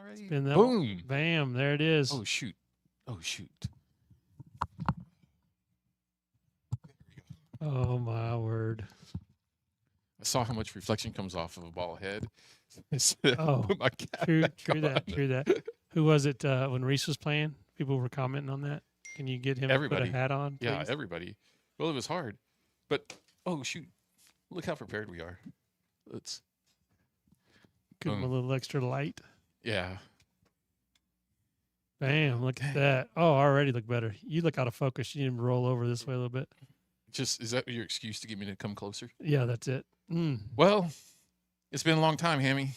already. Spin that Boom. one. Bam. There it is. Oh, shoot. Oh, shoot. Oh, my word. I saw how much reflection comes off of a ball head. Oh, Put my cap true back that. on. True that. Who was it when Reese was playing? People were commenting on that. Can you get him to put Everybody. a hat on, please? Yeah, everybody. Well, it was hard. But, oh, shoot. Look how prepared we are. Let's. Give him a Boom. little extra light. Yeah. Bam. Look at that. Oh, already look better. You look out of focus. You need to roll over this way a little bit. Just, is that your excuse to get me to come closer? Yeah, that's it. Well, it's been a long time, Hammy.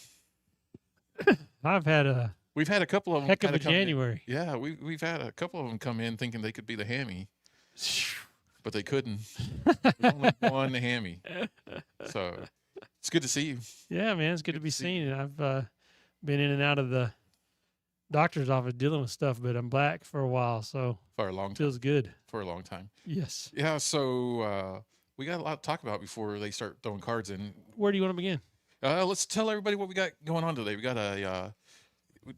I've had a We've had a couple of them. heck of kinda a come in. January. Yeah, we've had a couple of them come in thinking they could be the Hammy, but they couldn't. There's only one Hammy. So it's good to see you Yeah, man, it's good to be seen. I've been in and out of the doctor's office dealing with stuff, but I'm back for a while, so for a long time. feels good. For a long time. Yes. Yeah. So we got a lot to talk about before they start throwing cards in. Where do you want to begin? Let's tell everybody what we got going on today. We got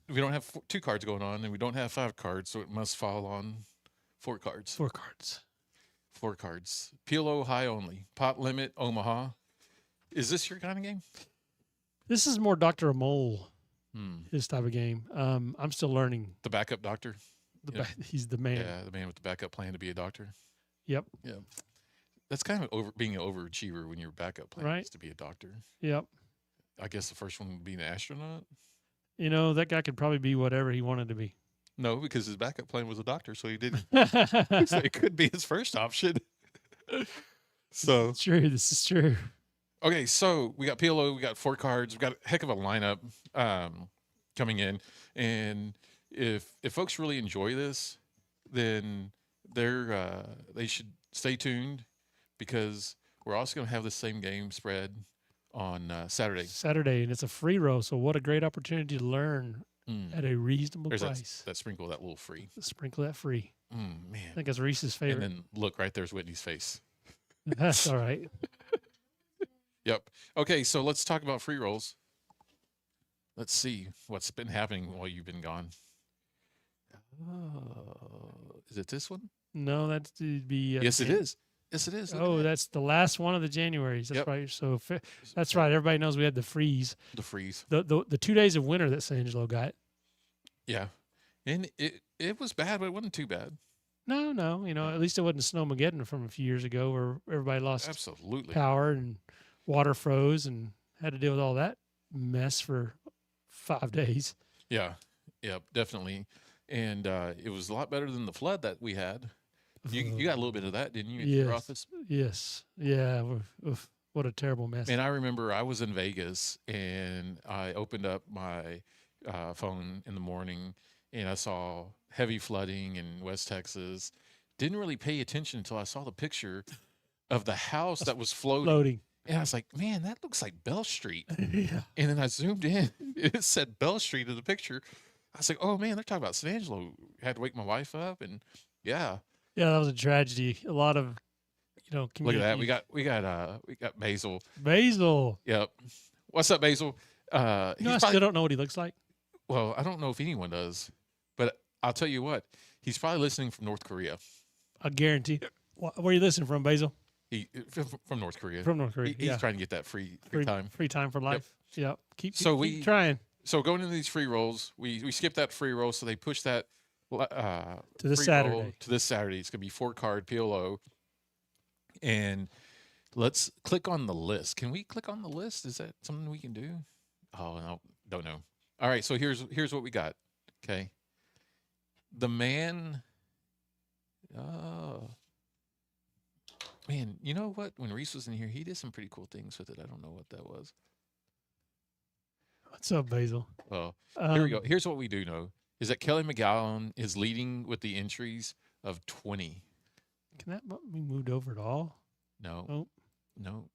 we don't have 2 cards going on, and we don't have 5 cards, so it must fall on 4 cards. 4 cards. 4 cards. PLO high only. Pot limit Omaha. Is this your kind of game? This is more Dr. Mole, his type of game. I'm still learning. The backup doctor. He's the man. Yeah, the man with the backup plan to be a doctor. Yep. Yeah. That's kind of being an overachiever when your backup plan is to be a doctor. Yep. I guess the first one would be an astronaut. You know, that guy could probably be whatever he wanted to be. No, because his backup plan was a doctor, so he didn't. So it could be his first option. So it's true. This is true. Okay, so we got PLO, we got 4 cards, we got a heck of a lineup coming in, and if folks really enjoy this, then they should stay tuned because we're also going to have the same game spread on Saturday. Saturday, and it's a free roll, so what a great opportunity to learn at a reasonable price. That sprinkle, that little free. Sprinkle that free. Man. I think it's Reese's favorite. And then look, right there's Whitney's face. That's all right. Yep. Okay, so let's talk about free rolls. Let's see what's been happening while you've been gone. Is it this one? No, that's to be. Yes, it is. Yes, it is. Oh, that's the last one of the Januaries. That's right. So that's right. Everybody knows we had the freeze. The freeze. The 2 days of winter that San Angelo got. Yeah, and it was bad, but it wasn't too bad. No. You know, at least it wasn't Snowmageddon from a few years ago where everybody lost power and water froze and had to deal with all that mess for 5 days. Yeah. Yep. Definitely. And it was a lot better than the flood that we had. You got a little bit of that, didn't you, at your office? Yes. Yeah. What a terrible mess. And I remember I was in Vegas and I opened up my phone in the morning and I saw heavy flooding in West Texas. Didn't really pay attention until I saw the picture of the house that was floating. And I was like, man, that looks like Bell Street. Yeah. And then I zoomed in. It said Bell Street in the picture. I was like, oh, man, they're talking about San Angelo. I had to wake my wife up. And yeah. Yeah, that was a tragedy. A lot of, community. Look at that. We got Basil. Basil. Yep. What's up, Basil? I still don't know what he looks like. Well, I don't know if anyone does. But I'll tell you what. He's probably listening from North Korea. I guarantee. Where are you listening from, Basil? From North Korea. From North Korea. He's trying to get that free time. Free time for life. Yep. Keep trying. So going into these free rolls, we skipped that free roll, so they pushed that to this Saturday. To this Saturday. It's gonna be 4-card PLO. And let's click on the list. Can we click on the list? Is that something we can do? Oh no, don't know. All right, so here's what we got. Okay. The man. Man, you know what? When Reese was in here, he did some pretty cool things with it. I don't know what that was. What's up, Basil? Well, here we go. Here's what we do know is that Kelly McGowan is leading with the entries of 20. Can that be moved over at all? No. Oh. No.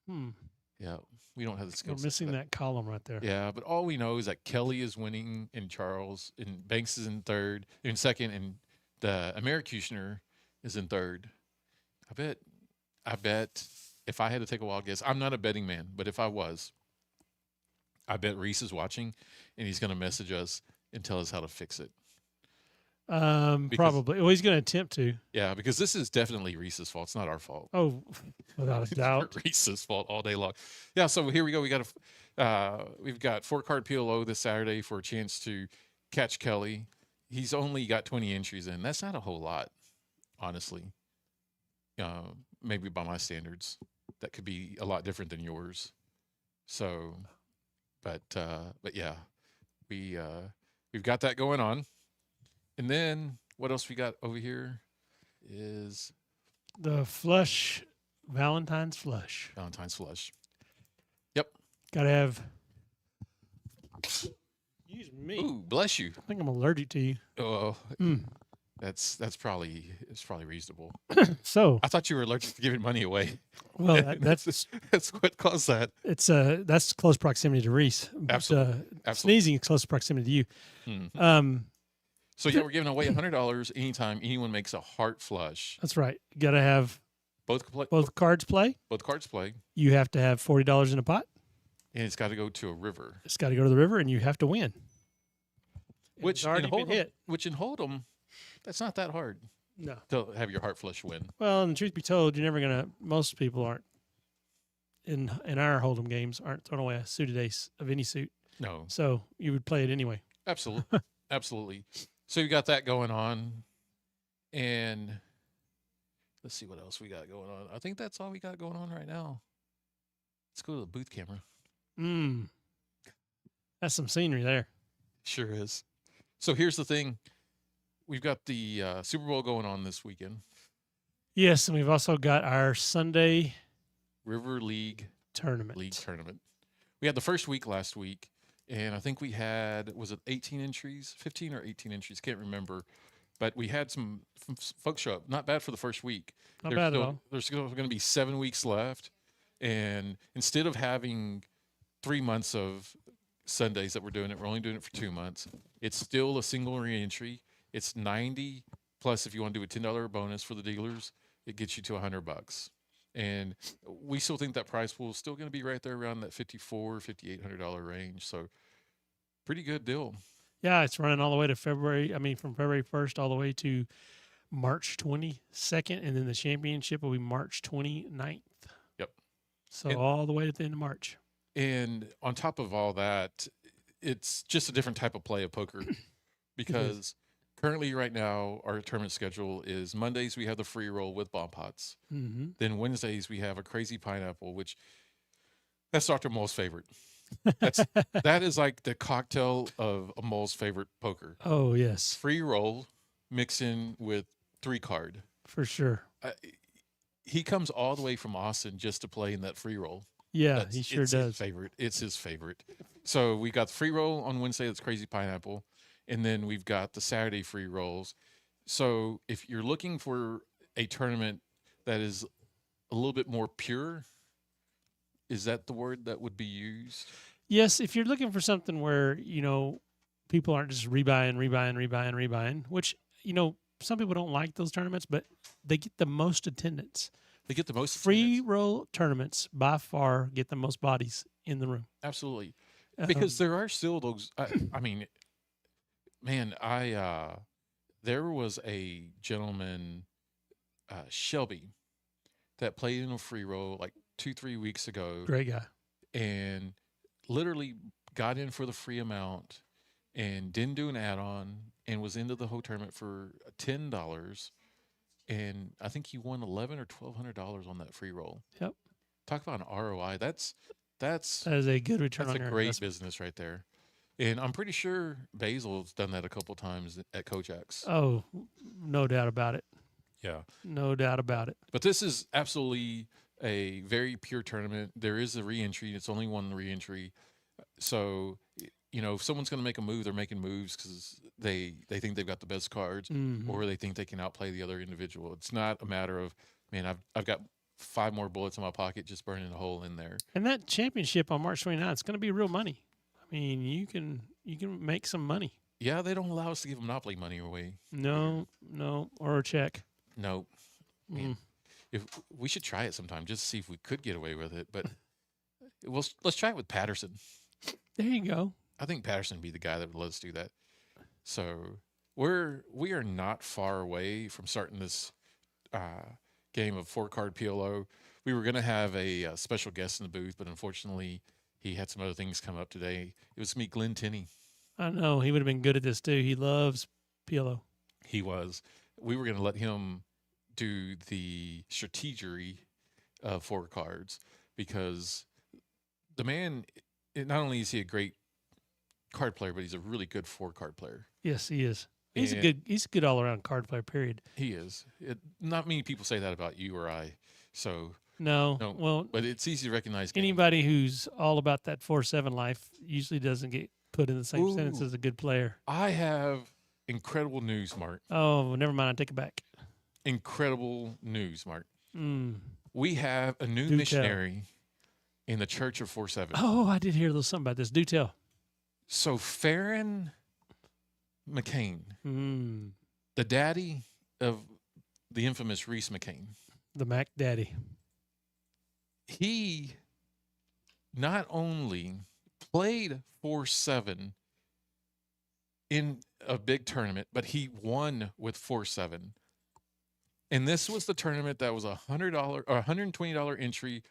Hmm. Yeah, we don't have the skills. We're missing that column right there. Yeah, but all we know is that Kelly is winning and Banks is in second, and the Americutioner is in third. I bet if I had to take a wild guess, I'm not a betting man, but if I was, I bet Reese is watching, and he's going to message us and tell us how to fix it. Probably. Well, he's going to attempt to. Yeah, because this is definitely Reese's fault. It's not our fault. Oh, without a doubt. Reese's fault all day long. Yeah, so here we go. We've got 4-card PLO this Saturday for a chance to catch Kelly. He's only got 20 entries in. That's not a whole lot, honestly. Maybe by my standards, that could be a lot different than yours. So, but yeah, we've got that going on. And then what else we got over here is the flush, Valentine's flush. Valentine's flush. Yep. Gotta have. Excuse me. Ooh, bless you. I think I'm allergic to you. Oh, that's probably reasonable. So I thought you were allergic to giving money away. Well, that's what caused that. It's that's close proximity to Reese. Absolutely. Sneezing is close proximity to you. Mm-hmm. So yeah, we're giving away $100 anytime anyone makes a heart flush. That's right. You got to have both cards play. Both cards play. You have to have $40 in a pot. And it's got to go to a river. It's got to go to the river, and you have to win. Which in Hold'em, that's not that hard. No. To have your heart flush win. Well, and truth be told, you're never gonna. Most people aren't in our Hold'em games aren't throwing away a suited ace of any suit. No. So you would play it anyway. Absolutely, absolutely. So you got that going on, and let's see what else we got going on. I think that's all we got going on right now. Let's go to the booth camera. That's some scenery there. Sure is. So here's the thing. We've got the Super Bowl going on this weekend. Yes, and we've also got our Sunday River League tournament. We had the first week last week, and I think we had, was it 18 entries? 15 or 18 entries, can't remember. But we had some folks show up. Not bad for the first week. Not bad at all. There's going to be 7 weeks left, and instead of having 3 months of Sundays that we're doing it, we're only doing it for 2 months. It's still a single re-entry. It's 90 plus if you want to do a $10 bonus for the dealers, it gets you to $100. And we still think that price pool is still going to be right there around that $5,400-$5,800 range. So pretty good deal. Yeah, it's running all the way to February. I mean, from February 1st all the way to March 22nd, and then the championship will be March 29th. Yep. So all the way to the end of March. And on top of all that, it's just a different type of play of poker because currently right now our tournament schedule is Mondays we have the free roll with bomb pots. Mm-hmm. Then Wednesdays we have a crazy pineapple, which that's Dr. Mole's favorite. That is like the cocktail of a Mole's favorite poker. Oh, yes. Free roll mixed in with 3-card. For sure. He comes all the way from Austin just to play in that free roll. Yeah, he sure does. It's his favorite. So we got the free roll on Wednesday. That's crazy pineapple. And then we've got the Saturday free rolls. So if you're looking for a tournament that is a little bit more pure, is that the word that would be used? Yes, if you're looking for something where, people aren't just rebuying, which, some people don't like those tournaments, but they get the most attendance. They get the most free roll tournaments by far get the most bodies in the room. Absolutely. Because there are still those, I mean, man, there was a gentleman, Shelby, that played in a free roll like 2-3 weeks ago. Great guy. And literally got in for the free amount and didn't do an add-on and was into the whole tournament for $10. And I think he won $1,100 or $1,200 on that free roll. Yep. Talk about an ROI. That is a good return on your investment. That's a great business right there. And I'm pretty sure Basil's done that a couple times at Kojak's. Oh, no doubt about it. Yeah. No doubt about it. But this is absolutely a very pure tournament. There is a re-entry. It's only one re-entry. So, if someone's going to make a move, they're making moves because they think they've got the best cards or they think they can outplay the other individual. It's not a matter of, man, I've got 5 more bullets in my pocket just burning a hole in there. And that championship on March 29th, it's going to be real money. I mean, you can make some money. Yeah, they don't allow us to give Monopoly money away. No, or a check. No. If we should try it sometime just to see if we could get away with it. But let's try it with Patterson. There you go. I think Patterson would be the guy that would let us do that. So we are not far away from starting this game of 4-card PLO. We were going to have a special guest in the booth, but unfortunately, he had some other things come up today. It was me, Glenn Tenney. I know he would have been good at this too. He loves PLO. He was. We were going to let him do the strategery of 4 cards because the man, not only is he a great card player, but he's a really good 4-card player. Yes, he is. He's a good all around card player. Period. He is. Not many people say that about you or I. So no, well, but it's easy to recognize. Anybody who's all about that 4-7 life usually doesn't get put in the same sentence as a good player. I have incredible news, Mark. Oh, never mind. I take it back. Incredible news, Mark. Mm. We have a new missionary in the Church of 4-7. Oh, I did hear a little something about this. Do tell. So Farron McCain, the daddy of the infamous Reese McCain. The Mac Daddy. He not only played 4-7 in a big tournament, but he won with 4-7. And this was the tournament that was $100 or $120 entry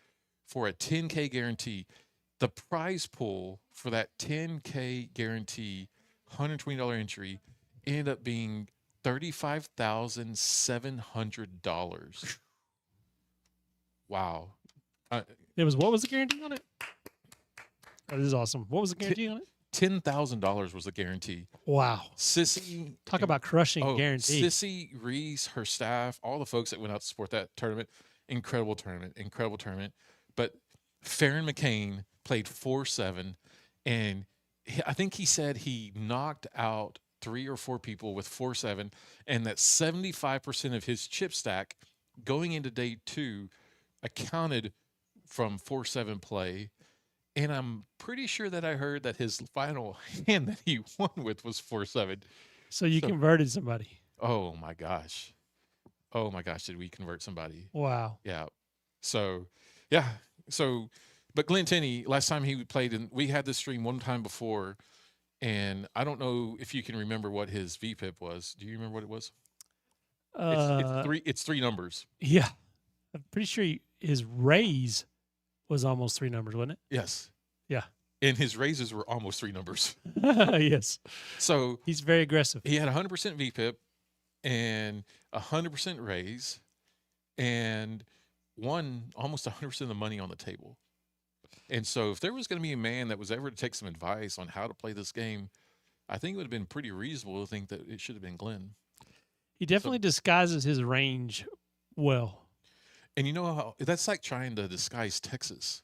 for a 10K guarantee. The prize pool for that 10K guarantee, $120 entry, ended up being $35,700. Wow. What was the guarantee on it? That is awesome. What was the guarantee on it? $10,000 was the guarantee. Wow. Sissy. Talk about crushing guarantee. Sissy, Reese, her staff, all the folks that went out to support that tournament. Incredible tournament. But Farron McCain played 4-7, and I think he said he knocked out 3 or 4 people with 4-7, and that 75% of his chip stack going into day 2 accounted from 4-7 play. And I'm pretty sure that I heard that his final hand that he won with was 4-7. So you converted somebody. Oh my gosh. Did we convert somebody? Wow. Yeah. So, yeah. So, but Glenn Tenney, last time he played, and we had this stream one time before, and I don't know if you can remember what his VPIP was. Do you remember what it was? It's 3 numbers. Yeah. I'm pretty sure his raise was almost 3 numbers, wasn't it? Yes. Yeah. And his raises were almost 3 numbers. Yes. So he's very aggressive. He had 100% VPIP and 100% raise and won almost 100% of the money on the table. And so if there was going to be a man that was ever to take some advice on how to play this game, I think it would have been pretty reasonable to think that it should have been Glenn. He definitely disguises his range well. And you know how that's like trying to disguise Texas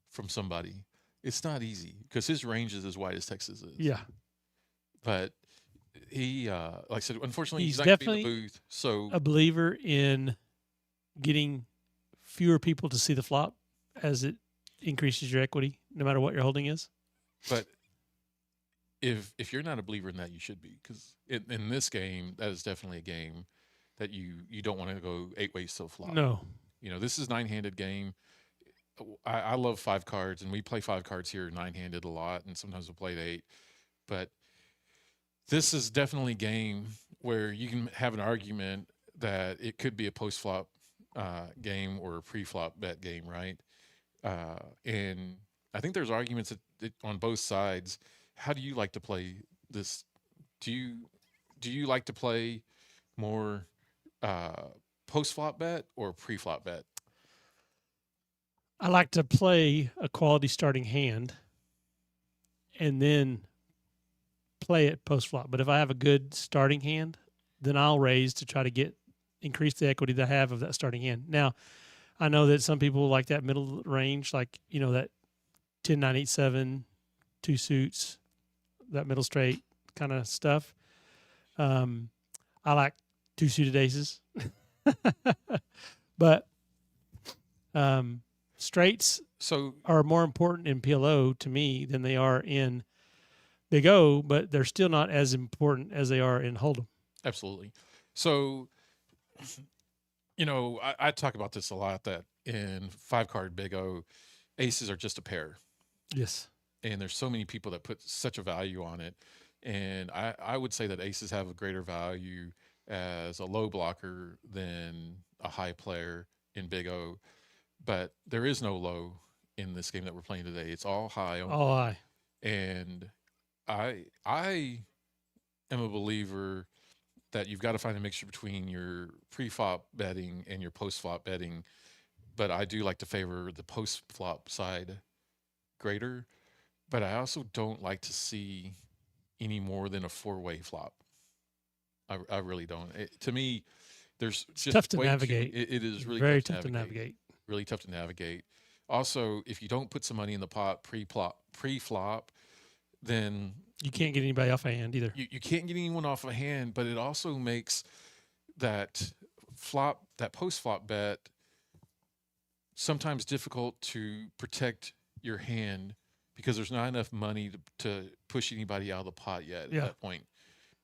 from somebody. It's not easy because his range is as wide as Texas is. Yeah. But he, like I said, unfortunately, he's not going to definitely be in the booth. So a believer in getting fewer people to see the flop as it increases your equity, no matter what your holding is. But if you're not a believer in that, you should be, because in this game, that is definitely a game that you don't want to go 8 ways to a flop. No. This is 9-handed game. I love 5 cards, and we play 5 cards here 9-handed a lot, and sometimes we'll play 8. But this is definitely a game where you can have an argument that it could be a post-flop game or a pre-flop bet game, right? And I think there's arguments on both sides. How do you like to play this? Do you like to play more post-flop bet or pre-flop bet? I like to play a quality starting hand and then play it post-flop. But if I have a good starting hand, then I'll raise to try to increase the equity that I have of that starting hand. Now, I know that some people like that middle range, like, that 10, 9, 8, 7, 2 suits, that middle straight kind of stuff. I like 2 suited aces. But straights are more important in PLO to me than they are in Big O, but they're still not as important as they are in Hold'em. Absolutely. So, I talk about this a lot, that in 5-card Big O, aces are just a pair. Yes. and there's so many people that put such a value on it. And I would say that aces have a greater value as a low blocker than a high player in Big O. But there is no low in this game that we're playing today. It's all high only. Oh, I. And I am a believer that you've got to find a mixture between your pre-flop betting and your post-flop betting. But I do like to favor the post-flop side greater. But I also don't like to see any more than a four-way flop. I really don't. To me, there's It's just tough to way too- navigate. it is really Very tough tough to navigate. really tough to navigate. Also, if you don't put some money in the pot pre-flop, then You can't get anybody off a hand either. you can't get anyone off a hand, but it also makes that post-flop bet sometimes difficult to protect your hand because there's not enough money to push anybody out of the pot yet at Yeah. that point.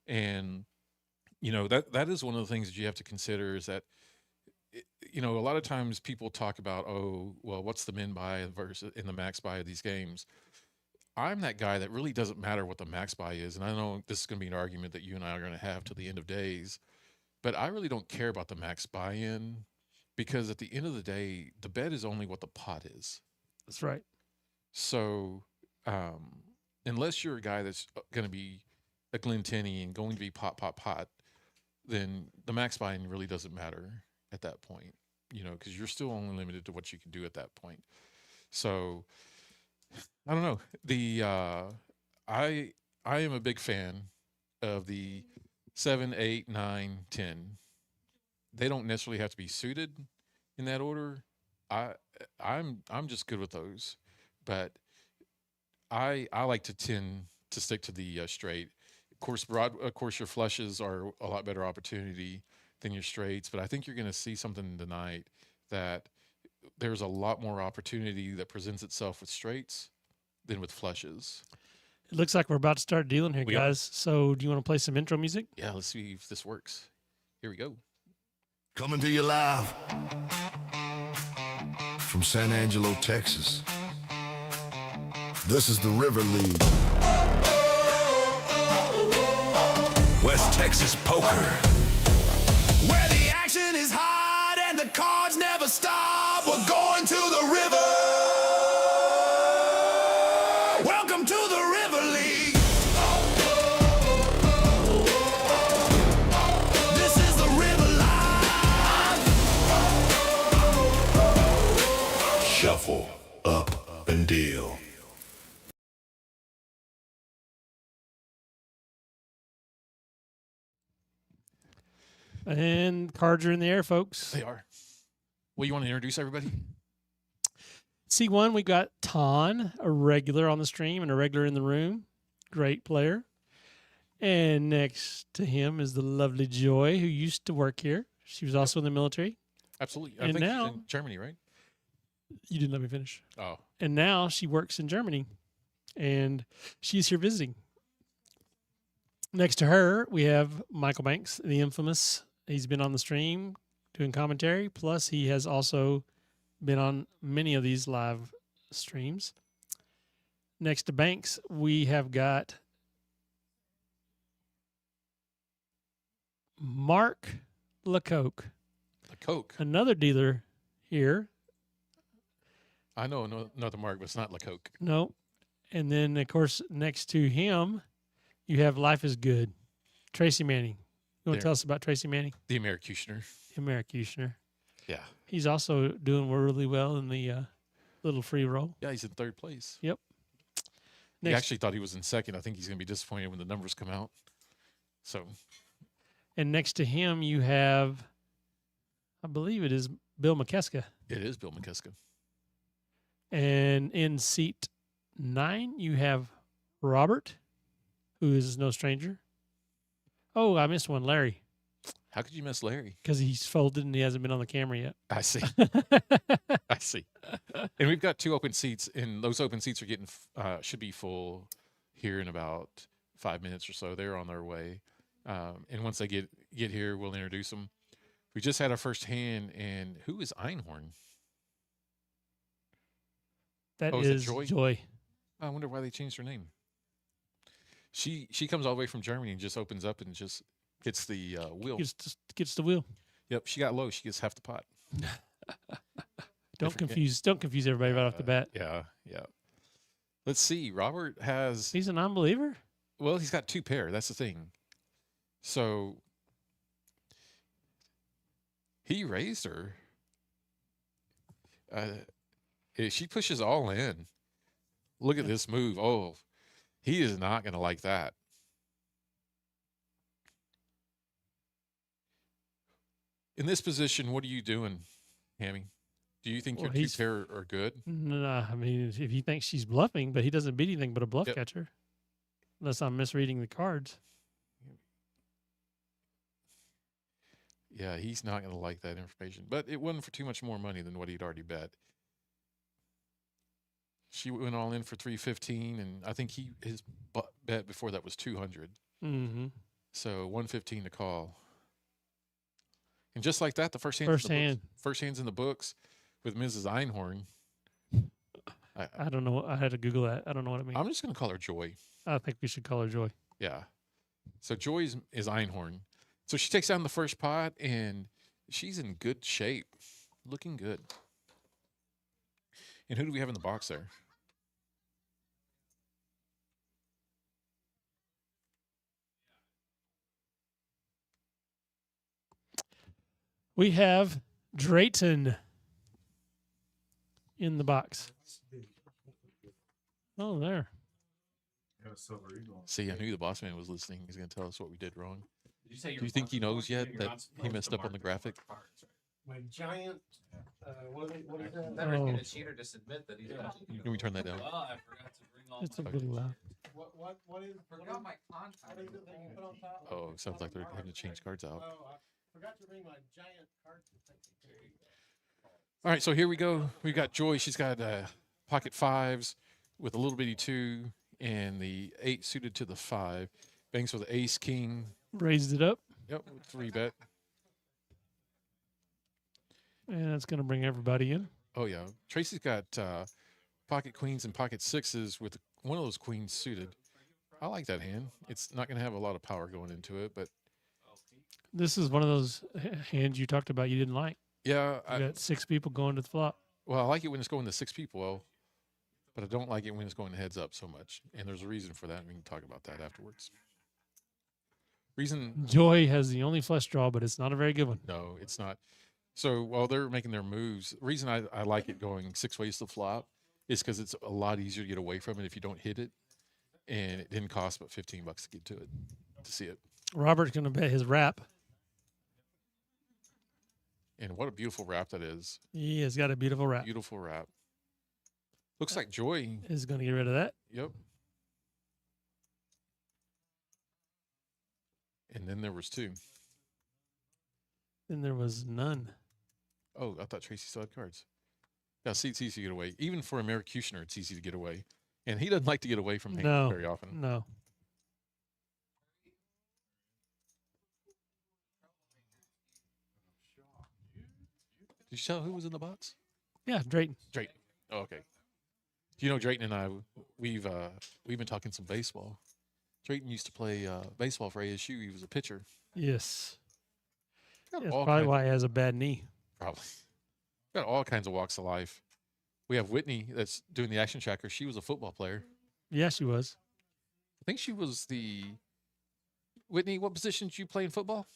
And that is one of the things that you have to consider is that a lot of times people talk about, oh, well, what's the min buy versus in the max buy of these games. I'm that guy that really doesn't matter what the max buy is, and I know this is going to be an argument that you and I are going to have to the end of days, but I really don't care about the max buy-in because at the end of the day, the bet is only what the pot is. That's right. So unless you're a guy that's going to be a Glentenny and going to be pot, then the max buy-in really doesn't matter at that point, because you're still only limited to what you can do at that point. So I don't know. I am a big fan of the 7, 8, 9, 10. They don't necessarily have to be suited in that order. I'm just good with those, but I like to tend to stick to the straight. Of course, your flushes are a lot better opportunity than your straights, but I think you're going to see something tonight that there's a lot more opportunity that presents itself with straights than with flushes. It looks like we're about to start dealing here, We are. guys. So, do you want to play some intro music? Yeah, let's see if this works. Here we go. Coming to you live from San Angelo, Texas. This is the River League. West Texas Poker. Where the action is hot and the cards never stop. We're going to the river. Welcome to the River League. This is the River Live. Shuffle, up, and deal. And cards are in the air, folks. They are. Well, you want to introduce everybody? C1, we got Ton, a regular on the stream and a regular in the room. Great player. And next to him is the lovely Joy, who used to work here. She was also in the military. Absolutely. I And think she's now- in Germany, right? You didn't let me finish. Oh, And now she works in Germany, and she's here visiting. Next to her, we have Michael Banks, the infamous. He's been on the stream doing commentary. Plus, he has also been on many of these live streams. Next to Banks, we have got Mark Lecoq, the Coke. another dealer here. I know another Mark, but it's not La Coke. No. And then, of course, next to him, you have Life is Good. Tracy Manning. You want There. to tell us about Tracy Manning? The Americutioner. Americutioner. Yeah. He's also doing really well in the little free roll. Yeah, he's in third place. Yep. He Next, actually thought he was in second. I think he's going to be disappointed when the numbers come out. So, and next to him, you have, I believe it is Bill McKeska. it is Bill McKeska. And in seat 9, you have Robert, who is no stranger. Oh, I missed one, Larry, How could you miss Larry? because he's folded and he hasn't been on the camera yet. I see. I see. And we've got 2 open seats, and those open seats are getting should be full here in about 5 minutes or so. They're on their way, and once they get here, we'll introduce them. We just had our first hand, and who is Einhorn? That Oh, is it is Joy? Joy. I wonder why they changed her name. She comes all the way from Germany and just opens up and just gets the wheel. Gets the wheel. Yep, she got low. She gets half the pot. Don't Different confuse everybody right off the bat. Yeah, yeah. Let's see. Robert has He's a non-believer. well, he's got 2 pair. That's the thing. So he raised her. She pushes all in. Look at this move. Oh, he is not going to like that. In this position, what are you doing, Hammy? Do you think Well, your 2 he's- pair are good? No, I mean, if he thinks she's bluffing, but he doesn't beat anything but a bluff Yep. catcher, unless I'm misreading the cards. Yeah, he's not going to like that information. But it wasn't for too much more money than what he'd already bet. She went all in for 315, and I think his bet before that was 200. Mm-hmm. So 115 to call. And just like that, the first hand's First in the hand. books. First hand's in the books with Mrs. Einhorn. I don't know. I had to Google that. I don't know what it means. I'm just going to call her Joy. I think we should call her Joy. Yeah. So Joy is Einhorn. So she takes down the first pot, and she's in good shape, looking good. And who do we have in the box there? We have Drayton in the box. Oh, there. See, I knew the boss man was listening. He's going to tell us what we did wrong. Did you say Do you think he knows yet that he messed up on the graphic? My giant, what is that? Never Oh. get a cheater to admit that he's not. Can we turn that down? Well, I forgot to bring all It's a my. little loud. What is, Forgot my contact. what is it that you put on top? Oh, it sounds like they're having to change cards out. Oh, I forgot to bring my giant card protector. All right, so here we go. We've got Joy. She's got pocket 5s with a little bitty 2 and the 8 suited to the 5. Banks with ace, king. Raised it up, Yep, 3 bet. and that's going to bring everybody in. Oh, yeah. Tracy's got pocket queens and pocket 6s with one of those queens suited. I like that hand. It's not going to have a lot of power going into it, but This is one of those hands you talked about you didn't like. yeah. You got 6 people going to the flop. Well, I like it when it's going to 6 people, but I don't like it when it's going heads up so much. And there's a reason for that. We can talk about that afterwards. Reason Joy has the only flush draw, but it's not a very good one. No, it's not. So while they're making their moves, the reason I like it going 6 ways to flop is because it's a lot easier to get away from it if you don't hit it. And it didn't cost but $15 to get to it, to see it. Robert's going to bet his wrap. And what a beautiful wrap that is. He has got a beautiful wrap. Beautiful wrap. Looks like Joy. Is going to get rid of that. Yep. And then there was 2. Then there was none. Oh, I thought Tracy still had cards. Yeah, see, it's easy to get away. Even for a Merricutioner, it's easy to get away. And he doesn't like to get away from hands No. very often. No. Did you tell who was in the box? Yeah, Drayton. Drayton. Oh, okay. You know, Drayton and I, we've been talking some baseball. Drayton used to play baseball for ASU. He was a pitcher. Yes. Got That's all probably kinds- why he has a bad knee. Probably. Got all kinds of walks of life. We have Whitney that's doing the action tracker. She was a football player. Yeah, she was. I think she was the Whitney. What position did you play in football?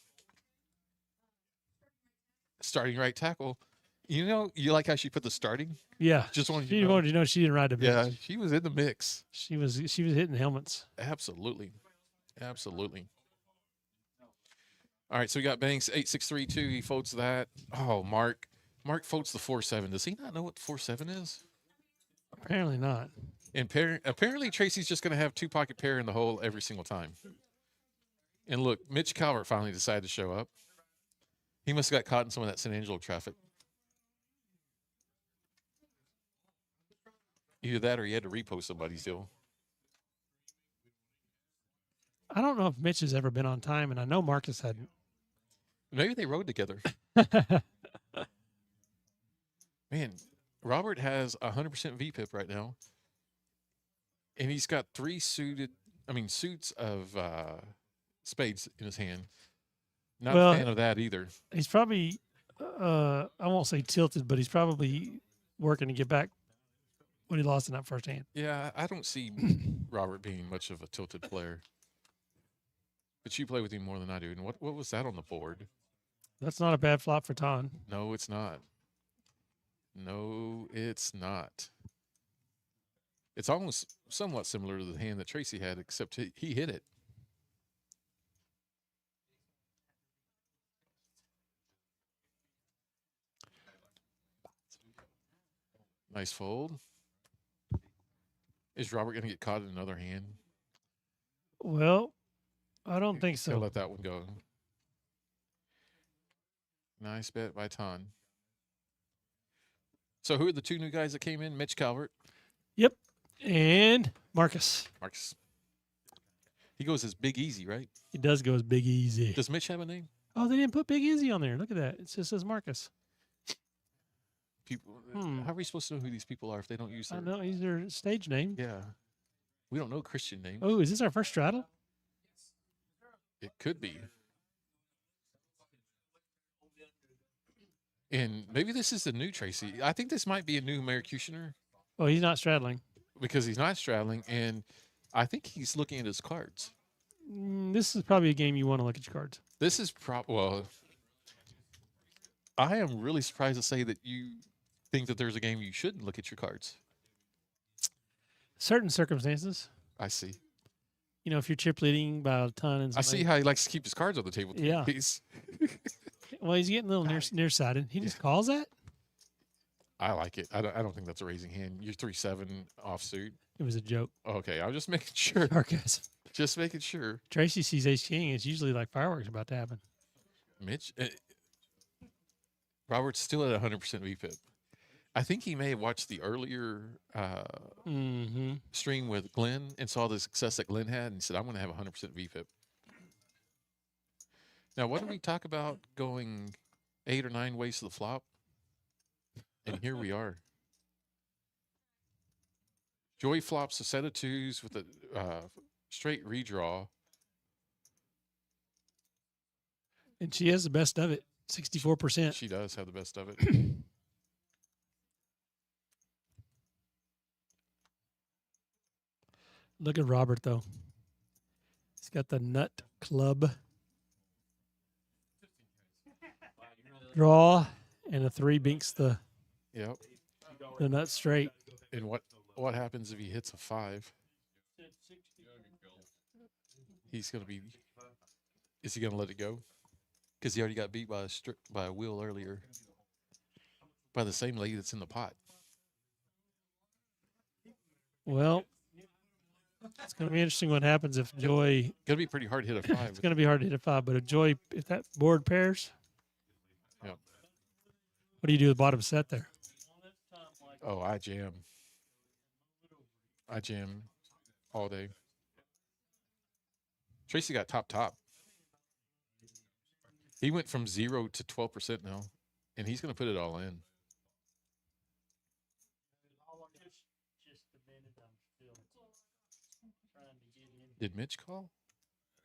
Starting right tackle. You know, you like how she put the starting? Yeah. Just wanted you She to know. wanted you to know she didn't ride the Yeah, bench. she was in the mix. She was hitting helmets. Absolutely. Absolutely. All right, so we got Banks 8632. He folds that. Oh, Mark. Mark folds the 4-7. Does he not know what the 4-7 is? Apparently not. And apparently Tracy's just going to have 2 pocket pair in the hole every single time. And look, Mitch Calvert finally decided to show up. He must have got caught in some of that San Angelo traffic. Either that or he had to repost somebody's deal. I don't know if Mitch has ever been on time, and I know Marcus hadn't. Maybe they rode together. Man, Robert has 100% VPIP right now. And he's got suits of spades in his hand. Not Well, a fan of that either. He's probably, I won't say tilted, but he's probably working to get back what he lost in that first hand. Yeah, I don't see Robert being much of a tilted player. But you play with him more than I do. And what was that on the board? That's not a bad flop for Ton. No, it's not. No, it's not. It's almost somewhat similar to the hand that Tracy had, except he hit it. Nice fold. Is Robert going to get caught in another hand? Well, I don't think He'll so. let that one go. Nice bet by Ton. So who are the two new guys that came in? Mitch Calvert, Yep. And Marcus. Marcus. He goes as Big Easy, right? He does go as Big Easy. Does Mitch have a name? Oh, they didn't put Big Easy on there. Look at that. It just says Marcus. People, Hmm. how are we supposed to know who these people are if they don't use I their? know he's their stage name. Yeah, we don't know Christian names. Oh, is this our first straddle? It could be. And maybe this is the new Tracy. I think this might be a new Mercutioner Oh, he's not straddling. because he's not straddling, and I think he's looking at his cards. This is probably a game you want to look at your cards. This is well. I am really surprised to say that you think that there's a game you shouldn't look at your cards. Certain circumstances, I see. you know, if you're chip leading by a ton and I see somebody- how he likes to keep his cards on the table. Too. Yeah. Well, he's getting a little nearsighted. He just calls that. I like it. I don't think that's a raising hand. You're 3-7 offsuit. It was a joke. Okay, I was just making sure. Sarcasm. Just making sure. Tracy sees ace king. It's usually like fireworks about to happen. Mitch, Robert's still at 100% VPIP. I think he may have watched the earlier Mm-hmm. stream with Glenn and saw the success that Glenn had, and he said, "I'm going to have 100% VPIP." Now, what did we talk about going 8 or 9 ways to the flop? And here we are. Joy flops a set of twos with a straight redraw. And she has the best of it, 64%. She does have the best of it. Look at Robert, though. He's got the nut club draw, and a 3 binks the Yep. nut straight. And what happens if he hits a 5? He's going to be. Is he going to let it go? Because he already got beat by a wheel earlier. By the same lady that's in the pot. Well, it's going to be interesting what happens if Joy. Going to be pretty hard to hit a 5. It's going to be hard to hit a 5, but if that board pairs. Yep. What do you do with bottom set there? Oh, I jam. I jam all day. Tracy got top. He went from 0 to 12% now, and he's going to put it all in. Did Mitch call?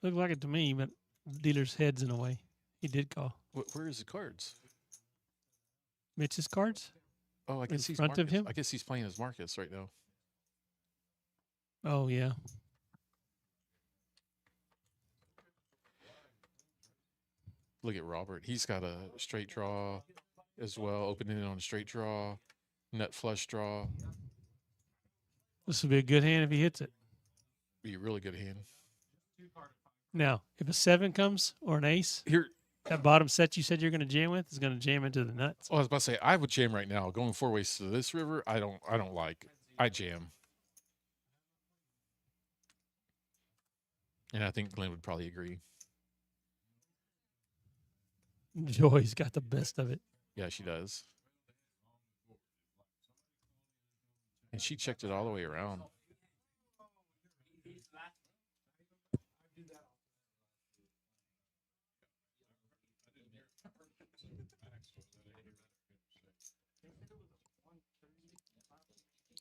Looked like it to me, but the dealer's head's in a way. He did call. Where is the cards? Mitch's cards? Oh, I guess he's front of Marcus. him? I guess he's playing as Marcus right now. Oh, yeah. Look at Robert. He's got a straight draw as well, opening it on a straight draw, nut flush draw. This will be a good hand if he hits it. Be a really good hand. Now, if a 7 comes or an ace, Here, that bottom set you said you're going to jam with is going to jam into the nuts. oh, I was about to say I would jam right now. Going 4 ways to this river, I don't like. I jam. And I think Glenn would probably agree. Joy's got the best of it. Yeah, she does. And she checked it all the way around.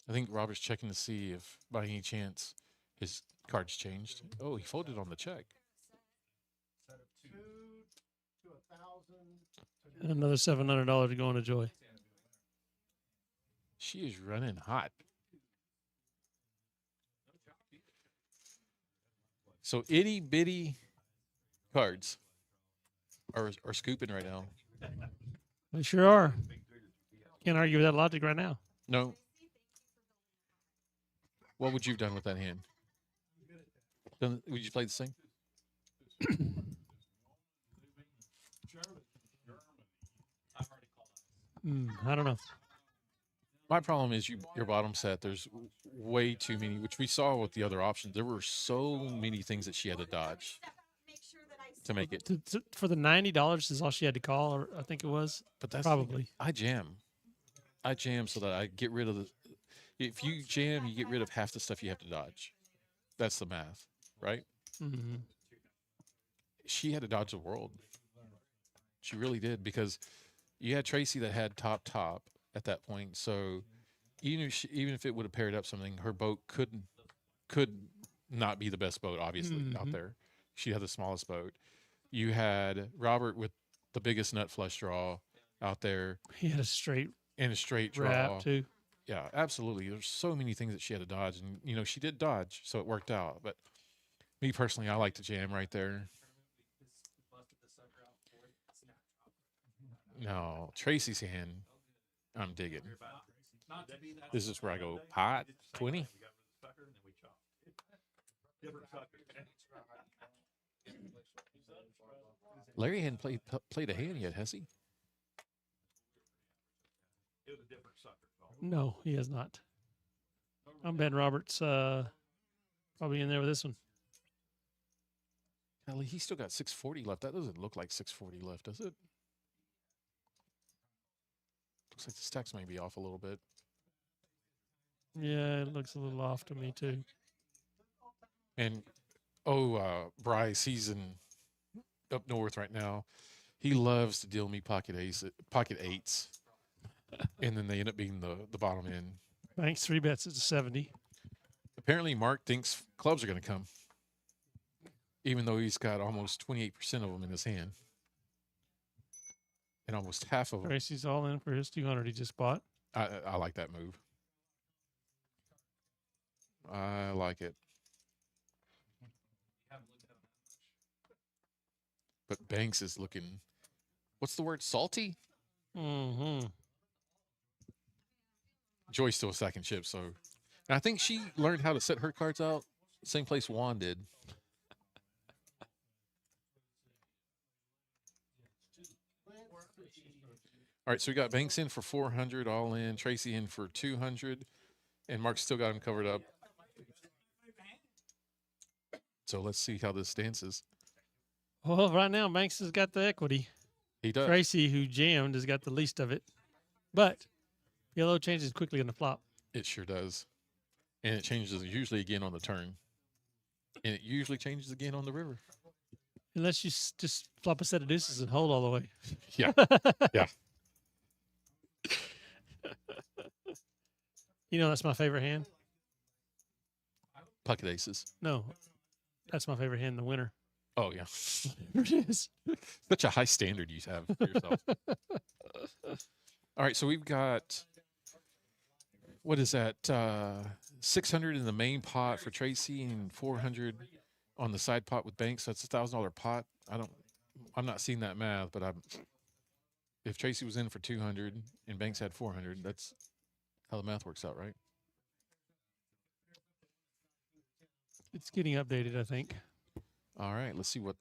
I think Robert's checking to see if by any chance his card's changed. Oh, he folded on the check. 2 to 1,000. And another $700 to go into Joy. She is running hot. So itty bitty cards are scooping right now. They sure are. Can't argue with that logic right now. No. What would you have done with that hand? Would you play the same? I don't know. My problem is your bottom set. There's way too many, which we saw with the other options. There were so many things that she had to dodge to make it. For the $90 is all she had to call, or I think it was. But that's Probably. I jam so that I get rid of the. If you jam, you get rid of half the stuff you have to dodge. That's the math, right? Mm-hmm. She had to dodge the world. She really did, because you had Tracy that had top at that point. So even if it would have paired up something, her boat could not be the best boat, obviously, out there. She had the smallest boat. You had Robert with the biggest nut flush draw out there. He had a straight And a straight draw. wrap too. Yeah, absolutely. There's so many things that she had to dodge, and she did dodge, so it worked out. But me personally, I like to jam right there. No, Tracy's hand, I'm digging. This is where I go pot 20. Larry hadn't played a hand yet, has he? No, he has not. I'm betting Robert's probably in there with this one. Golly, he's still got 640 left. That doesn't look like 640 left, does it? Looks like the stacks may be off a little bit. Yeah, it looks a little off to me too. And Bryce, he's in up north right now. He loves to deal me pocket eights, and then they end up being the bottom end. Banks 3 bets at 70. Apparently, Mark thinks clubs are going to come, even though he's got almost 28% of them in his hand, and almost half of them. Tracy's all in for his 200 he just bought. I like that move. I like it. But Banks is looking, what's the word, salty? Mm-hmm. Joy's still a second chip, so. And I think she learned how to set her cards out same place Juan did. All right, so we got Banks in for 400 all in, Tracy in for 200, and Mark's still got him covered up. So let's see how this dances. Well, right now Banks has got the equity. He does. Tracy, who jammed, has got the least of it. But PLO changes quickly on the flop. It sure does. And it changes usually again on the turn. And it usually changes again on the river. Unless you just flop a set of deuces and hold all the way. Yeah. Yeah. You know, that's my favorite hand. Pocket aces. No, that's my favorite hand in the winter. Oh, yeah. It is. Such a high standard you have for yourself. All right, so we've got, what is that? 600 in the main pot for Tracy and 400 on the side pot with Banks. That's $1,000 pot. I'm not seeing that math, but if Tracy was in for 200 and Banks had 400, that's how the math works out, right? It's getting updated, I think. All right, let's see what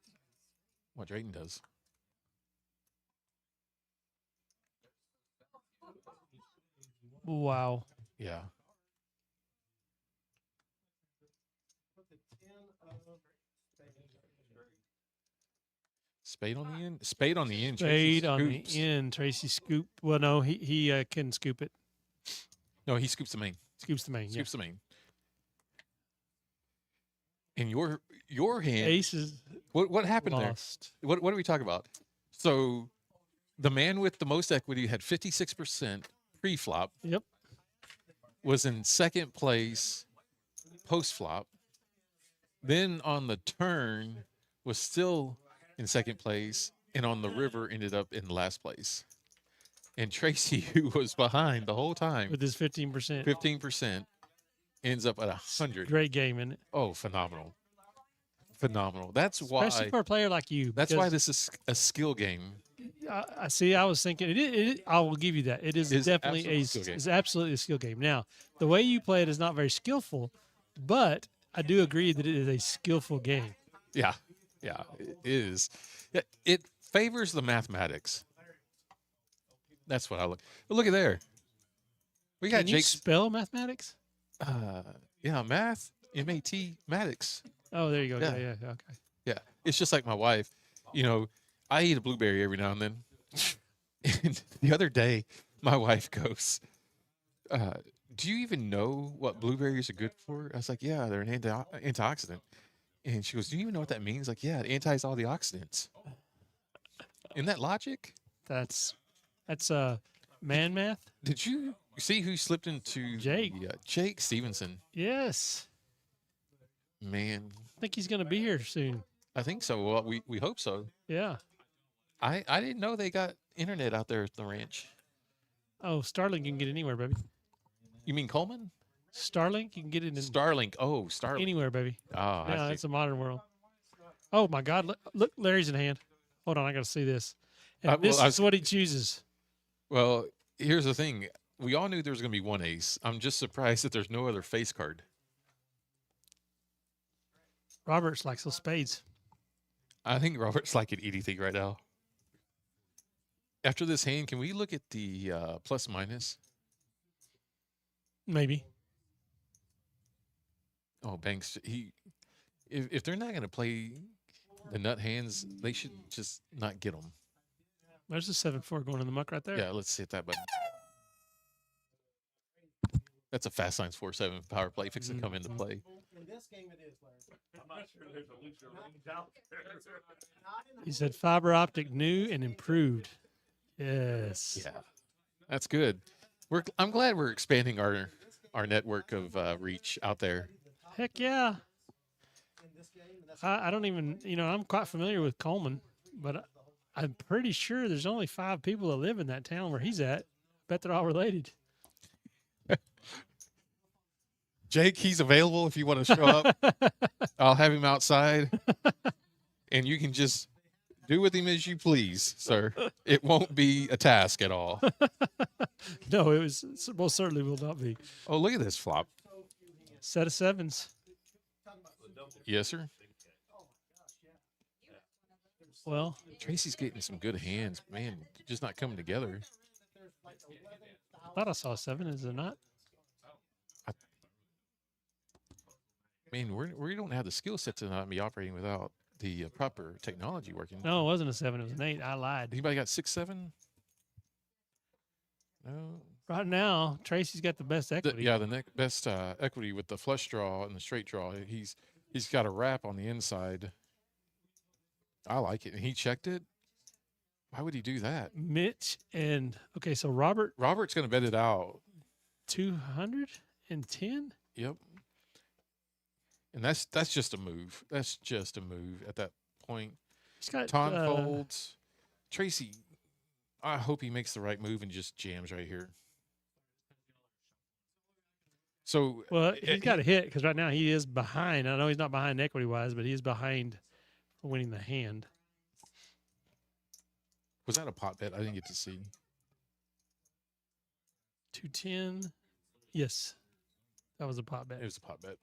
Drayton does. Wow. Yeah. Spade on the end. Spade on the end. Tracy Spade on the scoops. end. Tracy scoop. Well, no, he can scoop it. No, he scoops the main. Scoops the main. Yeah. Scoops the main. And your hand. Ace is What happened lost. there? What are we talking about? So, the man with the most equity had 56% pre-flop. Yep. was in second place post flop. Then on the turn was still in second place, and on the river ended up in last place. And Tracy, who was behind the whole time, with his 15%. 15%, ends up at 100. Great game, isn't it? Oh, phenomenal. Phenomenal. That's Especially why for a player like you. that's why because this is a skill game. I see. I was thinking I will give you that. It is It's definitely absolutely a skill game. it's absolutely a skill game. Now, the way you play it is not very skillful, but I do agree that it is a skillful game. Yeah. Yeah, it is. It favors the mathematics. That's what I look. But look at there. We got Can you Jake's spell mathematics? yeah, math, Matics. Oh, there you go. Yeah. Yeah. Okay. Yeah. It's just like my wife. You know, I eat a blueberry every now and then. And the other day, my wife goes, do you even know what blueberries are good for? I was like, yeah, they're an antioxidant. And she goes, do you even know what that means? Like, yeah, it antis all the oxidants. Isn't that logic? That's man math. Did you see who slipped into Jake. Jake Stevenson? Yes. Man, I think he's going to be here soon. I think so. Well, we hope so. Yeah. I didn't know they got internet out there at the ranch. Oh, Starlink you can get anywhere, baby. You mean Coleman? Starlink you can get it in Starlink. Oh, Starlink. anywhere, baby. Oh, Yeah, I see. it's a modern world. Oh my God! Look, Larry's in hand. Hold on, I got to see this. And well, this I is what he chooses. Well, here's the thing. We all knew there was going to be one ace. I'm just surprised that there's no other face card. Roberts likes those spades. I think Robert's liking anything right now. After this hand, can we look at the plus minus? Maybe. Oh, Banks. If they're not going to play the nut hands, they should just not get them. There's a 7-4 going in the muck right there. Yeah, let's hit that button. That's a fast lines 4-7 power play fixing to come into play. In this game, it is, Larry. I'm not sure there's a looser range out there. He said fiber optic new and improved. Yes. Yeah, that's good. I'm glad we're expanding our network of reach out there. Heck yeah. I don't even, I'm quite familiar with Coleman, but I'm pretty sure there's only 5 people that live in that town where he's at. Bet they're all related. Jake, he's available if you want to show up. I'll have him outside, and you can just do with him as you please, sir. It won't be a task at all. No, it most certainly will not be. Oh, look at this flop. Set of 7s. Yes, sir. Well, Tracy's getting some good hands, man. Just not coming together. I thought I saw a 7. Is it not? Man, we don't have the skill set to not be operating without the proper technology working. No, it wasn't a 7. It was an 8. I lied. Anybody got 6-7? No. Right now, Tracy's got the best equity. The best equity with the flush draw and the straight draw. He's got a wrap on the inside. I like it. And he checked it. Why would he do that? Mitch and so Robert's going to bet it out. 210. Yep. And that's just a move. That's just a move at that point. He's got Tom folds. Tracy, I hope he makes the right move and just jams right here. So Well, he's got to hit because right now he is behind. I know he's not behind equity wise, but he is behind for winning the hand. was that a pot bet? I didn't get to see. 210. Yes, that was a pot bet. It was a pot bet.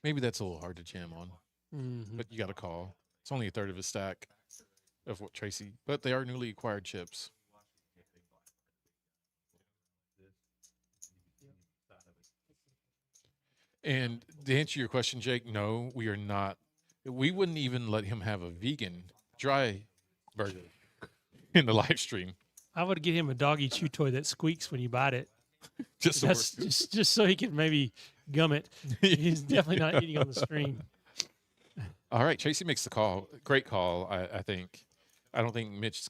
Maybe that's a little hard to jam on, but you got to call. It's only a third of a stack of what Tracy, but they are newly acquired chips. And to answer your question, Jake, no, we are not. We wouldn't even let him have a vegan dry burger in the live stream. I would get him a doggy chew toy that squeaks when you bite it. Just That's just so he can maybe gum it. He's definitely not eating on the stream. All right, Tracy makes the call. Great call, I think. I don't think Mitch is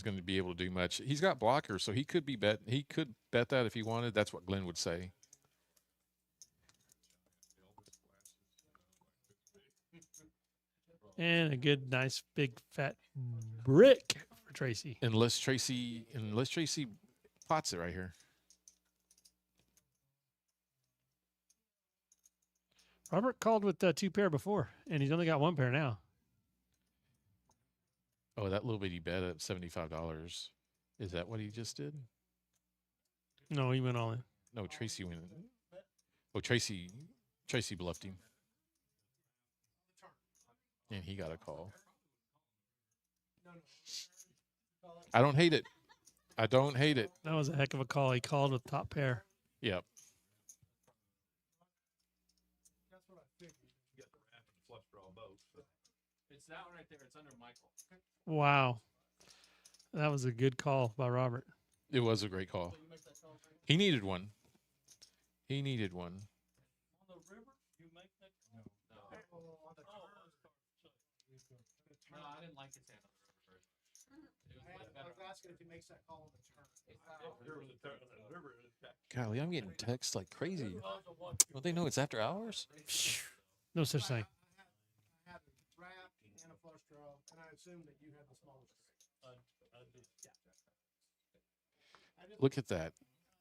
going to be able to do much. He's got blockers, so he could bet that if he wanted. That's what Glenn would say. And a good, nice, big, fat brick for Tracy. Unless Tracy pots it right here. Robert called with 2 pair before, and he's only got 1 pair now. Oh, that little bitty bet at $75. Is that what he just did? No, he went all in. No, Tracy went. Oh, Tracy bluffed him, and he got a call. I don't hate it. I don't hate it. That was a heck of a call. He called with top pair. Yep. That's what I figured. You got the wrap and flush draw both. So. It's that one right there. It's under Michael. Wow. That was a good call by Robert. It was a great call. So you make that call, Frank? He needed one. He needed one. On the river, you make that call? No. Oh, on the turn. No, I didn't like his hand on the river version. It was way I better. was asking if he makes that call on the turn. The river is back. Golly, I'm getting texts like crazy. Don't they know it's after hours? No such thing. I had a wrap and a flush draw, and I assumed that you had the smallest. Look at that.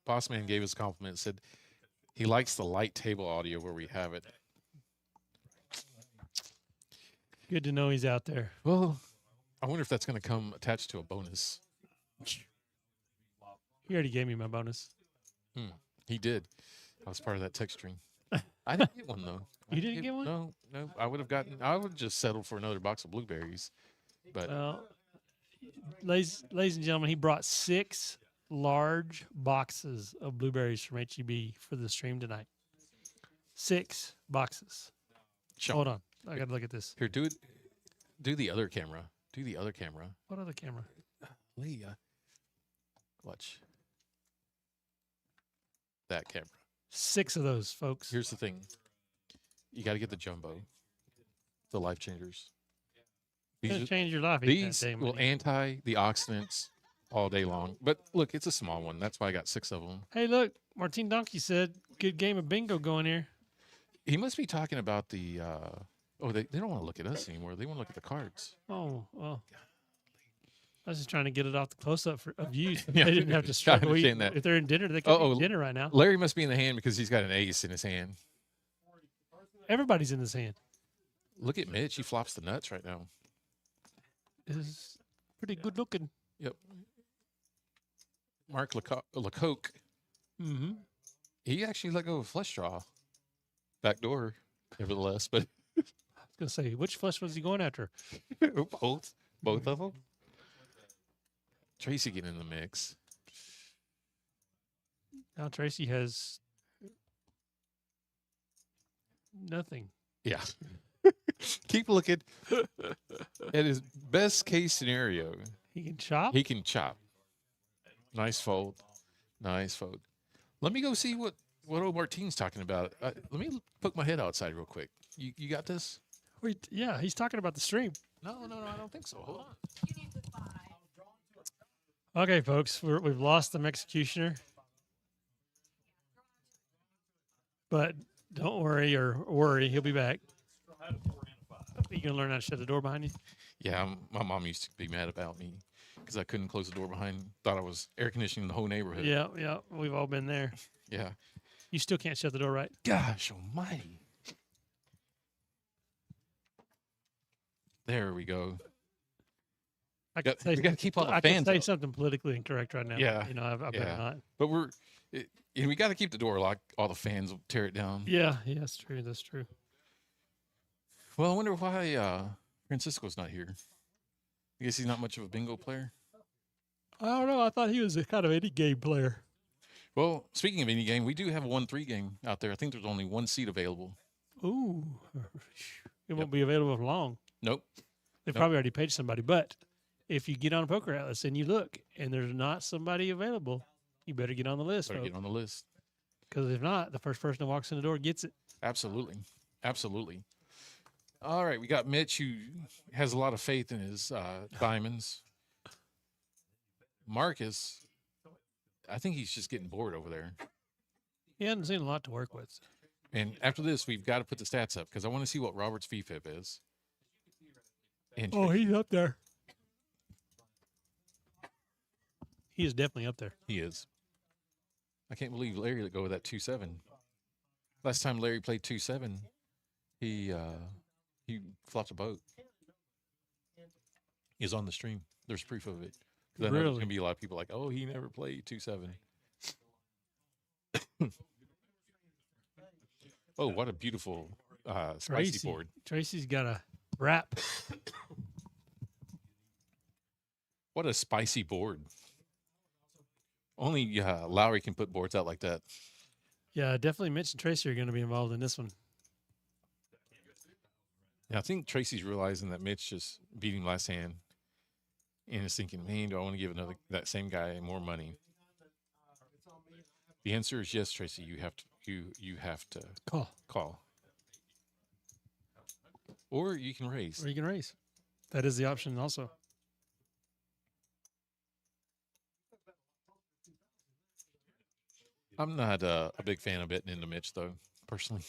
Boss man gave us a compliment. Said he likes the light table audio where we have it. Good to know he's out there. Well, I wonder if that's going to come attached to a bonus. He already gave me my bonus. He did. I was part of that text string. I didn't get one though. You didn't get one? No. I would have just settled for another box of blueberries. But Well, ladies and gentlemen, he brought 6 large boxes of blueberries from HEB for the stream tonight. 6 boxes. Sean, Hold on. I got to look at this. here, do it. Do the other camera. Do the other camera. What other camera? Leah. Watch. That camera. 6 of those, folks. Here's the thing. You got to get the jumbo. The life changers. It's gonna These, change your life. eating that these thing, will man. antioxidants all day long. But look, it's a small one. That's why I got 6 of them. Hey, look. Martine Donkey said, good game of bingo going here. He must be talking about the. They don't want to look at us anymore. They want to look at the cards. Oh, well. I was just trying to get it off the close-up of you. So Yeah, they didn't have to I struggle. understand that. If they're in dinner, they can Uh-oh. eat dinner right now. Larry must be in the hand because he's got an ace in his hand. Everybody's in this hand. Look at Mitch. He flops the nuts right now. Is pretty good looking. Yep. Mark Lecoq. Mm-hmm. He actually let go of a flush draw. Back door, nevertheless. But I was gonna say, which flush was he going after? both of them. Tracy getting in the mix. Now Tracy has nothing. Yeah. Keep looking at his best case scenario. He can chop. He can chop. Nice fold. Nice fold. Let me go see what old Martine's talking about. Let me poke my head outside real quick. You got this? Wait, yeah, he's talking about the stream. No, I don't think so. Hold on. Okay, folks, we've lost the executioner, but don't worry, he'll be back. You gonna learn how to shut the door behind you? Yeah, my mom used to be mad about me because I couldn't close the door behind. Thought I was air conditioning the whole neighborhood. Yeah, we've all been there. Yeah. You still can't shut the door right. Gosh almighty. There we go. I Got- could say, we gotta keep all the I could fans say up. something politically incorrect right now. Yeah, you know, I better yeah. not. But we got to keep the door locked. All the fans will tear it down. Yeah, that's true. That's true. Well, I wonder why Francisco's not here. I guess he's not much of a bingo player. I don't know. I thought he was a kind of any game player. Well, speaking of any game, we do have a 1-3 game out there. I think there's only 1 seat available. Ooh, it won't be available for long. Nope. They Nope. probably already paid somebody. But if you get on Poker Atlas and you look and there's not somebody available, you better get on the list. Better get on the list. Because if not, the first person that walks in the door gets it. Absolutely. Absolutely. All right. We got Mitch, who has a lot of faith in his diamonds. Marcus, I think he's just getting bored over there. He hasn't seen a lot to work with. And after this, we've got to put the stats up because I want to see what Robert's VFib is. And Oh, he's up there. He is definitely up there. he is. I can't believe Larry let go of that 2-7. Last time Larry played 2-7, he flopped a boat. He's on the stream. There's proof of it. 'Cause I know there's Really? gonna be a lot of people like, oh, he never played 2-7. Oh, what a beautiful spicy board. Tracy's got a wrap. What a spicy board. Only Lowry can put boards out like that. Yeah, definitely Mitch and Tracy are going to be involved in this one. Yeah, I think Tracy's realizing that Mitch just beat him last hand and is thinking, man, do I want to give that same guy more money? The answer is yes, Tracy. You have to Call. Or you can raise. Or you can raise. That is the option also. I'm not a big fan of betting into Mitch, though, personally.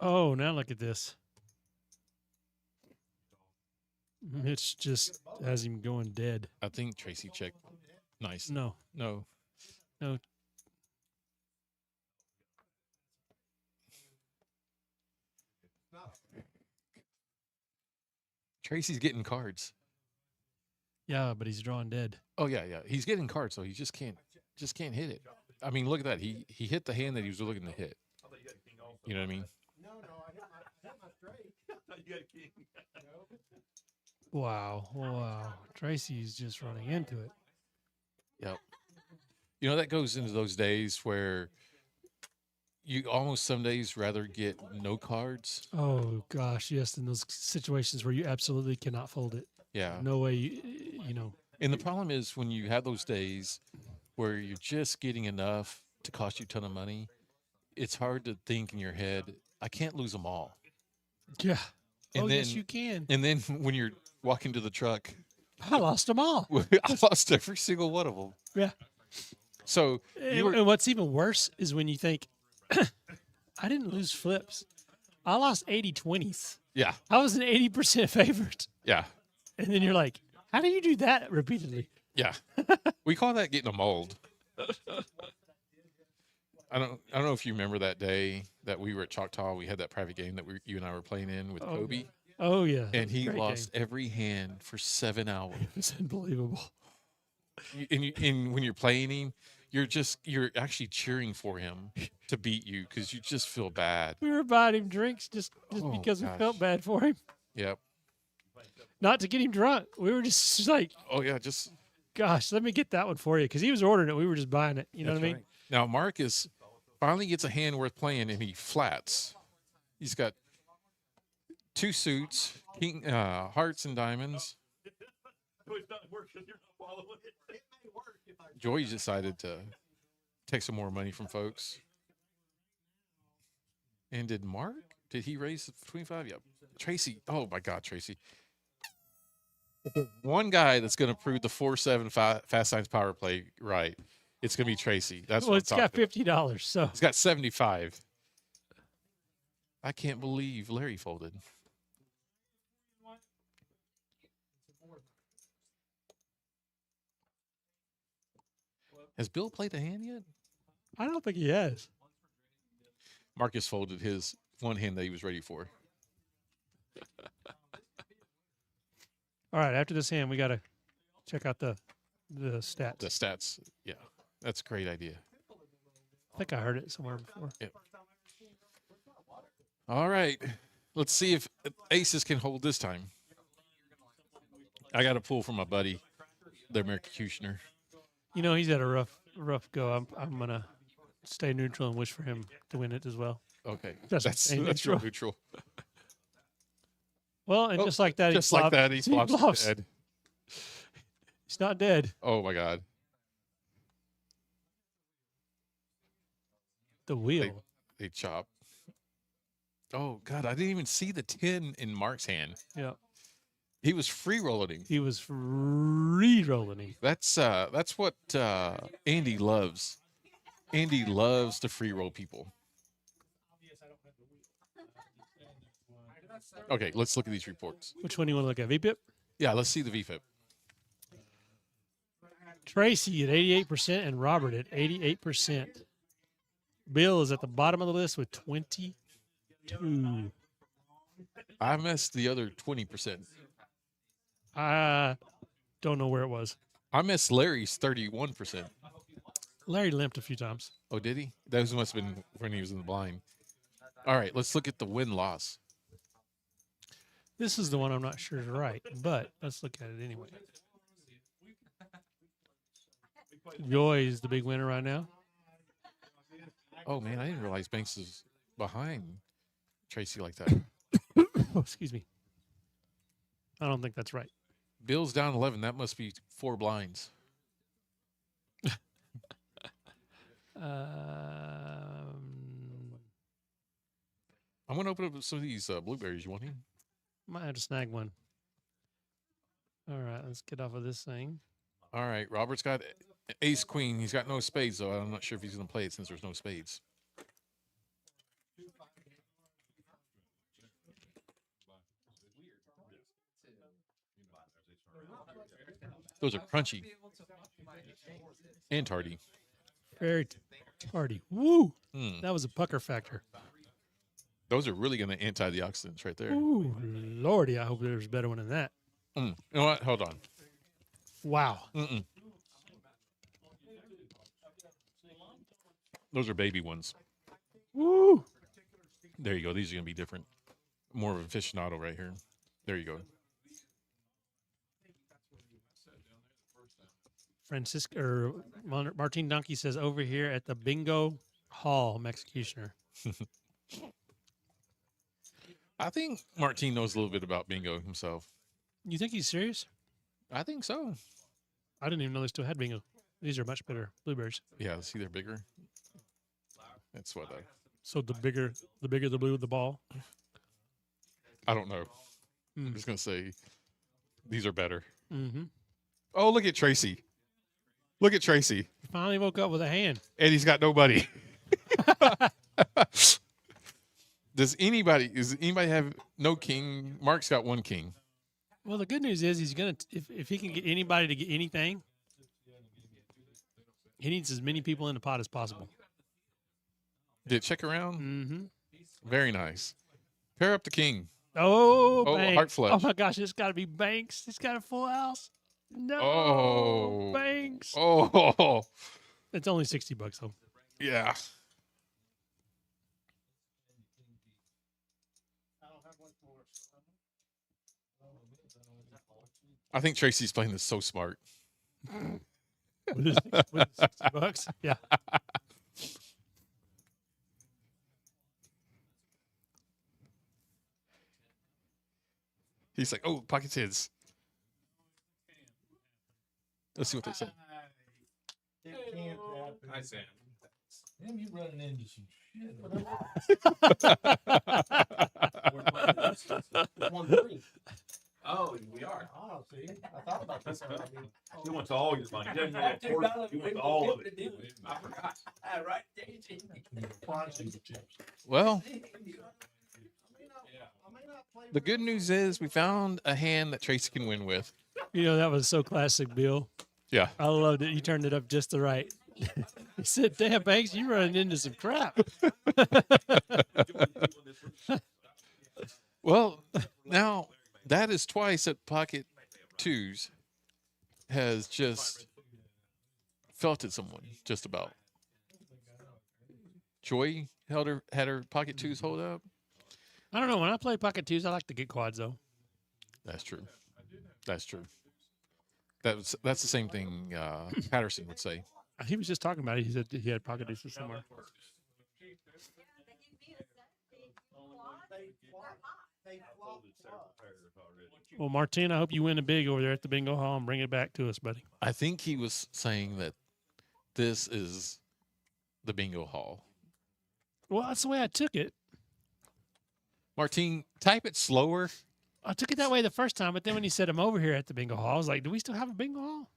Oh, now look at this. Mitch just has him going dead. I think Tracy checked. Nice. No. No. No. Tracy's getting cards. Yeah, but he's drawing dead. Oh yeah. He's getting cards, so he just can't hit it. I mean, look at that. He hit the hand that he was looking to hit. You know what I mean? No, I hit my straight. You got a king. Wow. Tracy's just running into it. Yep. You know, that goes into those days where you almost some days rather get no cards. Oh, gosh, yes, in those situations where you absolutely cannot fold it. Yeah. No way, you know. And the problem is when you have those days where you're just getting enough to cost you a ton of money, it's hard to think in your head, I can't lose them all. Yeah. And yes, then- you can. And then when you're walking to the truck, I lost them all. I lost every single one of them. Yeah. So you were, And what's even worse is when you think, I didn't lose flips. I lost 80 20s. yeah, I was an 80% favorite. yeah, And then you're like, how do you do that repeatedly? yeah. We call that getting a mold. I don't know if you remember that day that we were at Choctaw. We had that private game that you and I were playing in with Kobe, Oh, yeah. and he Great lost game. every hand for 7 hours. It's unbelievable. And when you're playing him, you're actually cheering for him to beat you because you just feel bad. We were buying him drinks just Oh, because we gosh. felt bad for him. Yep. Not to get him drunk. We were just like, Oh yeah, just gosh, let me get that one for you. Because he was ordering it. We were just buying it. You know what I mean? right. Now Marcus finally gets a hand worth playing, and he flats. He's got 2 suits, king, hearts and diamonds. It's not working. You're not following it. It may work if I Joy decided to take some more money from folks. And did Mark? Did he raise 25? Yep. Tracy. Oh my God, Tracy. One guy that's going to prove the 4-7 fast signs power play right. It's going to be Tracy. That's Well, what it's I'm got talking about. $50. So It's got 75. I can't believe Larry folded. Has Bill played a hand yet? I don't think he has. Marcus folded his one hand that he was ready for. All right. After this hand, we got to check out the stats. The stats. Yeah, that's a great idea. I think I heard it somewhere before. All right. Let's see if aces can hold this time. I got a pull from my buddy, the Americutioner. You know, he's had a rough go. I'm going to stay neutral and wish for him to win it as well. Okay. That's That's staying real neutral. Well, and Oh, just like that, Just like that, he flops flops. dead. He's not dead. Oh, my God. The wheel. They chop. Oh, God. I didn't even see the 10 in Mark's hand. Yeah. He was free rolling. He was re-rolling him. That's what Andy loves. Andy loves to free roll people. Okay, let's look at these reports. Which one do you want to look at? VPIP? Yeah, let's see the VFIP. Tracy at 88% and Robert at 88%. Bill is at the bottom of the list with 22. I missed the other 20%. I don't know where it was. I missed Larry's 31%. Larry limped a few times. Oh, did he? Those must have been when he was in the blind. All right, let's look at the win-loss. This is the one I'm not sure is right, but let's look at it anyway. Joy is the big winner right now. Oh, man, I didn't realize Banks is behind Tracy like that. Oh, excuse me. I don't think that's right. Bill's down 11. That must be 4 blinds. I'm going to open up some of these blueberries. You want him? Might have to snag one. All right, let's get off of this thing. All right, Robert's got ace queen. He's got no spades, though. I'm not sure if he's going to play it since there's no spades. Those are crunchy and tardy. Very tardy. Woo! Mm. That was a pucker factor. Those are really going to antioxidants right there. Ooh, Lordy, I hope there's a better one than that. You know what? Hold on. Wow. Those are baby ones. Woo! There you go. These are going to be different. More of an aficionado right here. There you go. Francisco or Martin Donkey says over here at the bingo hall, Executioner. I think Martin knows a little bit about bingo himself. You think he's serious? I think so. I didn't even know they still had bingo. These are much better blueberries. Yeah, see, they're bigger. That's what So the bigger the blue the ball. I don't know. I'm just going to say these are better. Mm-hmm. Oh, look at Tracy. Look at Tracy. He finally woke up with a hand. And he's got nobody. Does anybody have no king? Mark's got 1 king. Well, the good news is he's gonna if he can get anybody to get anything, he needs as many people in the pot as possible. Did it check around? Mm-hmm. Very nice. Pair up the king. Oh, Oh, Banks. heart flush. Oh my gosh, it's got to be Banks. It's got a full house. No, Oh. Banks. Oh, It's only $60 though. yeah. I think Tracy's playing this so smart. With his $60, yeah. He's like, oh, pocket tens. Let's see what they say. It can't happen. Hi, Sam. Damn, you running into some shit. 1-3. Oh, we are. Oh, see, I thought about this. He wants all your money. He doesn't want a portion. He wants all of it. I forgot. Well, the good news is we found a hand that Tracy can win with. You know, that was so classic, Bill. Yeah. I loved it. You turned it up just the right. He said, damn, Banks, you running into some crap. Well, now that is twice that pocket twos has just felted someone, just about. Joy had her pocket twos hold up. I don't know. When I play pocket twos, I like to get quads, though. That's true. That's true. That's the same thing Patterson would say. He was just talking about it. He said he had pocket deuces somewhere. Well, Martin, I hope you win a big over there at the bingo hall and bring it back to us, buddy. I think he was saying that this is the bingo hall. Well, that's the way I took it. Martin, type it slower. I took it that way the first time, but then when he said I'm over here at the bingo hall, I was like, do we still have a bingo hall?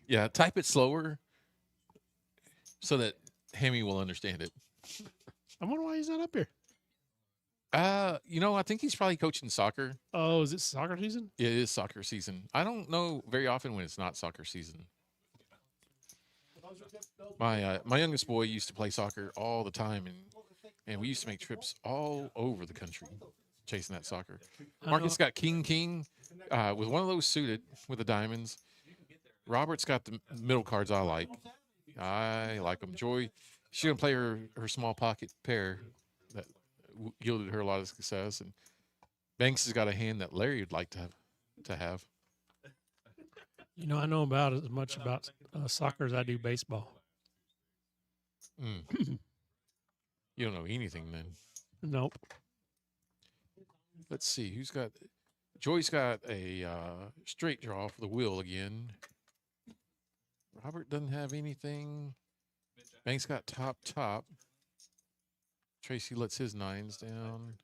Yeah, type it slower so that Hammy will understand it. I wonder why he's not up here. I think he's probably coaching soccer. Oh, is it soccer season? It is soccer season. I don't know very often when it's not soccer season. My youngest boy used to play soccer all the time, and we used to make trips all over the country chasing that soccer. Marcus got King with one of those suited with the diamonds. Robert's got the middle cards I like. I like them. Joy, she's gonna play her small pocket pair that yielded her a lot of success, and Banks has got a hand that Larry would like to have. You know, I know about as much about soccer as I do baseball. Mm. You don't know anything then. Nope. Let's see who's got. Joy's got a straight draw for the wheel again. Robert doesn't have anything. Banks got top. Tracy lets his nines down,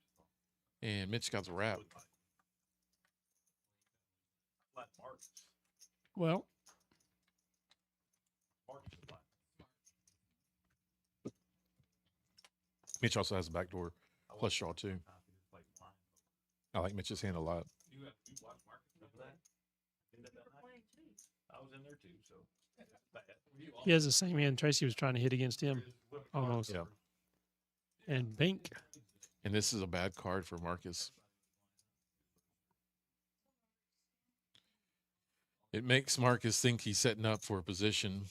and Mitch got the wrap. Well, Mitch also has a backdoor plus draw too. I like Mitch's hand a lot. I was in there too, so. he has the same hand Tracy was trying to hit against him, almost. Yeah. And Bink. And this is a bad card for Marcus. It makes Marcus think he's setting up for a position.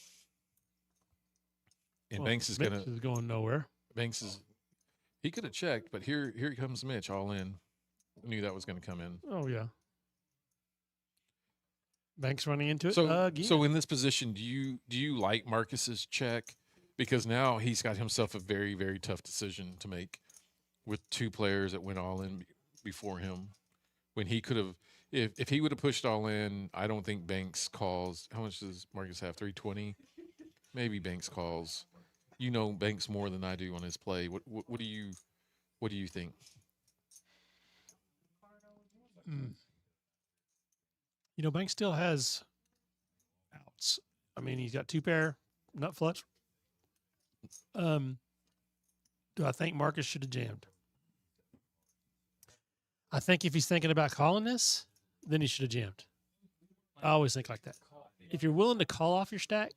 And Well, Banks is Mitch gonna. is going nowhere. Banks is. He could have checked, but here comes Mitch all in. I knew that was going to come in. Oh yeah. Banks running into it So again. so in this position, do you like Marcus's check? Because now he's got himself a very, very tough decision to make with two players that went all in before him. When he could have, if he would have pushed all in, I don't think Banks calls. How much does Marcus have? 320. Maybe Banks calls. You know Banks more than I do on his play. What do you think? You know, Banks still has outs. I mean, he's got two pair, nut flush. Do I think Marcus should have jammed? I think if he's thinking about calling this, then he should have jammed. I always think like that. If you're willing to call off your stack,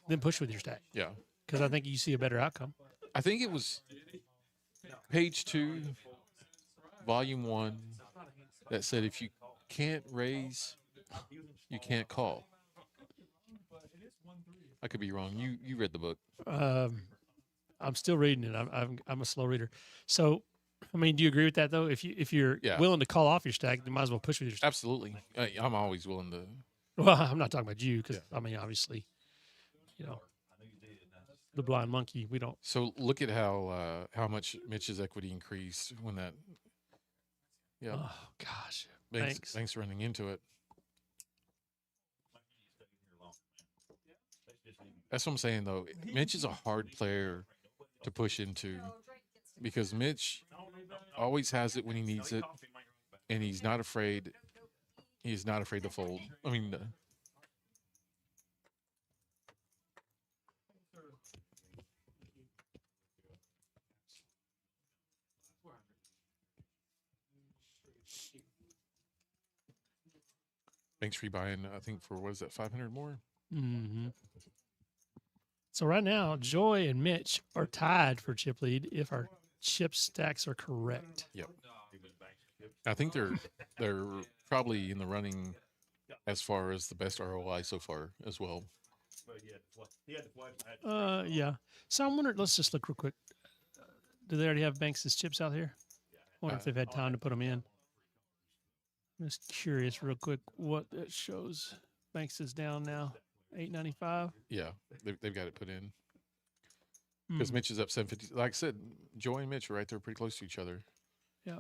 then push with your stack, Yeah, because I think you see a better outcome. I think it was page 2, volume 1, that said if you can't raise, you can't call. I could be wrong. You read the book. I'm still reading it. I'm a slow reader. So, I mean, do you agree with that though? If you're Yeah. willing to call off your stack, then might as well push with your stack. Absolutely. I'm always willing to. Well, I'm not talking about you because I mean, obviously, you know, the blind monkey. We don't. So look at how much Mitch's equity increased when that. Yeah, Oh gosh, Banks running into it. That's what I'm saying though. Mitch is a hard player to push into because Mitch always has it when he needs it, and he's not afraid. He's not afraid to fold. I mean. Banks rebuying, I think, for what is that, 500 more? Mm-hmm. So right now, Joy and Mitch are tied for chip lead if our chip stacks are correct. Yep. I think they're probably in the running as far as the best ROI so far as well. Yeah. So I'm wondering. Let's just look real quick. Do they already have Banks' chips out here? I wonder if they've had time to put them in. I'm just curious, real quick, what it shows. Banks is down now, $8.95. Yeah, they've got it put in. Because Mitch is up 750. Like I said, Joy and Mitch are right there pretty close to each other. Yep.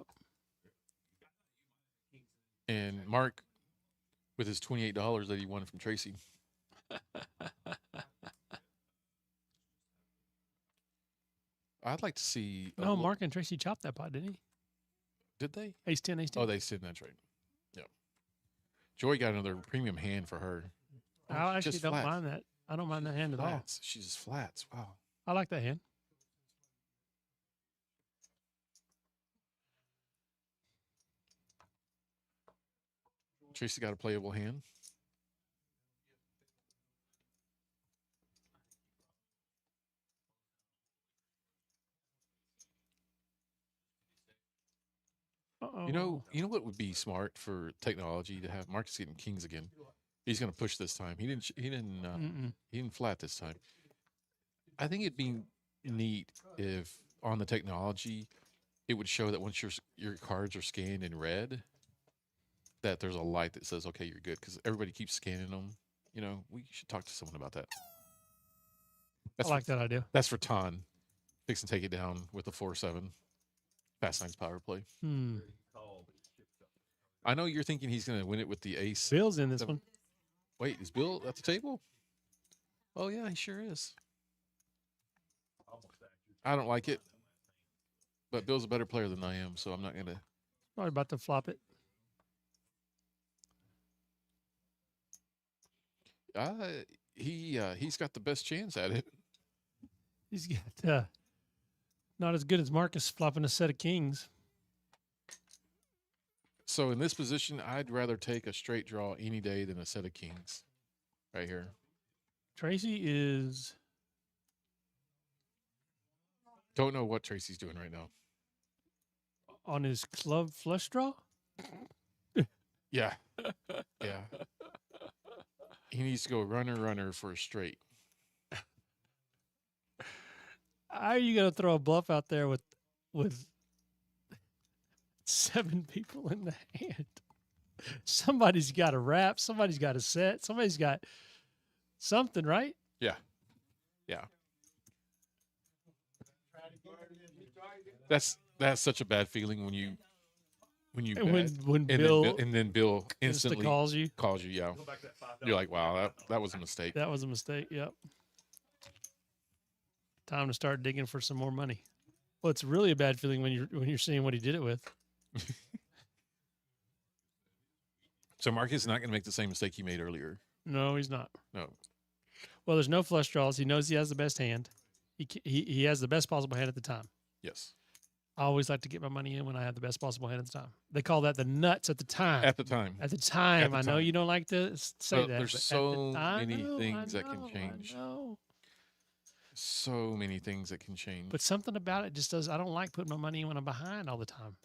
And Mark, with his $28 that he won from Tracy. I'd like to see. No, Mark and Tracy chopped that pot, didn't he? Did they? Ace 10, ace 10. Oh, they said that's right. Yeah. Joy got another premium hand for her. I actually Just don't flats. mind that. I don't mind that hand at all. Flats. She's just flats. Wow. I like that hand. Tracy got a playable hand. You know what would be smart for technology to have Marcus getting kings again. He's going to push this time. He didn't flat this time. I think it'd be neat if on the technology it would show that once your cards are scanned in red, that there's a light that says, okay, you're good, because everybody keeps scanning them. You know, we should talk to someone about that. I like that idea. That's for Ton. Fix and take it down with the 4-7. Fast Nine's power play. I know you're thinking he's going to win it with the ace. Bill's in this one. Wait, is Bill at the table? Oh, yeah, he sure is. I don't like it, but Bill's a better player than I am, so I'm not going to. Probably about to flop it. He's got the best chance at it. He's got not as good as Marcus flopping a set of kings. So in this position, I'd rather take a straight draw any day than a set of kings right here. Tracy is. Don't know what Tracy's doing right now. On his club flush draw? Yeah. Yeah. He needs to go runner for a straight. How are you going to throw a bluff out there with 7 people in the hand? Somebody's got a wrap. Somebody's got a set. Somebody's got something, right? Yeah. Yeah. That's such a bad feeling when you bet, when Bill then Bill instantly calls you. Yeah. You're like, wow, that was a mistake. That was a mistake. Yep. Time to start digging for some more money. Well, it's really a bad feeling when you're seeing what he did it with. So Marcus is not going to make the same mistake he made earlier. No, he's not. No. Well, there's no flush draws. He knows he has the best hand. He has the best possible hand at the time. Yes. I always like to get my money in when I have the best possible hand at the time. They call that the nuts at the time. At the time. At the time. At the I know time. you don't like to say Well, that. there's but so I many know, things I that can know, change. I know. So many things that can change. But something about it just does. I don't like putting my money in when I'm behind all the time.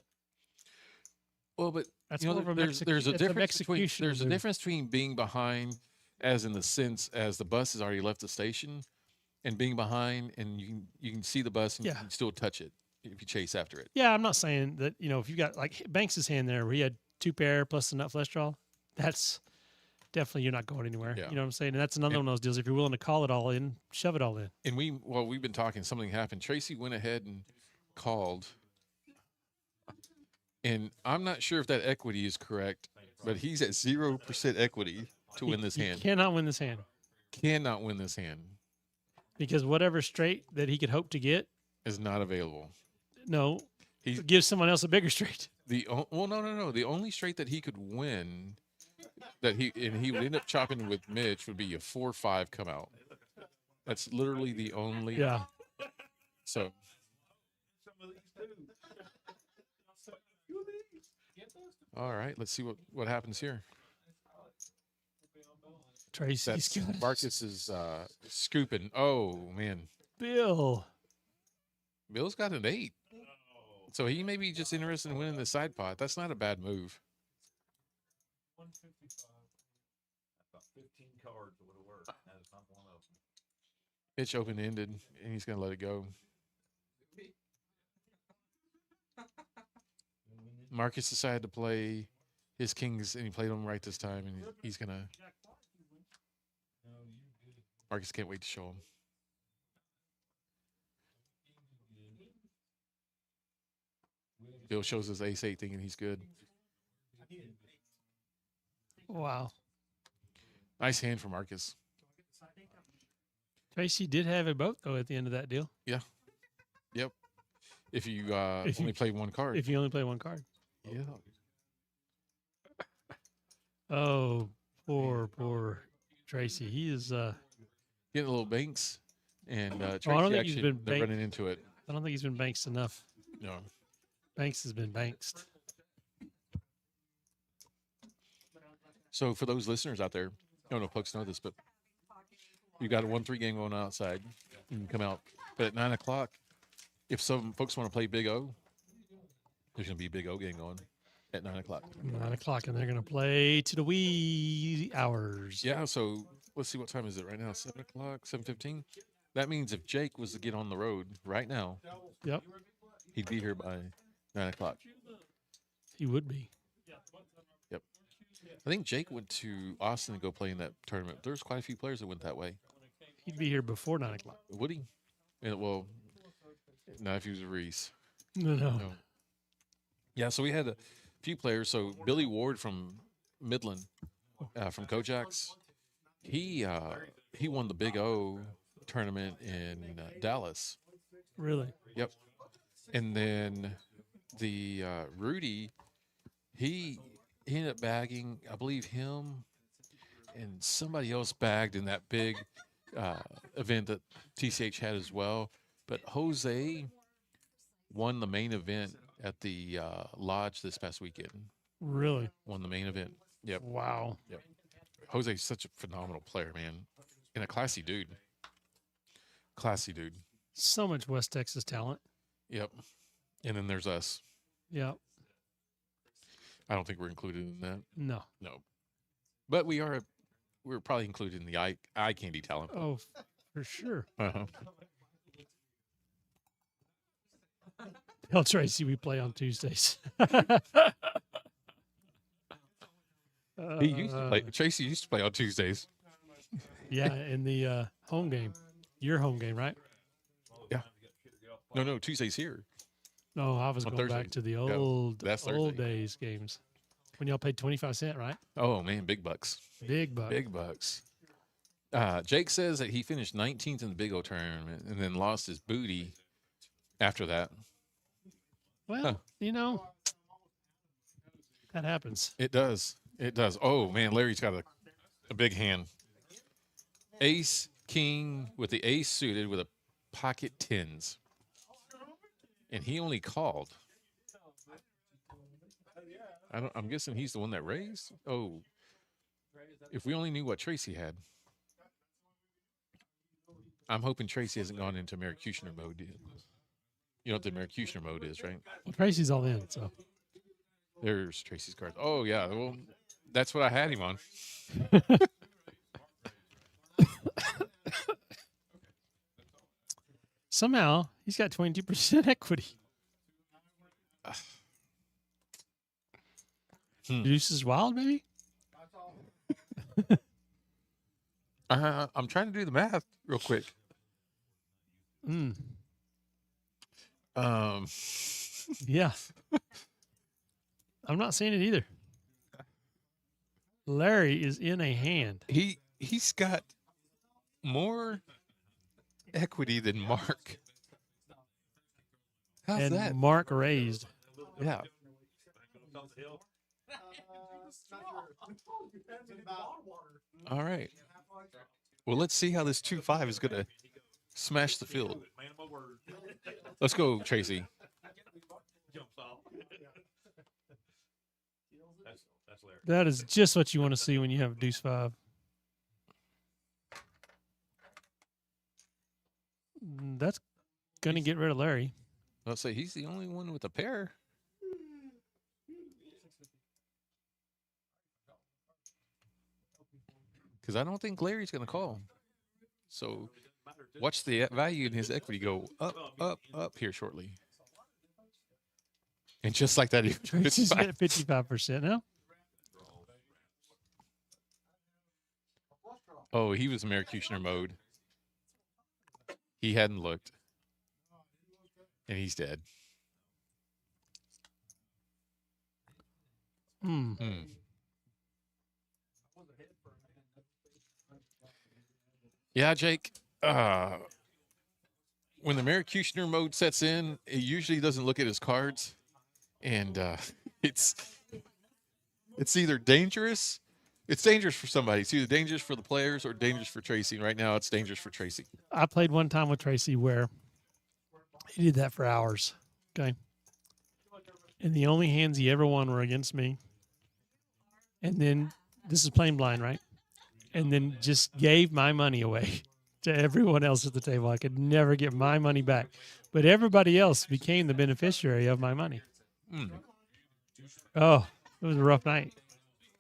Well, but That's you know, more of a there's a it's an difference between execution there's a move. difference between being behind, as in the sense as the bus has already left the station, and being behind and you can see the bus and you Yeah. can still touch it if you chase after it. Yeah, I'm not saying that, if you got like Banks' hand there where he had 2 pair plus the nut flush draw, that's definitely you're not going anywhere. Yeah. You know what I'm saying? And that's another one of those deals. If you're willing to call it all in, shove it all in. And we've been talking. Something happened. Tracy went ahead and called, and I'm not sure if that equity is correct, but he's at 0% equity to win this He hand. cannot win this hand Cannot win this hand. because whatever straight that he could hope to get, Is not available. no, He's give someone else a bigger straight. no. The only straight that he could win he would end up chopping with Mitch would be a 4-5 come out. That's literally the only. Yeah. So all right, let's see what happens here. Tracy's That's got Marcus is scooping. Oh man, Bill. Bill's got an 8, so he may be just interested in winning the side pot. That's not a bad move. 155. About 15 cards would have worked. That is not one of them. Pitch open ended, and he's gonna let it go. Marcus decided to play his kings, and he played them right this time, and he's gonna. Marcus can't wait to show him. Bill shows his ace-8 thinking he's good. Wow. Nice hand for Marcus. Tracy did have a boat though at the end of that deal. Yep. If you If you- only play one card. If you only play one card. Yeah. Oh, poor Tracy. He is. Getting a little banks, and Tracy don't think he's actually been they're running into it. I don't think he's been banksed enough. No. Banks has been banksed. So for those listeners out there, I don't know if folks know this, but you got a 1-3 game going outside. You can come out, but at 9 o'clock, if some folks want to play Big O, there's going to be a Big O game going at 9 o'clock. 9 o'clock, and they're going to play to the wee hours. Yeah. So let's see, what time is it right now? 7 o'clock, 7:15. That means if Jake was to get on the road right now, Yep, he'd be here by 9 o'clock. he would be. Yep. I think Jake went to Austin to go play in that tournament. There's quite a few players that went that way. He'd be here before 9 o'clock. Would he? Well, not if he was a Reese. No. No. Yeah, so we had a few players. So Billy Ward from Midland, from Kojaks, he won the Big O tournament in Dallas. Really? Yep. And then the Rudy, he ended up bagging, I believe him and somebody else bagged in that big event that TCH had as well. But Jose won the main event at the lodge this past weekend. Really? Won the main event. Yep. Wow. Yep. Jose's such a phenomenal player, man, and a classy dude. Classy dude. So much West Texas talent. Yep. And then there's us. Yep. I don't think we're included in that. No. No. But we're probably included in the eye candy talent. Oh, for sure. Uh-huh. Tell Tracy we play on Tuesdays. He used to play. Tracy used to play on Tuesdays. Yeah, in the home game. Your home game, right? No, Tuesdays here. No, I was On going back Thursdays. to the Yeah, old that's old Thursday. days games. When y'all paid 25 cents, right? Oh man, big bucks. Big buck. Big bucks. Jake says that he finished 19th in the Big O tournament and then lost his booty after that. Well, you know, that happens. It does. It does. Oh man, Larry's got a big hand. Ace King with the ace suited with a pocket tens. And he only called. I'm guessing he's the one that raised. Oh, if we only knew what Tracy had. I'm hoping Tracy hasn't gone into Mercutioner mode yet. You know what the Mercutioner mode is, right? Well, Tracy's all in, so. There's Tracy's card. Oh yeah, well, that's what I had him on. Somehow, he's got 22% equity. Deuce is wild, maybe? I'm trying to do the math real quick. Mm, Um, yeah. I'm not seeing it either. Larry is in a hand. he's got more equity than Mark. How's And that? Mark raised. Yeah. All right. Well, let's see how this 2-5 is gonna smash the field. Man of my word. Let's go, Tracy. Jumps off. That's Larry. That is just what you want to see when you have deuce five. That's going to get rid of Larry. Let's say he's the only one with a pair. Because I don't think Larry's going to call. So watch the value in his equity go up, up, up here shortly. And just like that, he Tracy's at 55% now. oh, he was in Mercutioner mode. He hadn't looked. And he's dead. Hmm. Yeah, Jake. When the Mercutioner mode sets in, it usually doesn't look at his cards, and it's either dangerous. It's dangerous for somebody. It's either dangerous for the players or dangerous for Tracy. And right now, it's dangerous for Tracy. I played one time with Tracy where he did that for hours. Okay. And the only hands he ever won were against me. And then this is plain blind, right? And then just gave my money away to everyone else at the table. I could never get my money back, but everybody else became the beneficiary of my money. Mm. Oh, it was a rough night.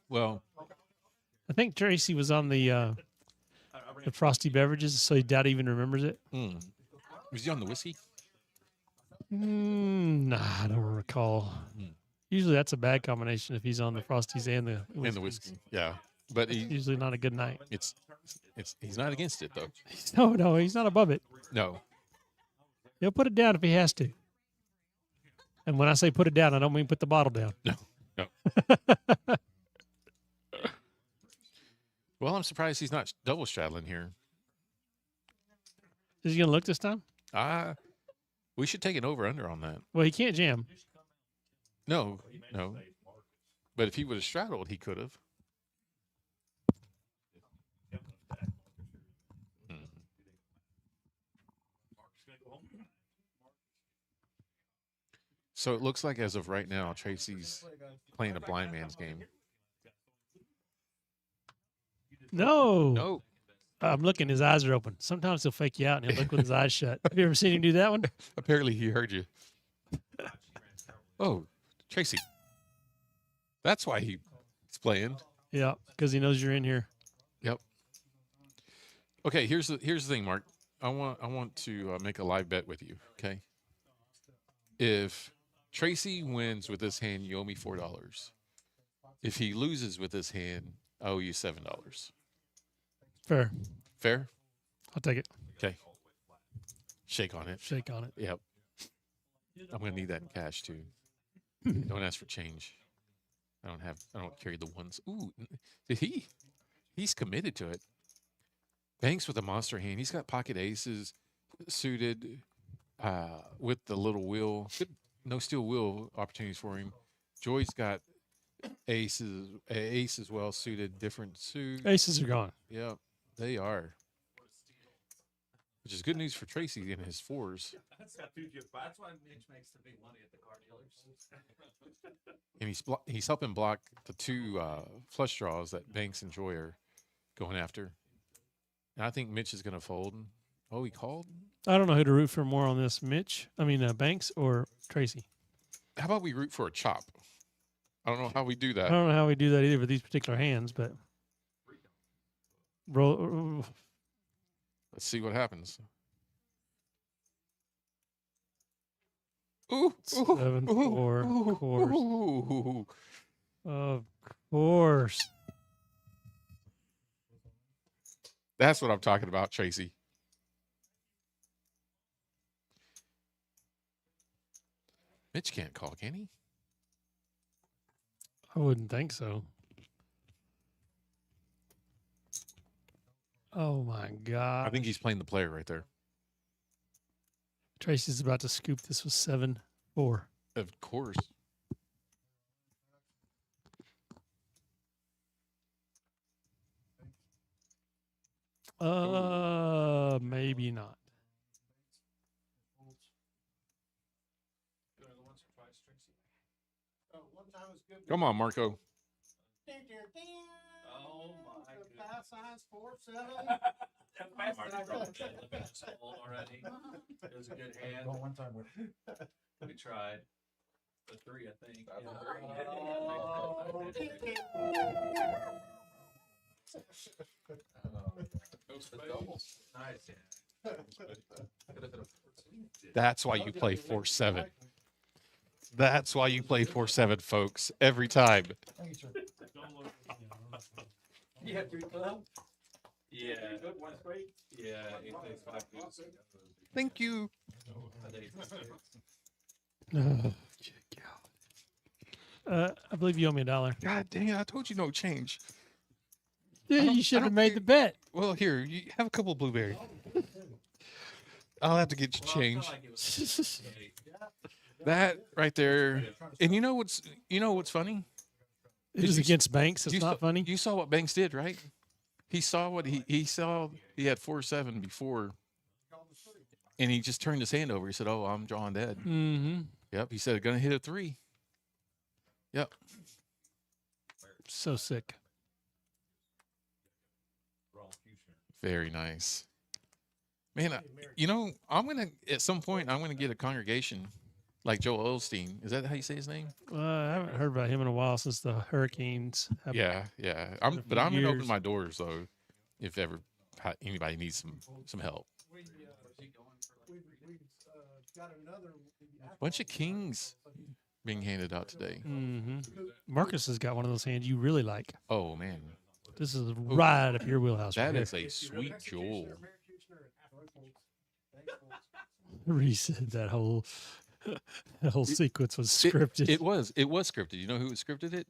Well, I think Tracy was on the frosty beverages, so he doubt even remembers it. was he on the whiskey? Nah, I don't recall. Usually that's a bad combination if he's on the frosties and the And the whiskey. Yeah. But Usually not a good night. he's not against it though. No, he's not above it. No. He'll put it down if he has to. And when I say put it down, I don't mean put the bottle down. No. Well, I'm surprised he's not double straddling here. Is he gonna look this time? We should take an over under on that. Well, he can't jam. No. But if he would have straddled, he could have. So it looks like as of right now, Tracy's playing a blind man's game. No. No. I'm looking. His eyes are open. Sometimes he'll fake you out and he'll look with his eyes shut. Have you ever seen him do that one? Apparently he heard you. Oh, Tracy. That's why he's playing. Yeah, because he knows you're in here. Yep. Okay, here's the thing, Mark. I want to make a live bet with you. Okay. If Tracy wins with this hand, you owe me $4. If he loses with this hand, I owe you $7. Fair. Fair? I'll take it. Okay. Shake on it. Shake on it. Yep. I'm gonna need that in cash too. Don't ask for change. I don't carry the ones. Ooh, did he's committed to it. Banks with a monster hand. He's got pocket aces suited with the little wheel. Good, no steel wheel opportunities for him. Joy's got ace as well suited, different suit. Aces are gone. Yep, they are. Which is good news for Tracy in his fours. That's why Mitch makes the big money at the car dealers. And he's helping block the two flush draws that Banks and Joy are going after. And I think Mitch is going to fold. Oh, he called? I don't know who to root for more on this, Banks or Tracy. How about we root for a chop? I don't know how we do that. I don't know how we do that either with these particular hands, but roll. Let's see what happens. Ooh, 7-4, of course. Of course. That's what I'm talking about, Tracy. Mitch can't call, can he? I wouldn't think so. Oh my God. I think he's playing the player right there. Tracy's about to scoop this with 7-4. Of course. Maybe not. Come on, Marco. Oh my Pass size 4-7. Already. It was a good hand. One time We tried. The 3, I think. Nice. That's why you play 4-7. That's why you play 4-7, folks. Every time. You have 3 club? Yeah. Yeah. He plays 5 boots. Thank you. I believe you owe me $1. God dang it. I told you no change. Yeah, don't- you I should have don't made care. the bet. Well, here, you have a couple of blueberry. I'll have to get you Well, I felt change. like it was That right there. And you know what's funny? It was you- against Banks. It's You not saw- funny. You saw what Banks did, right? He saw what he saw. He had 4-7 before, and he just turned his hand over. He said, "Oh, I'm drawing dead." Mm-hmm. Yep. He said, "Gonna hit a 3." Yep. So sick. Very nice. Man, you know, I'm gonna at some point I'm gonna get a congregation like Joel Osteen. Is that how you say his name? I haven't heard about him in a while since the hurricanes. Yeah, yeah. a But few I'm gonna open years. my doors though, if ever anybody needs some help. We got another. Bunch of kings being handed out today. Hmm Marcus has got one of those hands you really like. Oh man, This is right up your wheelhouse. that right is a sweet Joel. Reset that whole sequence was scripted. It was scripted. You know who scripted it?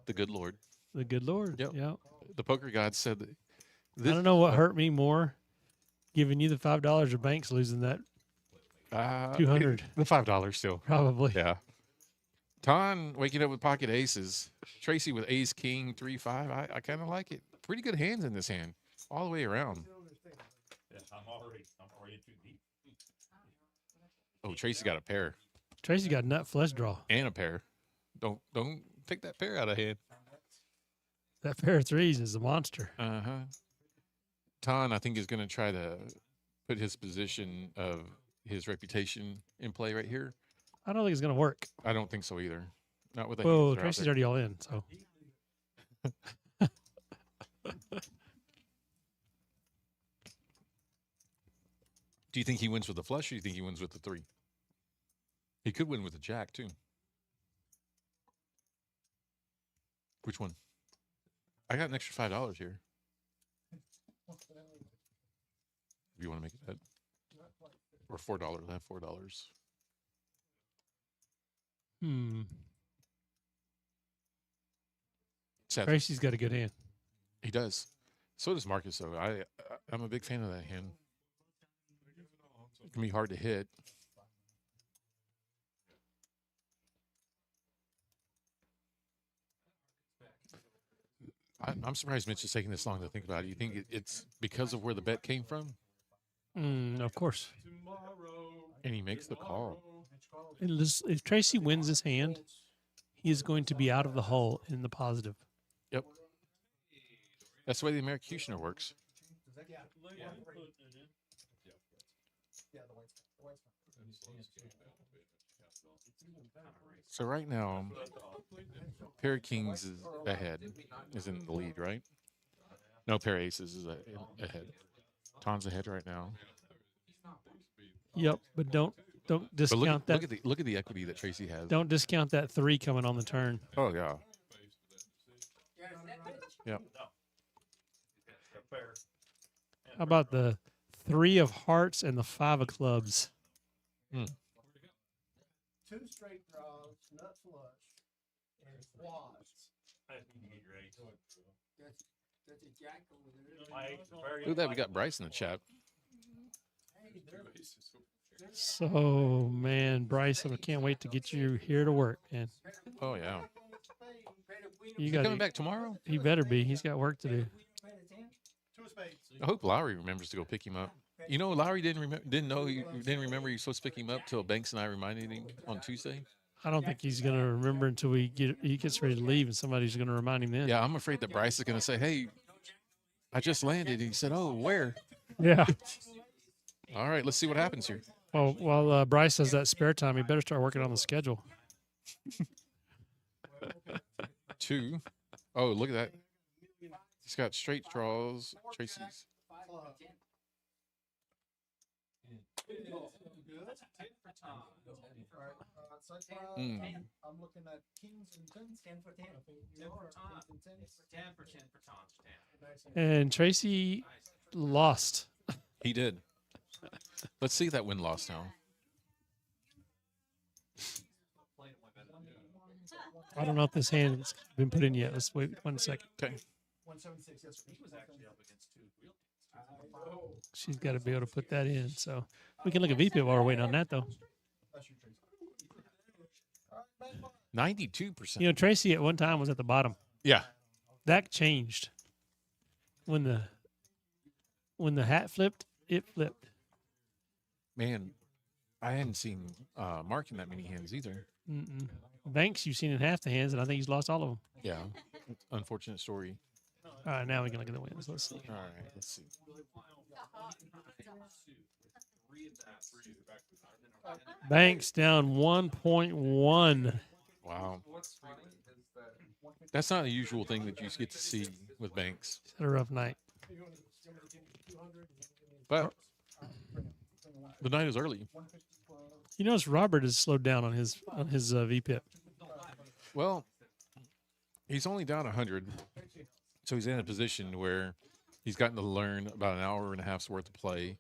The good Lord. The good Lord. Yep. Yeah. The poker god said that. I don't know what hurt me more, giving you the $5 or Banks losing that 200. The $5 still. Probably. Yeah. Ton waking up with pocket aces. Tracy with ace king 3-5. I kind of like it. Pretty good hands in this hand, all the way around. I'm already too deep. Oh, Tracy got a pair Tracy got nut flush draw. and a pair. Don't take that pair out of hand. That pair of threes is a monster. Ton, I think, is going to try to put his position of his reputation in play right here. I don't think it's gonna work. I don't think so either. Not with the Well, hands that are out Tracy's there. already all in, so Do you think he wins with the flush, or do you think he wins with the 3? He could win with the jack too. Which one? I got an extra $5 here. If you want to make it that, or $4. I have $4. Sad. Tracy's got a good hand. He does. So does Marcus, though. I'm a big fan of that hand. It can be hard to hit. I'm surprised Mitch is taking this long to think about it. You think it's because of where the bet came from? Of course. And he makes the call. If Tracy wins this hand, he is going to be out of the hole in the positive. Yep. That's the way the Americutioner works. So right now, pair of kings is ahead, is in the lead, right? No, pair of aces is ahead. Ton's ahead right now. Yep, but don't But discount that. look at the equity that Tracy has. Don't discount that 3 coming on the turn. Oh yeah. Yep. How about the 3 of hearts and the 5 of clubs? Two straight draws, nut flush, and quads. Look at that. We got Bryce in the chat. So, man, Bryce, I can't wait to get you here to work, man. Oh yeah. You Is he got coming back tomorrow? He better be. He's got work to do. I hope Lowry remembers to go pick him up. You know, Lowry didn't remember he was supposed to pick him up till Banks and I reminded him on Tuesday. I don't think he's going to remember until he gets ready to leave, and somebody's going to remind him then. Yeah, I'm afraid that Bryce is going to say, "Hey, I just landed." And he said, "Oh, where?" Yeah. All right, let's see what happens here. Well, while Bryce has that spare time, he better start working on the schedule. 2. Oh, look at that. He's got straight draws. Tracy's. I'm looking at kings and tens. 10 for 10. 10 for Tom. 10 for Tom's 10. And Tracy lost. He did. Let's see that win-loss now. I don't know if this hand's been put in yet. Let's wait 1 second. Okay. 176. Yes, sir. He was actually up against 2 real kings. She's got to be able to put that in. So we can look at VP while we're waiting on that, though. 92%. You know, Tracy at one time was at the bottom. Yeah. That changed when the hat flipped. It flipped. Man, I hadn't seen Mark in that many hands either. Banks, you've seen in half the hands, and I think he's lost all of them. Yeah. Unfortunate story. All right, now we can look at the wins. Let's see. All right, let's see. Banks down 1.1. Wow. That's not a usual thing that you get to see with Banks. Had a rough night. But the night is early. You notice Robert has slowed down on his VPIP. Well, he's only down 100, so he's in a position where he's gotten to learn about an hour and a half's worth of play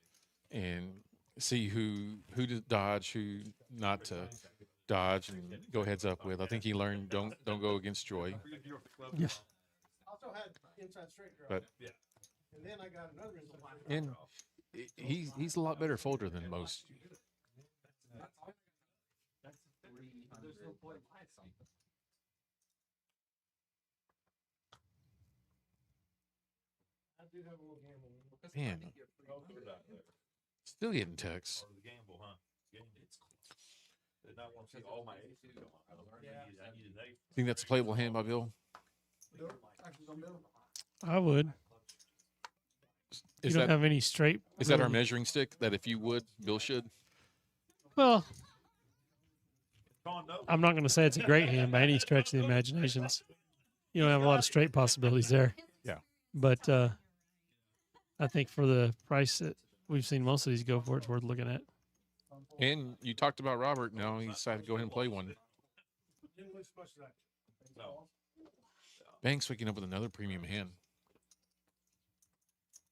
and see who to dodge, who not to dodge, and go heads up with. I think he learned don't go against Joy. Yeah. Also had inside straight draw. But And then I got another inside straight and he's a lot better folder than most. I do have a little gamble. Man, still getting texts. Think that's a playable hand by Bill? I would. Is You don't that have any straight. is that our really- measuring stick? That if you would, Bill should. Well, I'm not going to say it's a great hand by any stretch of the imaginations. You don't have a lot of straight possibilities there. Yeah. But I think for the price that we've seen most of these go for, it's worth looking at. And you talked about Robert. Now he decided to go ahead and play one. Didn't lose much of that. Banks waking up with another premium hand.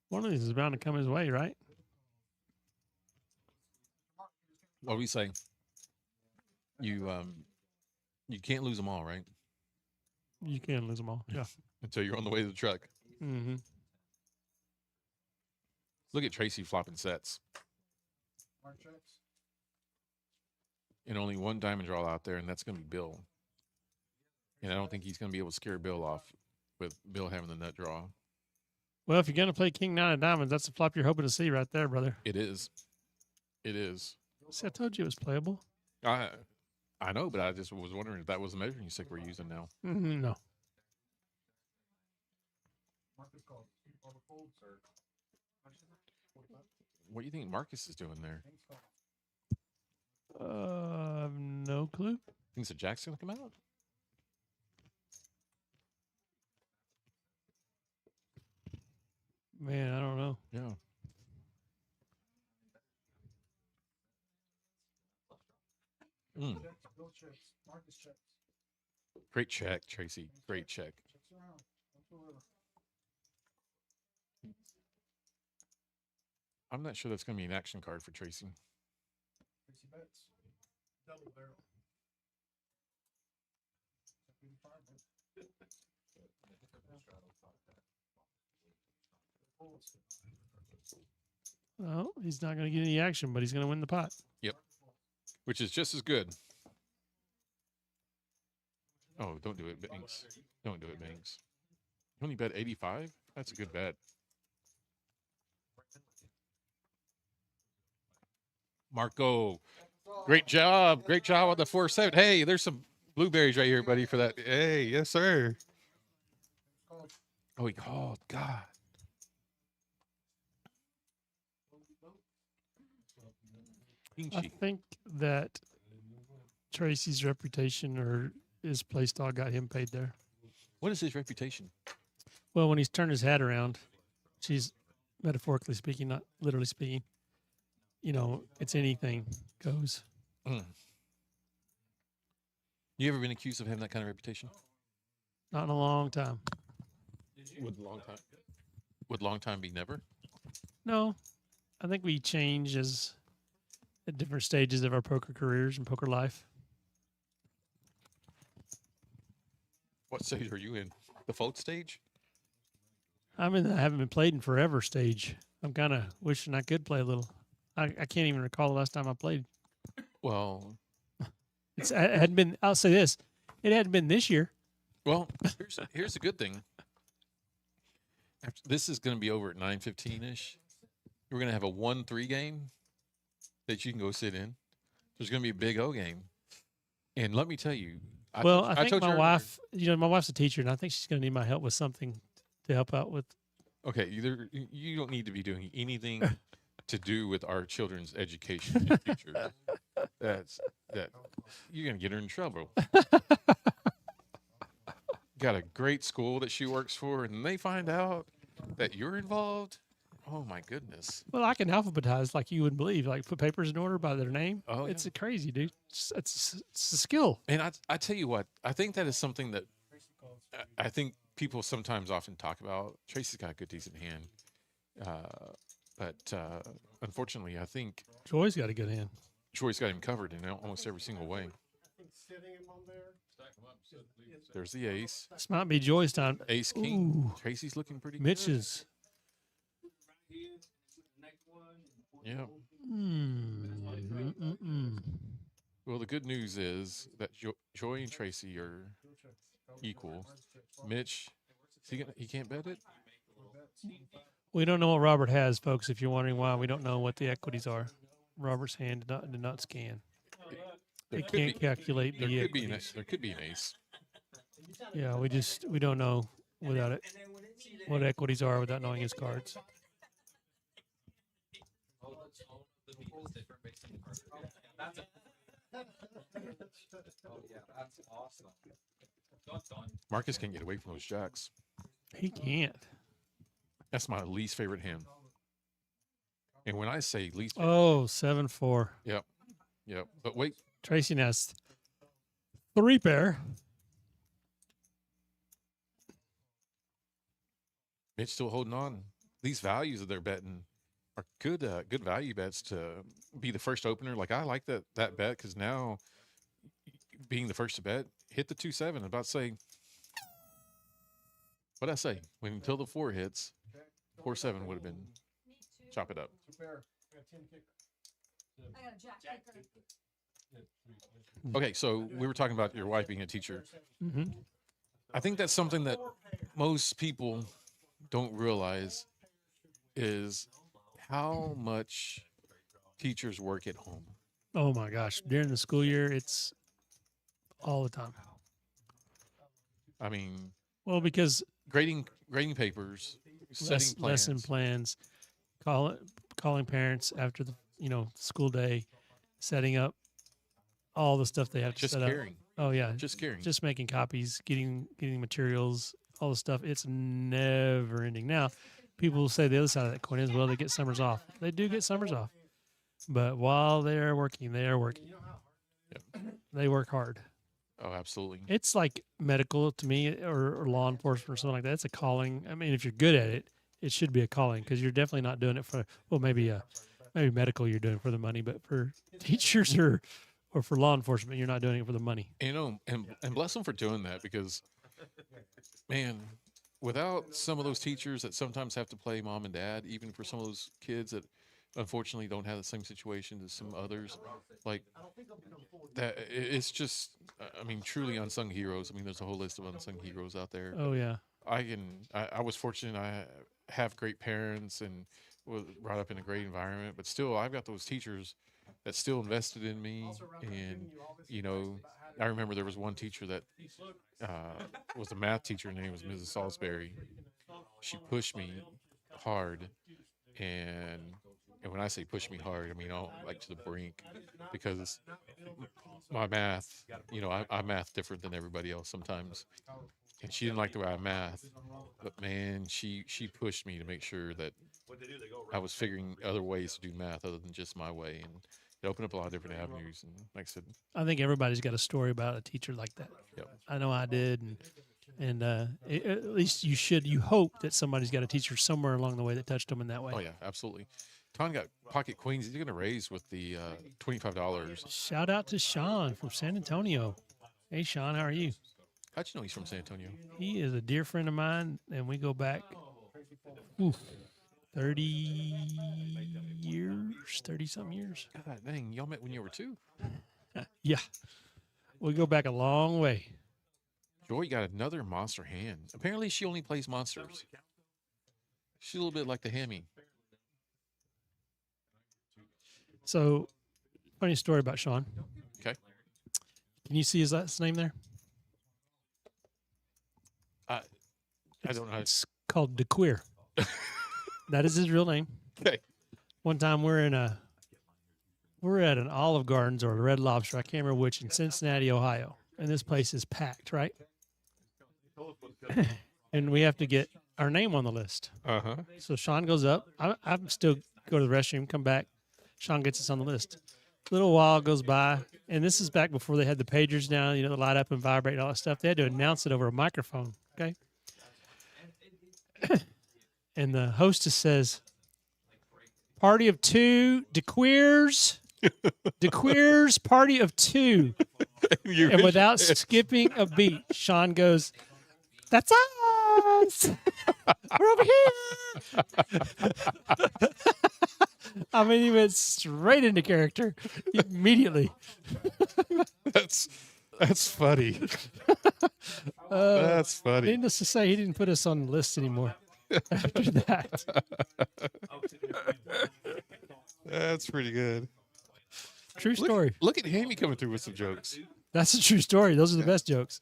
One of these is bound to come his way, right? What do we say? You can't lose them all, right? You can lose them all. Yeah. Until you're on the way to the truck. Mm-hmm. Look at Tracy flopping sets. Mark checks. And only one diamond draw out there, and that's going to be Bill. And I don't think he's going to be able to scare Bill off with Bill having the nut draw. Well, if you're going to play King Nine of Diamonds, that's the flop you're hoping to see right there, brother. It is. It is. See, I told you it was playable. I know, but I just was wondering if that was the measuring stick we're using now. No. What do you think Marcus is doing there? No clue. Thinks the jack's going to come out? Man, I don't know. Yeah. Mm. Bill checks. Marcus checks. Great check, Tracy. Great check. Checks around. Whatsoever. I'm not sure that's going to be an action card for Tracy. Tracy bets. Double barrel. Well, he's not going to get any action, but he's going to win the pot. Which is just as good. Oh, don't do it, Banks. Don't do it, Banks. You only bet 85? That's a good bet. Marco, great job. Great job on the 4-7. Hey, there's some blueberries right here, buddy, for that. Hey, yes, sir. Oh, he called. God. I Pinchy. think that Tracy's reputation or his play style got him paid there. What is his reputation? Well, when he's turned his hat around, she's metaphorically speaking, not literally speaking. You know, it's anything goes. You ever been accused of having that kind of reputation? Not in a long time. Would long time be never? No, I think we change as at different stages of our poker careers and poker life. What stage are you in? The float stage? I'm in the I haven't been played in forever stage. I'm kind of wishing I could play a little. I can't even recall the last time I played. Well, It hadn't been. I'll say this: it hadn't been this year. here's the good thing. This is going to be over at 9:15ish. We're going to have a 1-3 game that you can go sit in. There's going to be a big O game, and let me tell you. I think told you my earlier- wife. You know, my wife's a teacher, and I think she's going to need my help with something to help out with. Okay, you don't need to be doing anything to do with our children's education in the future. That you're gonna get her in trouble. Got a great school that she works for, and they find out that you're involved. Oh my goodness! Well, I can alphabetize like you wouldn't believe. Like put papers in order by their name. Oh, it's yeah. crazy, dude. It's a skill. And I tell you what, I think that is something that I think people sometimes often talk about. Tracy's got a good, decent hand, but unfortunately, I think Joy's got a good hand. Troy's got him covered in almost every single way. I think sitting him on there. There's the ace, This might be Joy's time. ace king. Ooh. Tracy's looking pretty good. Mitch's. Next one. Yeah. Mm. Well, the good news is that Joy and Tracy are equal. Mitch, he can't bet it. We don't know what Robert has, folks. If you're wondering why, we don't know what the equities are. Robert's hand did not scan. There It could can't be- calculate There the could be equities. there could be an ace. Yeah, we don't know without it what equities are without knowing his cards. The beat is different based on the card. That's oh yeah, that's awesome. Done. Marcus can't get away from those jacks. He can't. That's my least favorite hand. And when I say least, favorite, Oh, 7-4. yep. But wait, Tracy has 3 pair. Mitch still holding on. These values that they're betting are good value bets to be the first opener. Like I like that bet because now being the first to bet, hit the 2-7. I'm about to say, what'd I say? When until the 4 hits, 4-7 would have been chop it up. Two pair. I got 10 kicker. I got a jack kicker. Okay, so we were talking about your wife being a teacher. Mm-hmm. I think that's something that most people don't realize is how much teachers work at home. Oh my gosh. During the school year, it's all the time. I mean, Well, because grading papers, setting plans. lesson plans, calling parents after the school day, setting up all the stuff they have to just set up. caring, Oh yeah, just caring. just making copies, getting materials, all the stuff. It's never ending. Now, people will say the other side of that coin is, well, they get summers off. They do get summers off, but while they're working, they are working. Yep. They work hard. Oh, absolutely. It's like medical to me, or law enforcement or something like that. It's a calling. I mean, if you're good at it, it should be a calling because you're definitely not doing it for, well, maybe medical you're doing it for the money, but for teachers or for law enforcement, you're not doing it for the money. And bless them for doing that because, man, without some of those teachers that sometimes have to play mom and dad, even for some of those kids that unfortunately don't have the same situation as some others, like that, it's just, I mean, truly unsung heroes. I mean, there's a whole list of unsung heroes out there. Oh yeah. I was fortunate. I have great parents and was brought up in a great environment, but still, I've got those teachers that still invested in me. And, I remember there was one teacher that was a math teacher. Her name was Mrs. Salisbury. She pushed me hard. And when I say push me hard, I mean, like to the brink, because my math, I math different than everybody else sometimes. And she didn't like the way I math, but man, she pushed me to make sure that I was figuring other ways to do math other than just my way. And it opened up a lot of different avenues. And like I said, I think everybody's got a story about a teacher like that. Yep. I know I did, and at least you hope that somebody's got a teacher somewhere along the way that touched them in that way. oh yeah, absolutely. Ton got pocket queens. He's going to raise with the $25. Shout out to Sean from San Antonio. Hey Sean, how are you? How'd you know he's from San Antonio? He is a dear friend of mine, and we go back 30 years, 30-something years. God dang, y'all met when you were 2. Yeah, we go back a long way. Joy got another monster hand. Apparently, she only plays monsters. She's a little bit like the Hammy. So, funny story about Sean. Okay. Can you see his last name there? I don't know. It's called DeQueer. That is his real name. Okay. One time we're at an Olive Gardens or a Red Lobster, I can't remember which, in Cincinnati, Ohio. And this place is packed, right? And we have to get our name on the list. Uh-huh. So Sean goes up. I'm still go to the restroom, come back. Sean gets us on the list. A little while goes by, and this is back before they had the pagers down, the light up and vibrate and all that stuff. They had to announce it over a microphone, okay? And the hostess says, "Party of two, DeQueers, DeQueers, party of two." And without skipping a beat, Sean goes, "That's us. We're over here." I mean, he went straight into character immediately. That's funny. That's funny. Needless to say, he didn't put us on the list anymore after that. That's pretty good. True story. Look at Hammy coming through with some jokes. That's a true story. Those are the best jokes.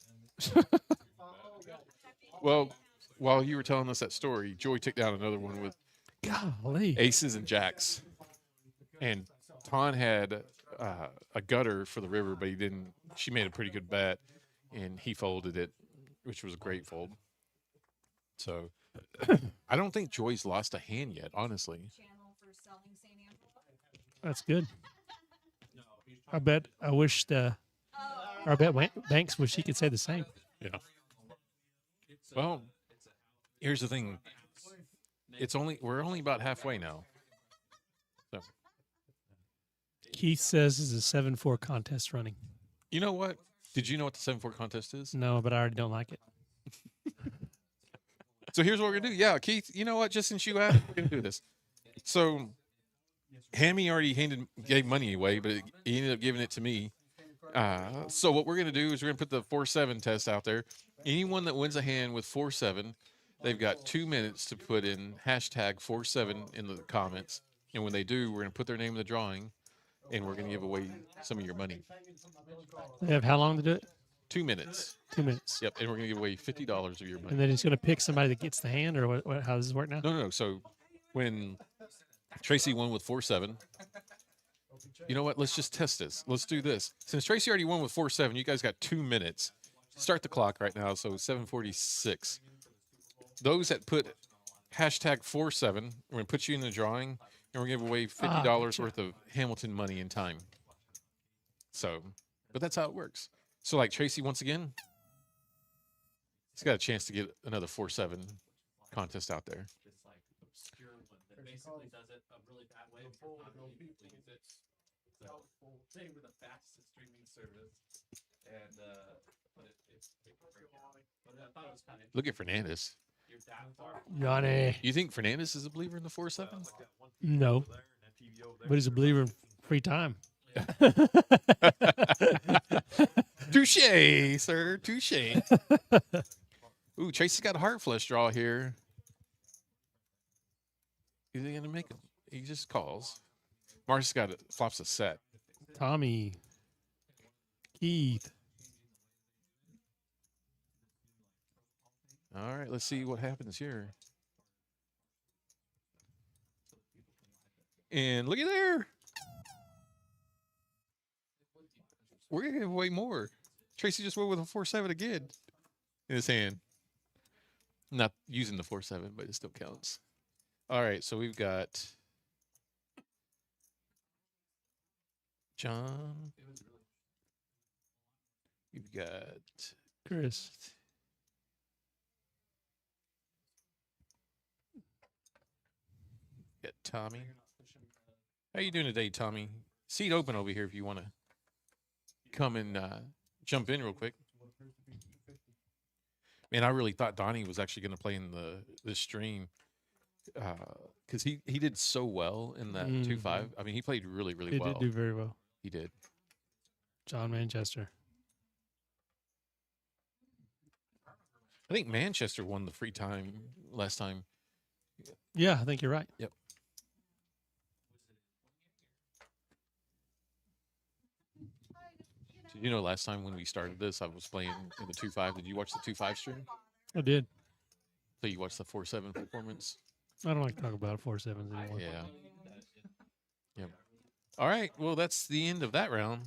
Well, while you were telling us that story, Joy took down another one with Golly. aces and jacks. And Ton had a gutter for the river, but he didn't. She made a pretty good bet, and he folded it, which was a great fold. So I don't think Joy's lost a hand yet, honestly. Channel for selling St. Angelo. That's good. I bet Banks wish he could say the same. Yeah. Well, here's the thing. We're only about halfway now. So Keith says there's a 7-4 contest running. you know what? Did you know what the 7-4 contest is? No, but I already don't like it. So here's what we're gonna do. Yeah, Keith, you know what? Just since you asked, we're gonna do this. So Hammy already gave money away, but he ended up giving it to me. So what we're gonna do is we're gonna put the 4-7 test out there. Anyone that wins a hand with 4-7, they've got 2 minutes to put in hashtag 4-7 in the comments. And when they do, we're gonna put their name in the drawing, and we're gonna give away some of your money. They have how long to do it? 2 minutes. 2 minutes. Yep, and we're gonna give away $50 of your money. And then he's going to pick somebody that gets the hand, or what? How does this work now? No. So when Tracy won with 4-7, you know what? Let's just test this. Let's do this. Since Tracy already won with 4-7, you guys got 2 minutes. Start the clock right now. So 7:46. Those that put hashtag 4-7, we're gonna put you in the drawing, and we're gonna give away $50 worth of Hamilton money in time. So, but that's how it works. So like Tracy, once again, he's got a chance to get another 4-7 contest out there. This like obscure one that basically does it a really bad way, but not many people use it. So they were the fastest streaming service, and but I thought it was kind of Look at Fernandez. you're that far. Johnny. You think Fernandez is a believer in the 4-7? No. But he's a believer in free time. Touche, sir. Touche. Ooh, Tracy's got a heart flush draw here. Is he gonna make it? He just calls. Marcus flops a set. Tommy. Keith. All right, let's see what happens here. And look at there. We're gonna give away more. Tracy just went with a 4-7 again in his hand. Not using the 4-7, but it still counts. All right, so we've got John. We've got Chris. Tommy. How you doing today, Tommy? Seat open over here if you want to come and jump in real quick. Man, I really thought Donnie was actually going to play in the stream because he did so well in that 2-5. I mean, he played really, really He well. did do very well. He did. John Manchester. I think Manchester won the free time last time. Yeah, I think you're right. Yep. Did you know last time when we started this, I was playing in the 2-5? Did you watch the 2-5 stream? I did. So you watched the 4-7 performance? I don't like to talk about 4-7s anymore. Yeah. Yep. All right. Well, that's the end of that round.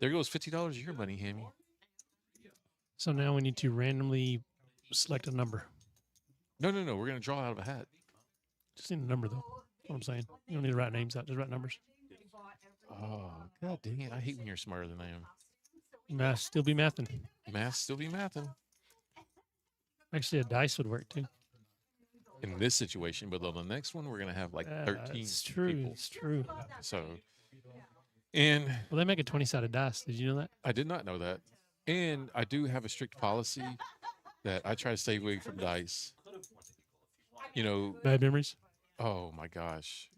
There goes $50 of your money, Hammy. So now we need to randomly select a number. No. We're gonna draw out of a hat. Just need a number, though. That's what I'm saying. You don't need to write names out, just write numbers. Oh, god dang it! I hate when you're smarter than I am. Math still be mathing. Math still be mathing Actually, a dice would work too. in this situation, but on the next one, we're gonna have like 13 It's true. people. It's true. So, and Well, they make a 20-sided dice. Did you know that? I did not know that. And I do have a strict policy that I try to stay away from dice. You know, Bad memories? oh my gosh.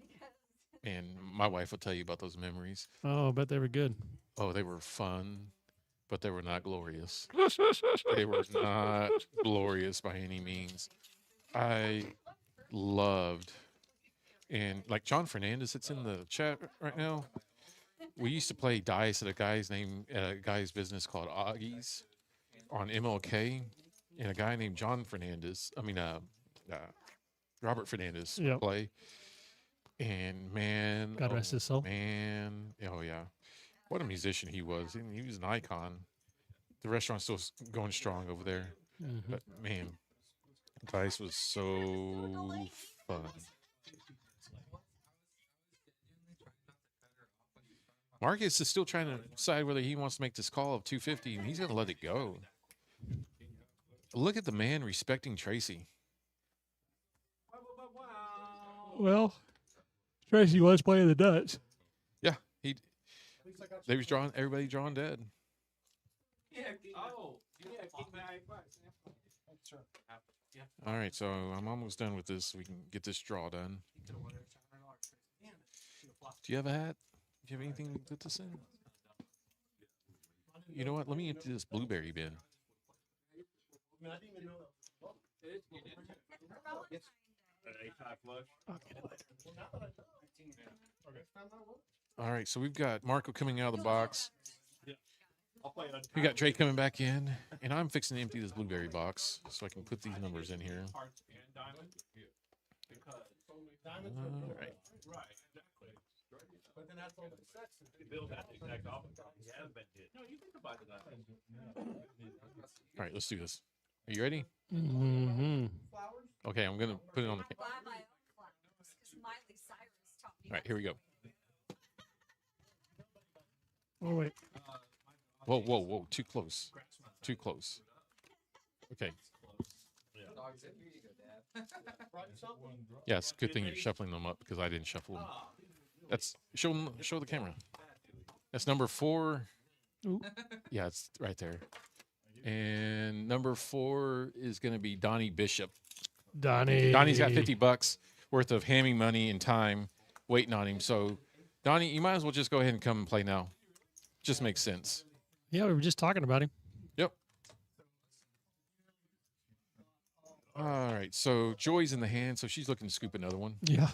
And my wife will tell you about those memories. Oh, I bet they were good. Oh, they were fun, but they were not glorious. They were not glorious by any means. I loved, and like John Fernandez that's in the chat right now, we used to play dice at a guy's business called Augie's on MLK, and a guy named Robert Fernandez would Yep. play. And man, God rest his soul. man, oh yeah, what a musician he was. He was an icon. The restaurant's still going strong over there. Mhm. But man, dice was so fun. Marcus is still trying to decide whether he wants to make this call of 250, and he's going to let it go. Look at the man respecting Tracy. Well, Tracy was playing the Dutch. Yeah, everybody drawing dead. All right, so I'm almost done with this. So we can get this draw done. Do you have a hat? Do you have anything to put this in? You know what? Let me empty this blueberry bin. I'll get it later. All right, so we've got Marco coming out of the box. We got Drake coming back in, and I'm fixing to empty this blueberry box so I can put these numbers in here. All right. But then that's all the sets. All right, let's do this. Are you ready? Mm-hmm. Okay, I'm gonna put it on the. Buy my own flowers. Miley Cyrus taught me. All right, here we go. Oh, wait. Whoa! Too close. Too close. Okay. Yeah, it's a good thing you're shuffling them up because I didn't shuffle them. That's show the camera. That's number 4. Ooh. Yeah, it's right there. And number 4 is going to be Donnie Bishop. Donnie's got $50 worth of hammy money and time waiting on him. So, Donnie, you might as well just go ahead and come and play now. Just makes sense. Yeah, we were just talking about him. Yep. All right. So Joy's in the hand, so she's looking to scoop another one. Yeah.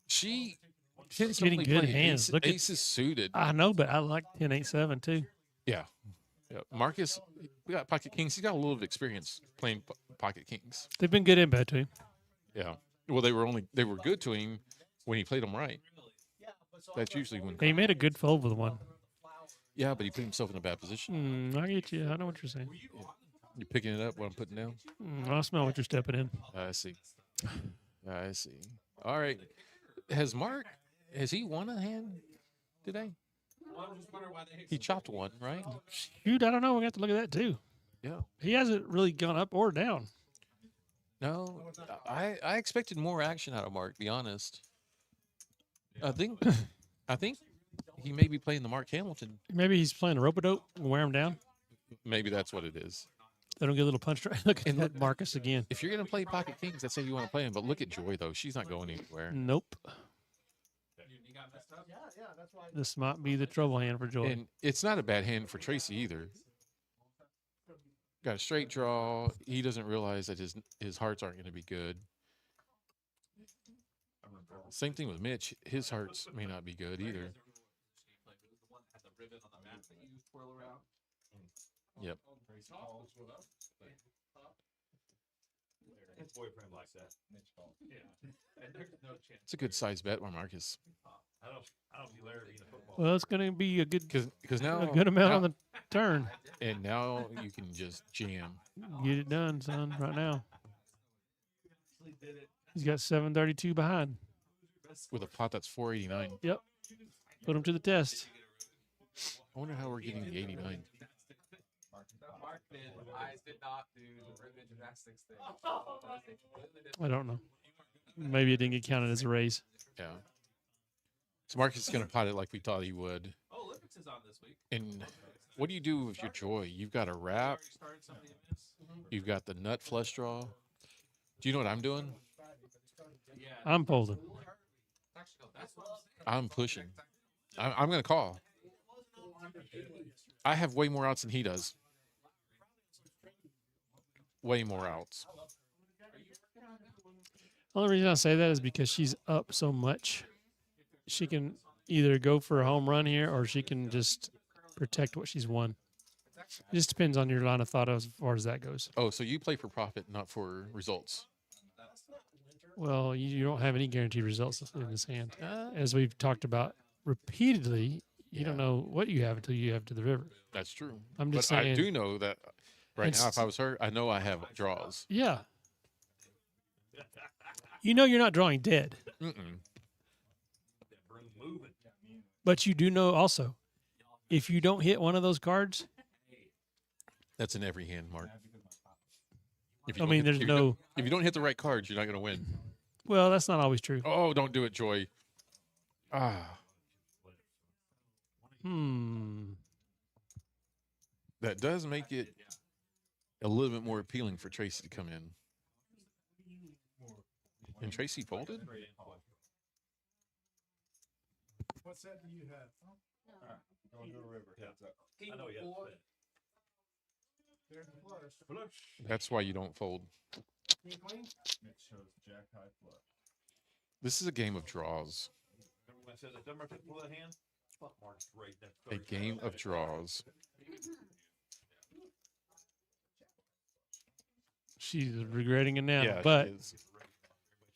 She tends to getting only good play hands. Look at- aces suited. I know, but I like 10-8-7 too. Yeah. Marcus, we got pocket kings. He's got a little bit of experience playing pocket kings. They've been good in bed too. Yeah. Well, they were good to him when he played them right. That's usually when. He made a good fold with one. Yeah, but he put himself in a bad position. I get you. I know what you're saying. You're picking it up. What I'm putting down. I smell what you're stepping in. I see. I see. All right. Has he won a hand today? He chopped one, right? Shoot, I don't know. We have to look at that too. Yeah. He hasn't really gone up or down. No, I expected more action out of Mark. To be honest, I think he may be playing the Mark Hamilton. Maybe he's playing a rope-a-dope and wear him down. Maybe that's what it is. They don't get a little punch right. Look at And that Marcus again. If you're gonna play pocket kings, that's how you want to play him. But look at Joy though; she's not going anywhere. Nope. Yeah, that's why. This might be the trouble hand for Joy. And it's not a bad hand for Tracy either. Got a straight draw. He doesn't realize that his hearts aren't going to be good. Same thing with Mitch. His hearts may not be good either. Yep. His boyfriend likes that. Yeah. And there's no chance. It's a good size bet by Marcus. I don't feel ever being a football. Well, it's going to be a good, Because now a good amount now- on the turn. and now you can just jam. Get it done, son, right now. Actually did it. He's got 732 behind. With a pot that's 489. Yep. Put him to the test. I wonder how we're getting the 89. Mark did. Eyes did not do the rhythm gymnastics thing. I don't know. Maybe it didn't get counted as a raise. Yeah. So Marcus is going to pot it like we thought he would. Oh, Olympics is on this week. And what do you do with your joy? You've got a wrap. Already started something you missed? You've got the nut flush draw. Do you know what I'm doing? Yeah. I'm folding. Actually, no, that's what I'm saying. I'm pushing. I'm going to call. I have way more outs than he does. Way more outs. Only reason I say that is because she's up so much. She can either go for a home run here or she can just protect what she's won. It just depends on your line of thought as far as that goes. Oh, so you play for profit, not for results. Well, you don't have any guaranteed results in this hand. As we've talked about repeatedly, you don't know what you have until you have to the river. That's true. I'm just but I saying- do know that right It's- now, if I was her, I know I have draws. Yeah. You know you're not drawing dead, Mm-mm. but you do know also if you don't hit one of those cards, That's in every hand, Mark. If I don't mean, hit- there's if you no. don't- If you don't hit the right cards, you're not going to win. Well, that's not always true. Oh, don't do it, Joy. Ah, that does make it a little bit more appealing for Tracy to come in. And Tracy folded? What set do you have? Going to the river. Yeah. I know, yeah. There's the flush. That's why you don't fold. King queen? It shows jack high flush. This is a game of draws. Remember when I said the dumber could pull that hand? Fuck Mark's right there. A game of draws. She's regretting it now, Yeah, she but is.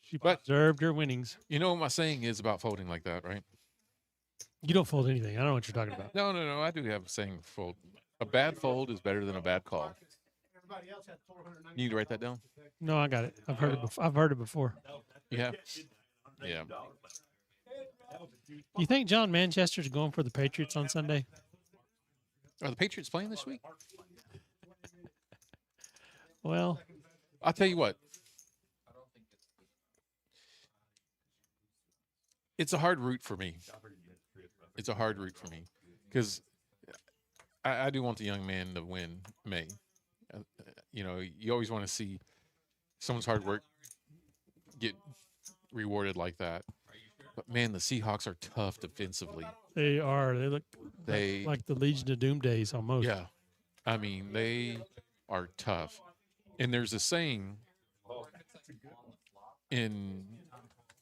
she But- preserved her winnings. You know what my saying is about folding like that, right? You don't fold anything. I don't know what you're talking about. No. I do have a saying fold. A bad fold is better than a bad call. Everybody else had 490. You need to write that down? No, I got it. I've heard it. I've heard it before. You have? Yeah. You think John Manchester's going for the Patriots on Sunday? Are the Patriots playing this week? Well, I'll tell you what. It's a hard route for me. It's a hard route for me because I do want the young man to win May. You know, you always want to see someone's hard work get rewarded like that. But man, the Seahawks are tough defensively. they are. They look They, like the Legion of Doom days almost. yeah, I mean, they are tough. And there's a saying in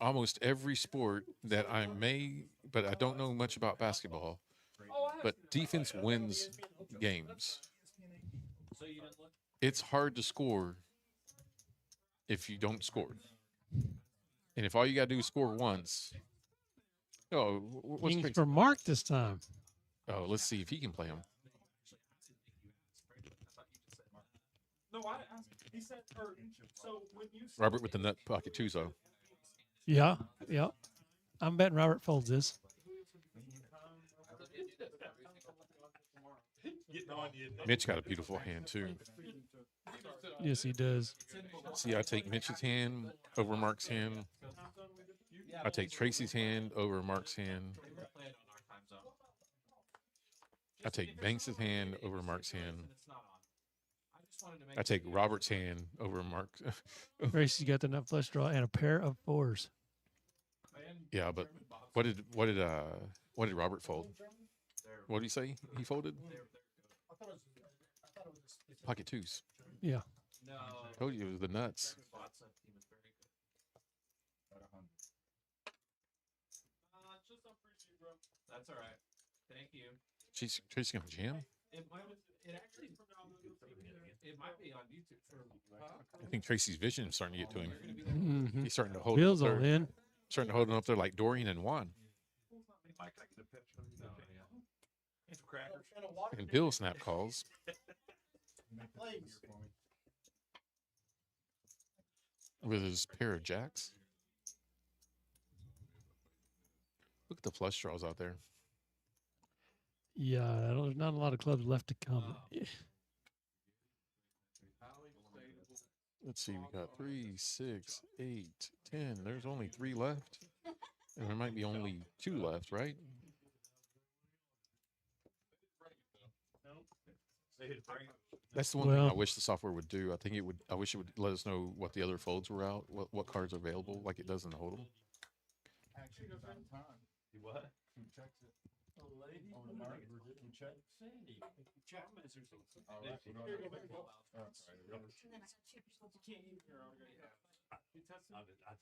almost every sport that I may, but I don't know much about basketball. But defense wins games. It's hard to score if you don't score. And if all you got to do is score once. Oh, what's Kings Tracy? for Mark this time. Oh, let's see if he can play him. No, I asked. He said, or, so when you said Robert with the nut pocket twos, though. Yeah. I'm betting Robert folds this. getting on you, Mitch got a beautiful hand, too. Yes, he does. See, I take Mitch's hand over Mark's hand. I take Tracy's hand over Mark's hand. I take Banks's hand over Mark's hand. I take Robert's hand over Mark's. Tracy's got the nut flush draw and a pair of fours. Yeah, but what did Robert fold? What did he say? He folded pocket twos. Yeah. No. Told you it was the nuts. That's all right. Thank you. Tracy's gonna jam. It actually It might be on YouTube. I think Tracy's vision is starting to get to him. Mhm. He's starting to hold Bill's up all there, in. starting to hold him up there like Dorian and Juan. And Bill snap calls. Please. With his pair of jacks. Look at the flush draws out there. Yeah, there's not a lot of clubs left to come. Let's see, we got 3, 6, 8, 10. There's only 3 left. And there might be only 2 left, right? That's the one thing I Well- wish the software would do. I think it would. I wish it would let us know what the other folds were out, what cards are available, like it does in the Hold'em. Actually, goes in time. What? Who checks it? A lady on the market didn't check. Sandy. Check. And then I got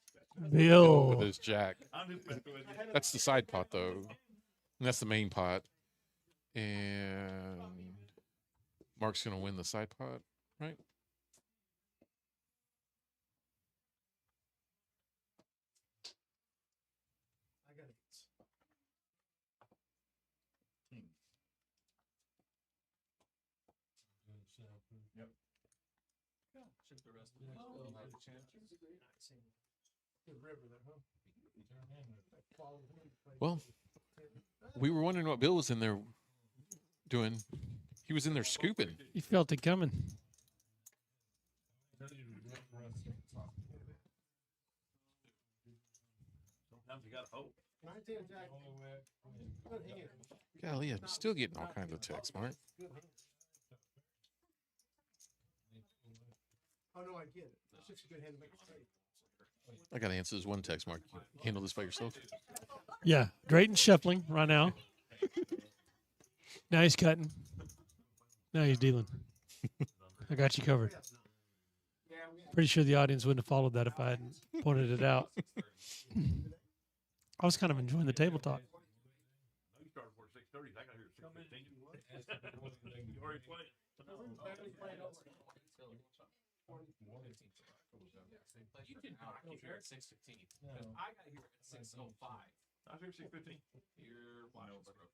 chips. Bill. With his jack. That's the side pot though. And that's the main pot. And Mark's gonna win the side pot, right? I got it. Should the rest of the still have a chance? Good river there, huh? Well, we were wondering what Bill was in there doing. He was in there scooping. You felt it coming. Sometimes you gotta hope. 19 jack. Good hand. Golly, I'm still getting all kinds of texts, Mark. Good hand. Oh, no, I get it. It's just a good hand to make a straight. I gotta answer this one text, Mark. You handle this by yourself. Yeah, Drayton's shuffling right now. Now he's cutting. Now he's dealing. I got you covered. Pretty sure the audience wouldn't have followed that if I hadn't pointed it out. I was kind of enjoying the table talk. You started before 6:30. I got here at 6:15. You already played. You did not get here at 6:15. Because I got here at 6:05. I was here at 6:15. Your watch was broken.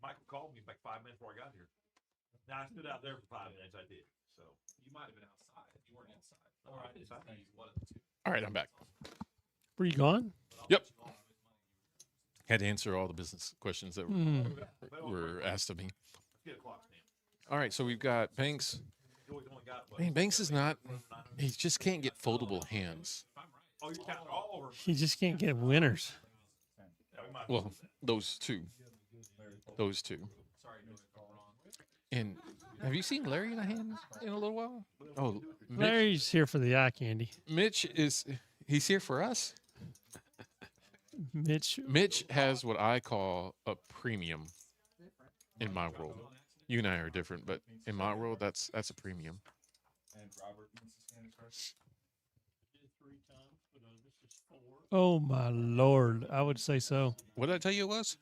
Michael called me like 5 minutes before I got here. Now I stood out there for 5 minutes. I did. So You might have been outside. You weren't inside. All right, It's inside. one of the two. All right, I'm back. Were you gone? Yep. Had to answer all the business questions that Hmm. were asked of me. let's get a clock stand. All right, so we've got Banks. You always only got what? Man, Banks is not. He just can't get foldable hands. Oh, you're counting all over. You just can't get winners. Yeah, we might- Well, those two. Those two. Sorry, you got it wrong. And have you seen Larry in a hand in a little while? Oh, Mitch, Larry's here for the eye candy. Mitch is. He's here for us. Mitch, Mitch has what I call a premium in my world. You and I are different, but in my world, that's a premium. oh my Lord, I would say so. What did I tell you it was?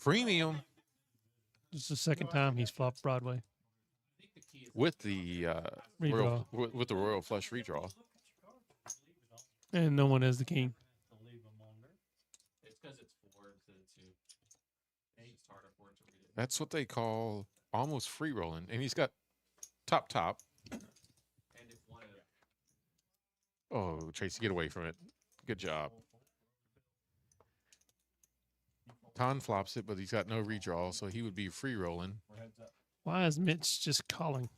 Premium This is the second time he's flopped Broadway. with the Redraw. with the royal flush redraw. And no one has the king. It's because it's 4 instead of 2. It's just harder for it to read it. That's what they call almost free rolling, and he's got top. And if one of Oh, Tracy, get away from it. Good job. Ton flops it, but he's got no redraw, so he would be free rolling. Why is Mitch just calling?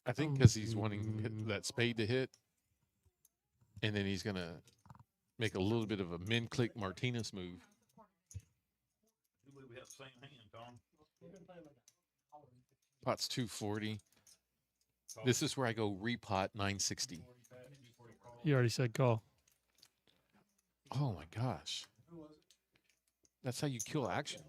I think because he's wanting that spade to hit, and then he's gonna make a little bit of a min click Martinez move. I believe we have the same hand, Tom. Pot's 240. This is where I go repot 960. He already said call. Oh my gosh. That's how you kill action.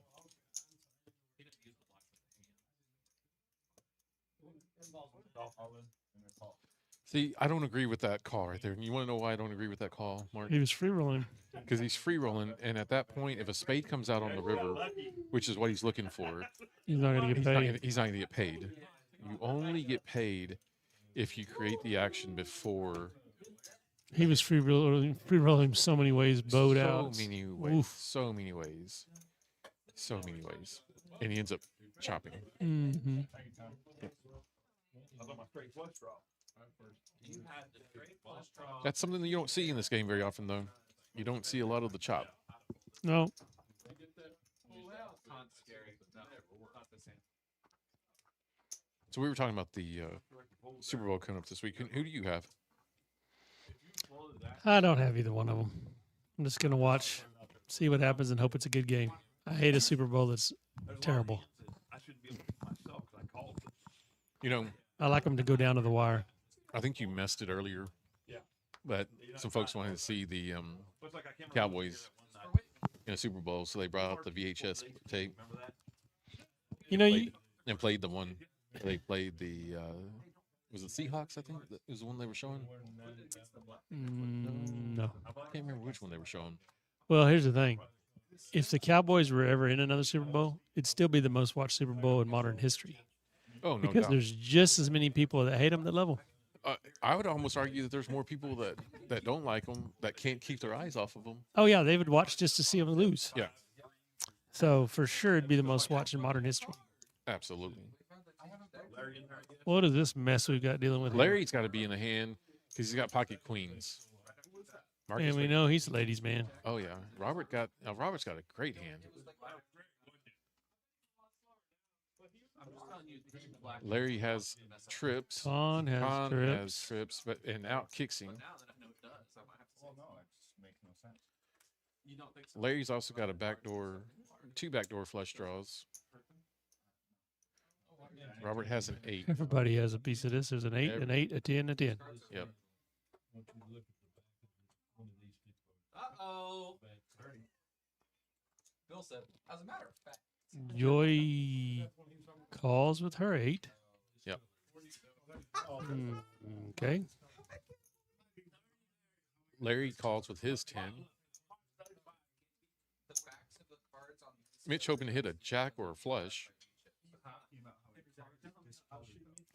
See, I don't agree with that call right there. And you want to know why I don't agree with that call, Mark? He was free rolling. Because he's free rolling, and at that point, if a spade comes out on the river, which is what he's looking for, He's not going to get paid. he's not going to get paid. You only get paid if you create the action before. He was free rolling so many ways, bowed out. So many ways. Oof. So many ways. So many ways. And he ends up chopping. Mm-hmm. I thought my straight flush draw. You had the straight flush draw. That's something that you don't see in this game very often, though. You don't see a lot of the chop. No. Not scary, but not the same. So we were talking about the Super Bowl coming up this week. Who do you have? I don't have either one of them. I'm just going to watch, see what happens, and hope it's a good game. I hate a Super Bowl that's terrible. I shouldn't be able to myself because I called it. You know, I like them to go down to the wire. I think you messed it earlier. Yeah. But some folks wanted to see the Looks like I can't remember Cowboys that one night. in a Super Bowl, so they brought out the VHS tape Remember that? You know, you, and played the one. They played the was it Seahawks? I think that was the one they were showing. no. I can't remember which one they were showing. Well, here's the thing. If the Cowboys were ever in another Super Bowl, it'd still be the most watched Super Bowl in modern history Oh no, because doubt. there's just as many people that hate them that love them. I would almost argue that there's more people that don't like them that can't keep their eyes off of them. Oh, yeah, they would watch just to see them lose. Yeah, So for sure, it'd be the most watched in modern history. absolutely. What is this mess we've got dealing with? here? Larry's got to be in the hand because he's got pocket queens. Marcus And we Larry- know he's a ladies' man. Oh yeah, Robert's got a great hand. I'm just telling you, this is black. Larry has trips. Ton has Con trips. has trips, but and out kicks him. Now that I know it does, I might have to. Well, no, it just makes no sense. You don't think so? Larry's also got two backdoor flush draws. Robert has an 8. Everybody has a piece of this. There's an 8, an 8, a 10, a 10. Yep. Uh-oh. Bill said, as a matter of fact. Joy calls with her 8. Yep. Okay. Larry calls with his 10. The backs of the cards on Mitch hoping to hit a jack or a flush.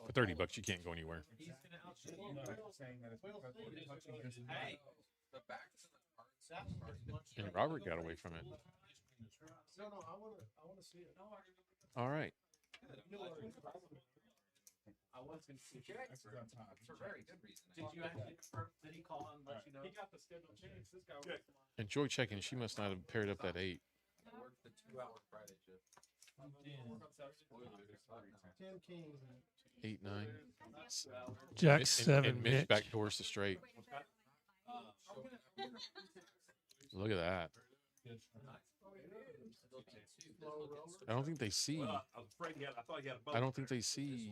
For $30, you can't go anywhere. he's gonna outshoot you. Hey, the backs of the cards. And Robert got away from it. No, I wanna see it. All right. I was gonna see you expert for very good reason. Did you actually confirm? Did he call and let you know? He got the schedule changed. This guy Yeah. And Joy checking, she must not have paired up that 8. Worked the 2-hour Friday shift. 10 kings. 8, 9. Jack And- 7, and Mitch Mitch. backdoors the straight. Look at that. I don't think they see. I was afraid I thought he had a boat. I don't think they see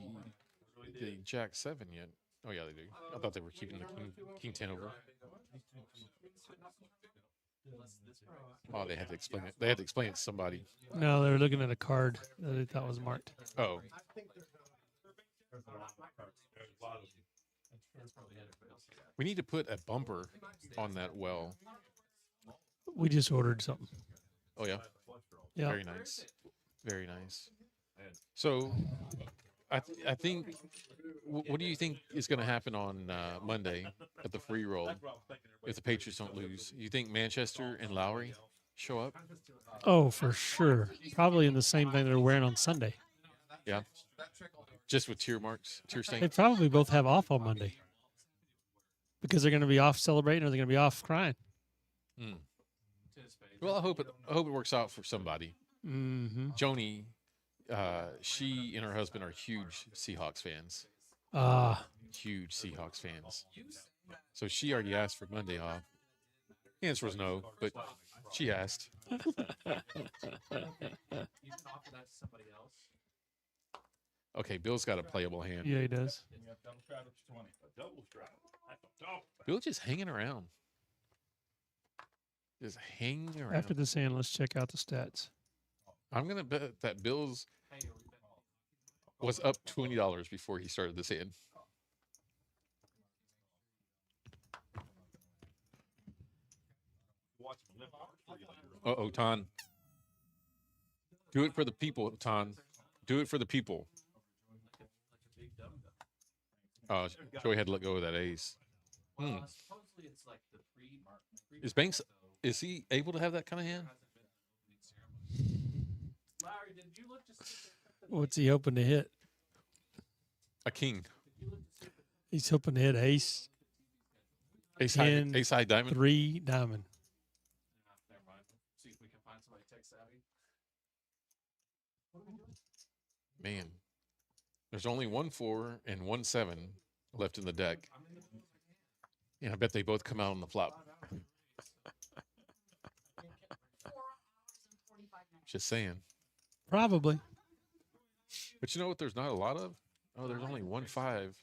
the Jack 7 yet. Oh yeah, they do. I thought they were keeping the King 10 over. Oh, they had to explain it. They had to explain it to somebody. No, they were looking at a card that they thought was marked. Oh, we need to put a bumper on that well. We just ordered something. Oh yeah, Yeah. very nice, very nice. So, I think. What do you think is going to happen on Monday at the free roll if the Patriots don't lose? You think Manchester and Lowry show up? Oh, for sure. Probably in the same thing they're wearing on Sunday. Yeah, just with tear marks, tear They stains. probably both have off on Monday because they're going to be off celebrating or they're going to be off crying. Mm. Well, I hope it works out for somebody. Mm-hmm. Joni, she and her husband are huge Seahawks fans. Huge Seahawks fans. So she already asked for Monday off. The answer was no, but she asked. You can offer that to somebody else. Okay, Bill's got a playable hand. Yeah, he does. Double strike. That's a dog. Bill just hanging around. Just hanging around. After this hand, let's check out the stats. I'm gonna bet that Bill's Hey, are we was up $20 before he started this hand. watch him limp off the tree like you're Uh oh, Ton. Do it for the people, Ton. Do it for the people. Oh, Joey had to let go of that ace. Hmm. Supposedly it's like the Is Banks? Is he able to have that kind of hand? Larry, did you look to see if What's he hoping to hit? A king. He's hoping to hit ace, Ace high, 10, ace high diamond. 3 diamond. never mind. See if we can find somebody tech savvy. Man, there's only 1-4 and 1-7 left in the deck. And I bet they both come out on the flop. 4 hours and 45 minutes. Just saying. Probably. But you know what? There's not a lot of. Oh, there's only 1-5 Until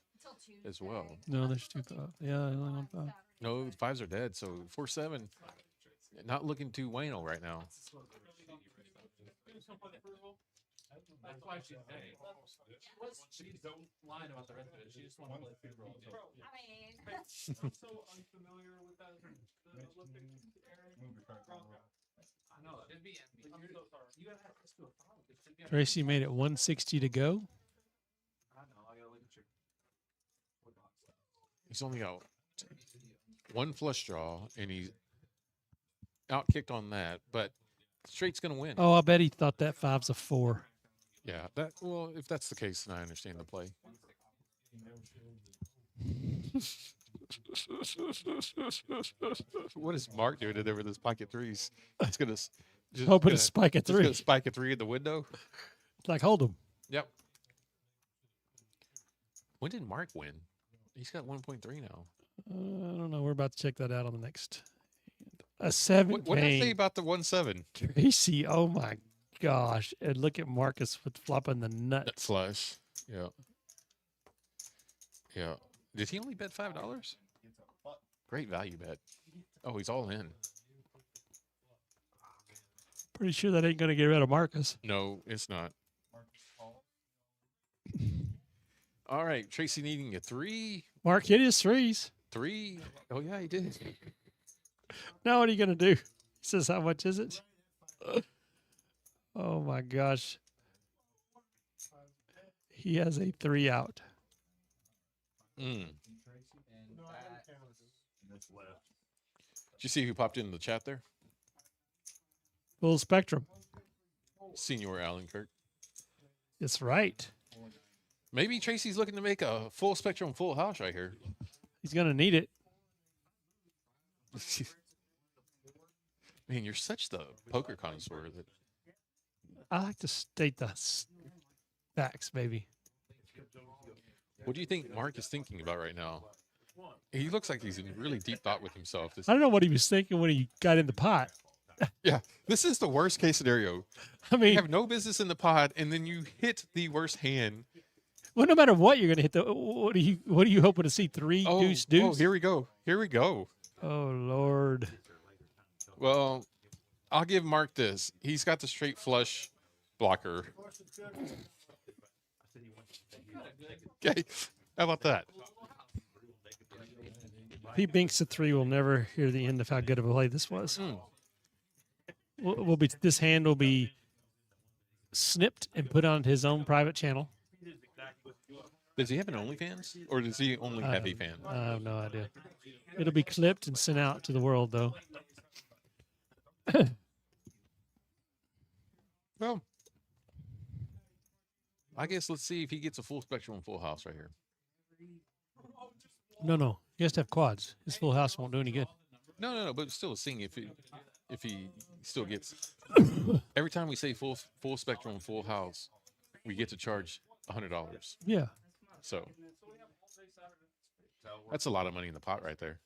Tuesday. as well. No, there's 2 5. Yeah, only 1 5. No, the 5s are dead. So 4-7, not looking too Wayno right now. That's why she's hey, she's lying about the rest of it. She just wanted to play free roll. I mean, I'm so unfamiliar with that. The Olympic area. I know it'd be. I'm so sorry. You gotta have this to a follow. It should be. Tracy made it 160 to go. I know. I gotta look at your. He's only got 1 flush draw, and he's outkicked on that. But straight's going to win. Oh, I bet he thought that 5's a 4. Yeah. That. Well, if that's the case, then I understand the play. What is Mark doing in there with his pocket threes? It's gonna just Hoping gonna, to spike a just gonna 3. spike a 3 in the window. Like, hold him. Yep. When did Mark win? He's got 1.3 now. I don't know. We're about to check that out on the next. A 7 What did I say came. about the 1-7? Tracy, oh my gosh. And look at Marcus with flopping the Nut nuts. flush. Yeah. Yeah. Did he only bet $5? Great value bet. Oh, he's all in. Pretty sure that ain't going to get rid of Marcus. No, it's not. All right, Tracy needing a 3. Mark hit his 3s. 3. Oh yeah, he did. Now what are you going to do? He says, how much is it? Oh my gosh. He has a 3 out. Mm. No, I don't count. that's left. Did you see who popped into the chat there? Full spectrum. Senior Alan Kirk. That's right. Maybe Tracy's looking to make a full spectrum full house right here. He's going to need it. Man, you're such the poker connoisseur that I like to state the facts, baby. what do you think Mark is thinking about right now? He looks like he's in really deep thought with himself. This, I don't know what he was thinking when he got in the pot. yeah, this is the worst case scenario. I You mean, have no business in the pot, and then you hit the worst hand. well, no matter what, you're going to hit the. What are you hoping to see? 3 Oh, deuce deuce. oh, here we go. Here we go. Oh Lord. Well, I'll give Mark this. He's got the straight flush blocker. Okay, how about that? If he binks a 3, we'll never hear the end of how good of a play this was. Mm. We'll be this hand will be snipped and put on his own private channel. Does he have an OnlyFans, or does he only heavy fan? I have no idea. It'll be clipped and sent out to the world, though. Well, I guess let's see if he gets a full spectrum full house right here. No. He has to have quads. His full house won't do any good. No, but still seeing if he still gets. Every time we say full spectrum full house, we get to charge $100. Yeah. So that's a lot of money in the pot right there.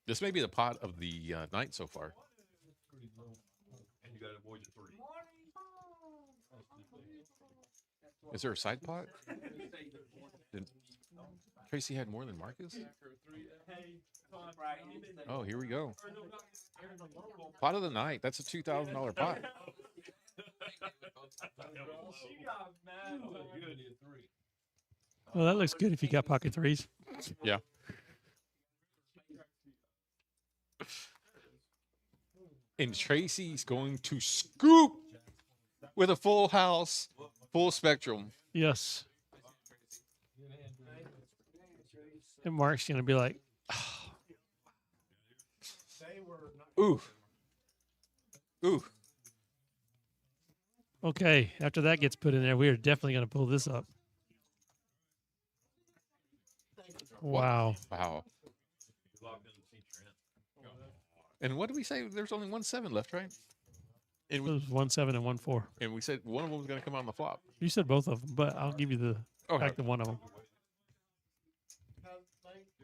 This may be the pot of the night so far. And you got to avoid the 3. Is there a side pot? Did Tracy had more than Marcus? Oh, here we go. Pot of the night. That's a $2,000 pot. Well, that looks good if you got pocket 3s. Yeah. And Tracy's going to scoop with a full house, full spectrum. Yes. And Mark's gonna be like, They were not. Ooh. Ooh. okay. After that gets put in there, we are definitely gonna pull this up. Wow. Wow. And what did we say? There's only 1-7 left, right? It was 1-7 and 1-4. And we said one of them was going to come on the flop. You said both of them, but I'll give you the Okay. fact of one of them. Do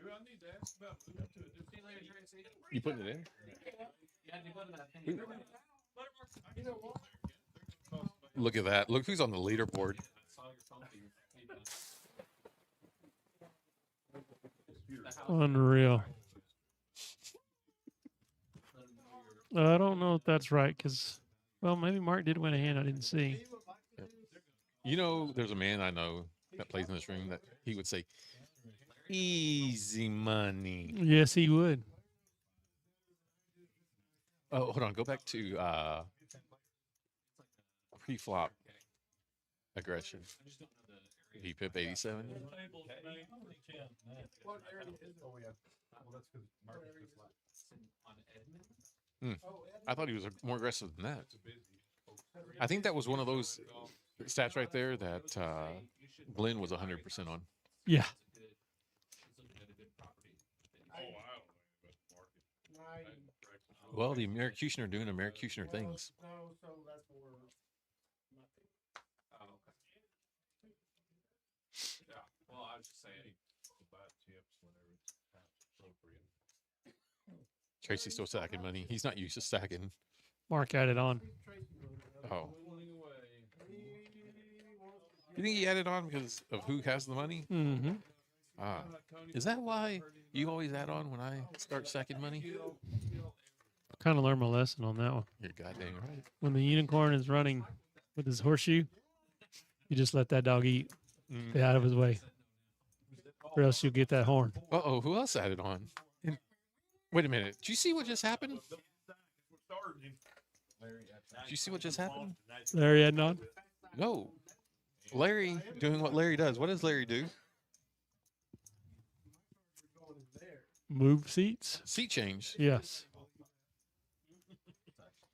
I need to ask about moving to a different? See later, Tracy. You putting it in? Yeah, you go to that thing. You know what? Look at that. Look who's on the leaderboard. Saw your phone. Unreal. I don't know if that's right because, well, maybe Mark did win a hand I didn't see. You know, there's a man I know that plays in this room that he would say, easy money. Yes, he would. Oh, hold on. Go back to pre-flop aggression. He pip 87. What area is it? Oh, yeah. Well, that's because Mark is just like. On Edmund. I thought he was more aggressive than that. I think that was one of those stats right there that Glenn was 100% on. Yeah. Well, the Americutioner doing Americutioner things. No, so that's where. Oh, okay. Yeah. Well, I was just saying. Tracy's still stacking money. He's not used to stacking. Mark added on. Oh. You think he added on because of who has the money? Mm-hmm. Ah. Is that why you always add on when I start stacking money? Kind of learned my lesson on that one. You're goddamn right. When the unicorn is running with his horseshoe, you just let that dog eat. Stay out of his way, or else you'll get that horn. Uh-oh, who else added on? Wait a minute. Did you see what just happened? Did you see what just happened? Larry adding on. No. Larry doing what Larry does. What does Larry do? Move seats. Seat change. Yes.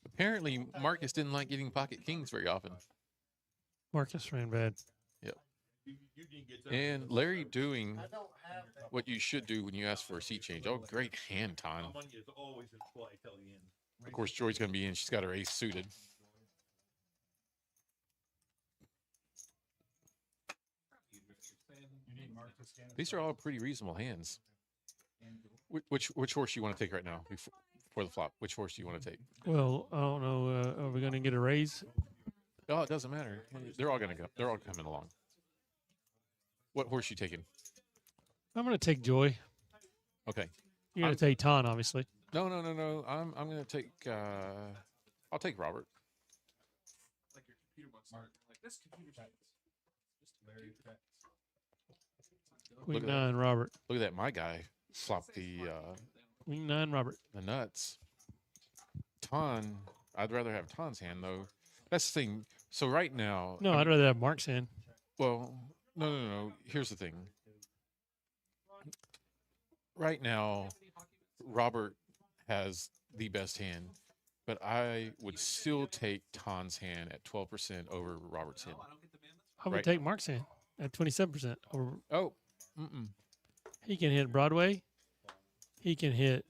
Apparently, Marcus didn't like getting pocket kings very often. Marcus ran bad. And Larry doing what you should do when you ask for a seat change. Oh, great hand time. Of course, Joy's going to be in. She's got her ace suited. These are all pretty reasonable hands. Which horse you want to take right now before the flop? Which horse do you want to take? Well, I don't know. Are we going to get a raise? Oh, it doesn't matter. They're all going to go. They're all coming along. What horse you taking? I'm going to take Joy. Okay. You're going to take Ton, obviously. No. I'm going to take. I'll take Robert. Like your computer wants to. Like this computer. Just very. Queen at 9, Robert. Look at that. My guy flopped the Queen 9, Robert. nuts. Ton. I'd rather have Ton's hand though. That's the thing. So right now. No, I'd rather have Mark's hand. Well, no. Here's the thing. Right now, Robert has the best hand, but I would still take Ton's hand at 12% over Robert's hand. I would Right. take Mark's hand at 27%. Or Oh, he can hit Broadway. He can hit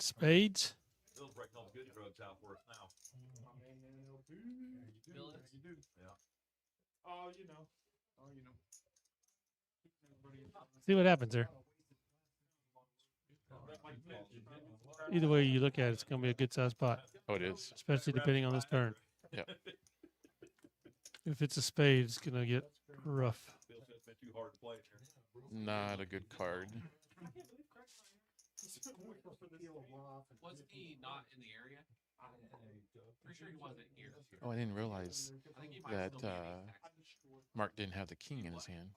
spades. Bill's breaking all the good drugs out for us now. Oh, you know. See what happens there. Either way you look at it, it's going to be a good sized pot, oh, it is. especially depending on this turn. Yeah. If it's a spade, it's going to get rough. Bill said it's been too hard to play here. Not a good card. Was he not in the area? Pretty sure he wasn't here. Oh, I didn't realize I think he might that still be. Mark didn't have the king in his hand.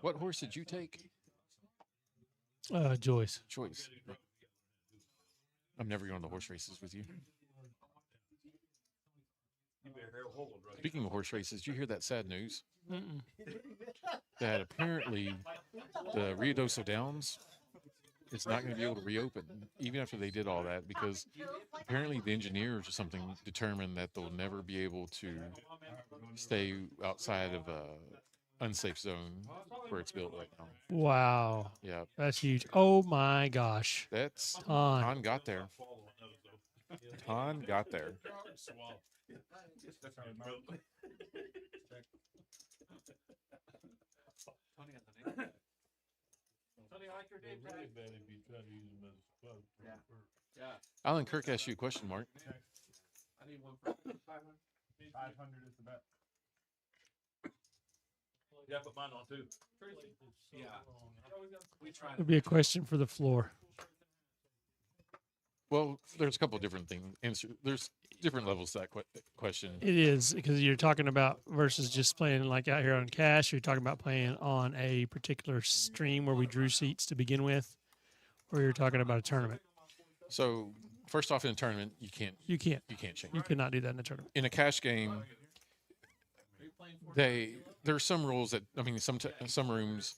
What horse did you take? Joyce. Choice. I'm never going to horse races with you. Speaking of horse races, did you hear that sad news? Mm-mm. That apparently the Rio Doso Downs is not going to be able to reopen even after they did all that, because apparently the engineers or something determined that they'll never be able to stay outside of a unsafe zone where it's built right now. Wow. Yeah, That's huge. Oh my gosh. that's Ton. Ton got there. Ton got there. Tony, I like your name tag. Yeah, Alan Kirk asked you a question, Mark. I need one for 500. 500 is the bet. Yeah, put mine on too. Yeah. We tried. It'll be a question for the floor. Well, there's a couple of different things. There's different levels to that question. It is, because you're talking about versus just playing like out here on cash. You're talking about playing on a particular stream where we drew seats to begin with, or you're talking about a tournament. So first off, in a tournament, you can't You can't. change. You cannot do that in a tournament. In a cash game, there's some rules that, I mean, some rooms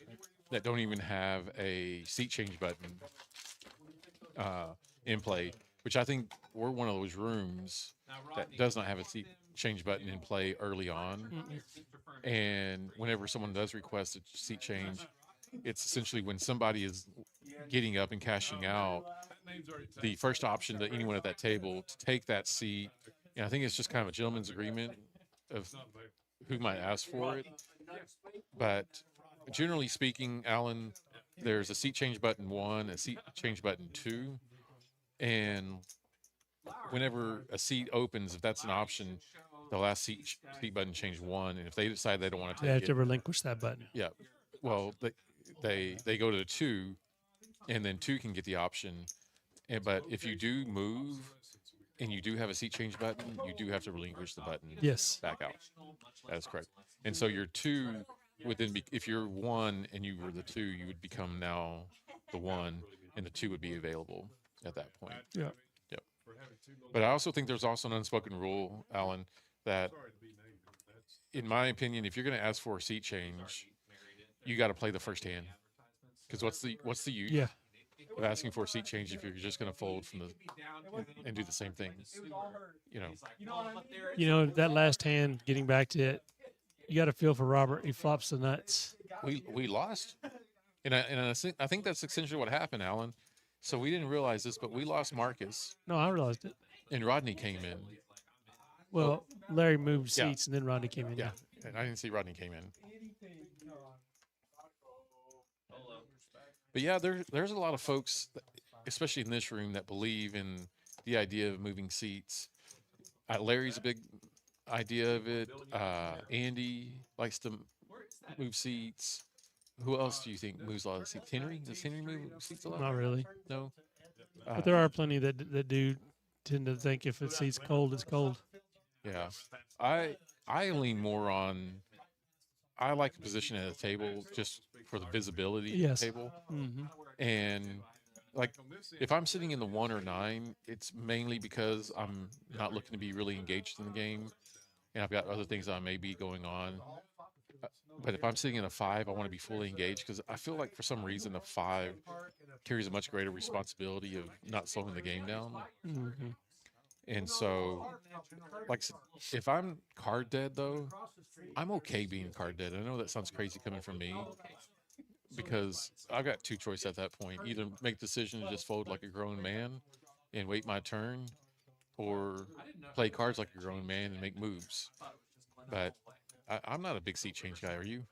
that don't even have a seat change button in play, which I think we're one of those rooms that does not have a seat change button in play early on. And whenever someone does request a seat change, it's essentially when somebody is getting up and cashing out, the first option to anyone at that table to take that seat. And I think it's just kind of a gentleman's agreement of who might ask for it. But generally speaking, Alan, there's a seat change button 1, a seat change button 2. And whenever a seat opens, if that's an option, the last seat button change 1. And if they decide they don't want to They take have it, to relinquish that button. yeah, well, they go to 2, and then 2 can get the option. But if you do move and you do have a seat change button, you do have to relinquish the button. Yes. Back out. That's correct. And so your 2 would then be, if you're 1 and you were the 2, you would become now the 1, and the 2 would be available at that point. Yeah. Yep. But I also think there's also an unspoken rule, Alan, that in my opinion, if you're going to ask for a seat change, you got to play the first hand. Because what's the use Yeah. of asking for a seat change if you're just going to fold from the and do the same thing? You know. You know, that last hand, getting back to it, you got to feel for Robert. He flops the nuts. We lost, and I think that's essentially what happened, Alan. So we didn't realize this, but we lost Marcus, No, I realized it. and Rodney came in. Well, Larry moved Yeah. seats and then Rodney came in. Yeah, and I didn't see Rodney came in. But yeah, there's a lot of folks, especially in this room, that believe in the idea of moving seats. Larry's a big idea of it. Andy likes to move seats. Who else do you think moves a lot of seats? Henry? Does Henry move seats a lot? Not really. No. But there are plenty that do tend to think if the seat's cold, it's cold. Yeah, I lean more on. I like a position at a table just for the visibility of Yes. the table, Mm-hmm. and like if I'm sitting in the 1 or 9, it's mainly because I'm not looking to be really engaged in the game, and I've got other things that may be going on. But if I'm sitting in a 5, I want to be fully engaged because I feel like for some reason a 5 carries a much greater responsibility of not slowing the game down. Mm-hmm. And so, like, if I'm card dead, though, I'm okay being card dead. I know that sounds crazy coming from me because I've got 2 choices at that point. Either make the decision to just fold like a grown man and wait my turn, or play cards like a grown man and make moves. But I'm not a big seat change guy. Are you?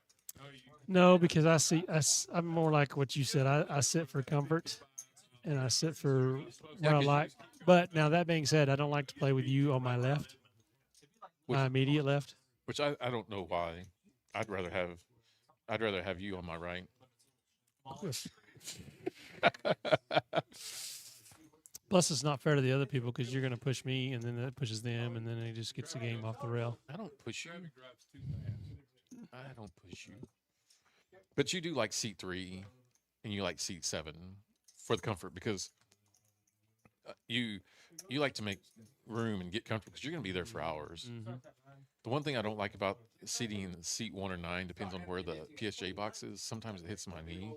No, because I'm more like what you said. I sit for comfort, and I sit for what I 'cause like. But now that being said, I don't like to play with you on my left, Which- my immediate left. Which I don't know why. I'd rather have you on my right. Plus, it's not fair to the other people because you're going to push me, and then that pushes them, and then it just gets the game off the rail. I don't push you. I don't push you. But you do like seat 3, and you like seat 7 for the comfort because you like to make room and get comfortable because you're going to be there for hours. Mhm. The one thing I don't like about sitting in seat 1 or 9 depends on where the PSJ box is. Sometimes it hits my knee.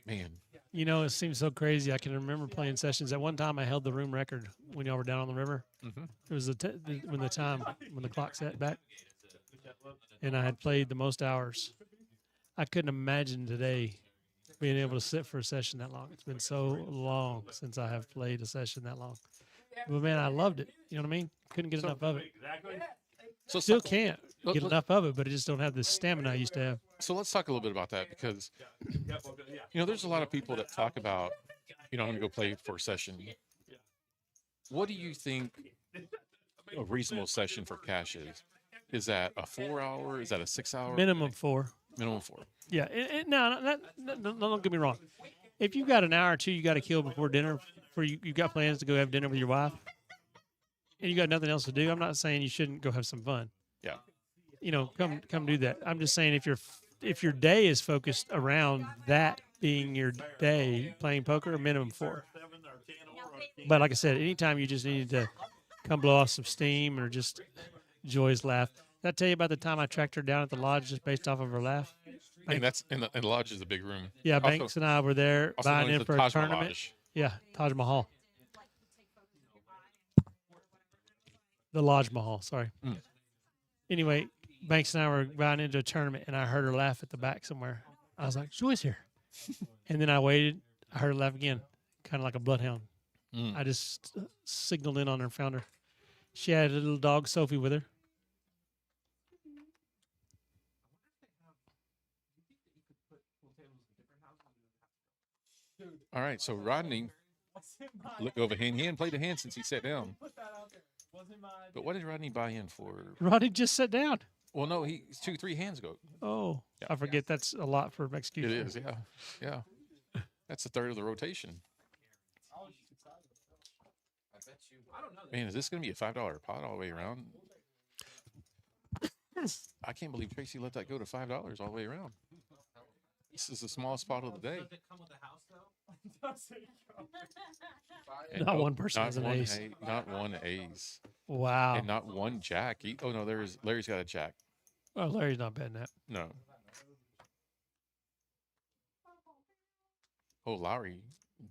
Man, You know, it seems so crazy. I can remember playing sessions. At one time, I held the room record when y'all were down on the river. Mhm. It was when the clock set back, and I had played the most hours. I couldn't imagine today being able to sit for a session that long. It's been so long since I have played a session that long. But man, I loved it. You know what I mean? Couldn't get enough of it. Exactly. so Still let's, can't let- get let- enough of it, but I just don't have the stamina I used to have. so let's talk a little bit about that because Yep, okay, yeah. you know there's a lot of people that talk about I'm going to go play for a session. What do you think a reasonable session for cash is? Is that a 4 hour? Is that a 6 hour? Minimum 4. Minimum 4. Yeah. No, don't get me wrong. If you got an hour or two you got to kill before dinner, for you got plans to go have dinner with your wife, and you got nothing else to do, I'm not saying you shouldn't go have some fun. Yeah. You know, come do that. I'm just saying if your day is focused around that being your day playing poker, minimum 4. But like I said, anytime you just need to come blow off some steam or just enjoy his laugh. Did I tell you about the time I tracked her down at the lodge just based off of her laugh? And that's and the lodge is a big room. Yeah, Also- Banks and I were there Also buying known as in the for a Taj Mahal tournament. Lodge. Yeah, Taj Mahal. The Lodge Mahal, sorry. Mm. Anyway, Banks and I were buying into a tournament, and I heard her laugh at the back somewhere. I was like, Joy's here. And then I waited. I heard her laugh again, kind of like a bloodhound. Mm. I just signaled in on her and found her. She had a little dog, Sophie, with her. All right, so Rodney look over hand. He hadn't played a hand since he sat down. But what did Rodney buy in for? Roddy just sat down. Well, no, he's 2-3 hands ago. Oh, Yeah. I forget. That's a lot for execution. It is, yeah. That's a third of the rotation. Man, is this going to be a $5 pot all the way around? I can't believe Tracy let that go to $5 all the way around. This is the smallest spot of the day. Does it come with the house though? And Not one person not has an one ace. not one ace. Wow. And not one jack. Oh, no, Larry's got a jack. Oh, Larry's not betting that. No. Oh, Lowry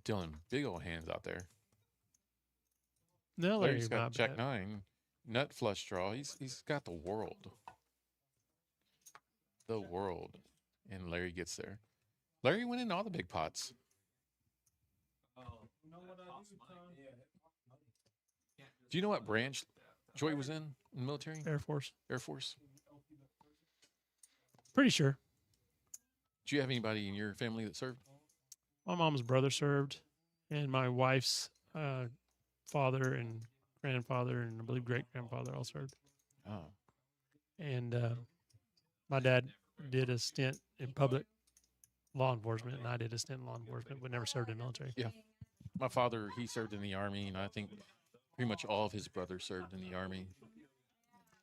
dealing big old hands out there. No, Larry's Larry's got not jack betting. 9, nut flush draw. He's got the world. The world. And Larry gets there. Larry went in all the big pots. Do you know what branch Joy was in the military? Air Force. Air Force. Pretty sure. Do you have anybody in your family that served? My mom's brother served, and my wife's father and grandfather, and I believe great grandfather all served. Oh. And my dad did a stint in public law enforcement, and I did a stint in law enforcement, but never served in the military. Yeah. My father, he served in the Army, and I think pretty much all of his brothers served in the Army.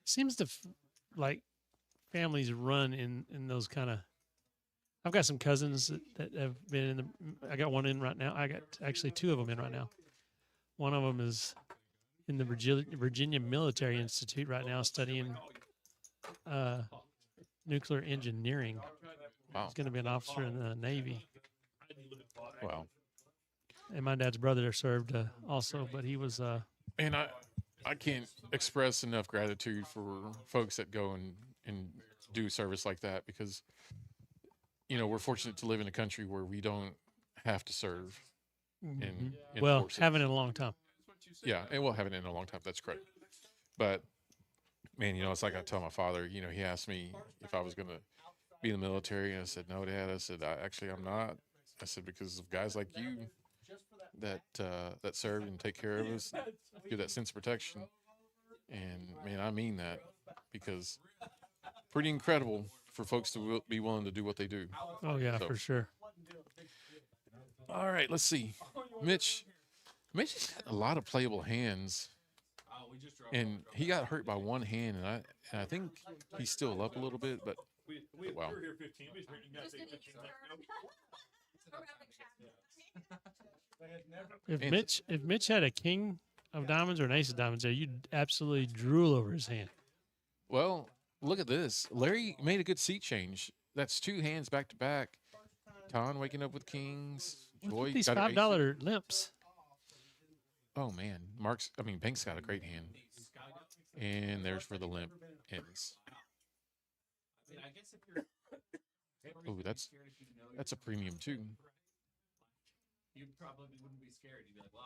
Seems to like families run in those kind of. I've got some cousins that have been in the. I got one in right now. I got actually 2 of them in right now. One of them is in the Virginia Military Institute right now studying nuclear engineering. Wow. He's going to be an officer in the Navy. Wow. And my dad's brother served also, but he was. And I can't express enough gratitude for folks that go and do service like that because, you know, we're fortunate to live in a country where we don't have to serve. In Well, forces. haven't in a long time. Yeah, and we'll have it in a long time. That's correct. But man, you know, it's like I tell my father. You know, he asked me if I was going to be in the military, and I said, "No, Dad." I said, "Actually, I'm not." I said because of guys like you that that serve and take care of us, give that sense of protection. And man, I mean that because pretty incredible for folks to be willing to do what they do. Oh yeah, So- for sure. All right, let's see. Mitch has got a lot of playable hands. And he got hurt by one hand, and I think he's still up a little bit, but We Wow. were here 15 minutes. You guys Just say an 15 easy minutes. turn. Around the cabinet. And- If Mitch had a king of diamonds or an ace of diamonds there, you'd absolutely drool over his hand. Well, look at this. Larry made a good seat change. That's 2 hands back to back. Ton waking up with kings. Look Joy at these got her ace. $5 limps. Oh man, Banks got a great hand. And there's for the limp ends. I mean, I guess if you're Oh, that's a premium too. you probably wouldn't be scared. You'd be like, well,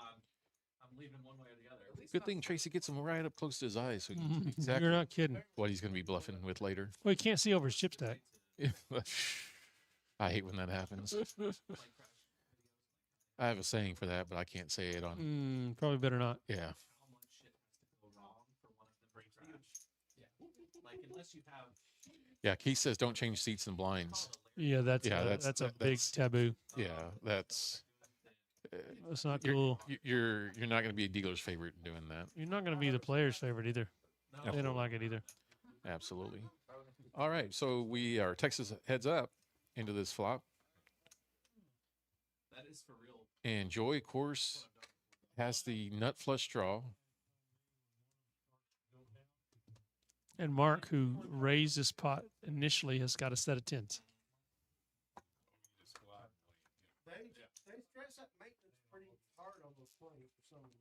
I'm leaving one way or the other. At least Good thing Tracy gets him right up close to his eyes, so he can see You're exactly not kidding. what he's going to be bluffing with later. Well, you can't see over his chip stack. I hate when that happens. I have a saying for that, but I can't say it on. Probably better not. Yeah. how much shit has to go wrong for one of them to crash. Yeah. Like unless you have Yeah. Keith says don't change seats and blinds. Yeah, that's Yeah, a, that's- a that- big that's- taboo. Yeah, that's. That's not You're, cool. you're not going to be a dealer's favorite doing that. You're not going to be the player's favorite either. They don't like it either. Absolutely. All right, so we are Texas heads up into this flop, that is for real. and Joy, of course, has the nut flush draw. And Mark, who raised this pot initially, has got a set of tens. They stress that maintenance pretty hard on those swings for some reason.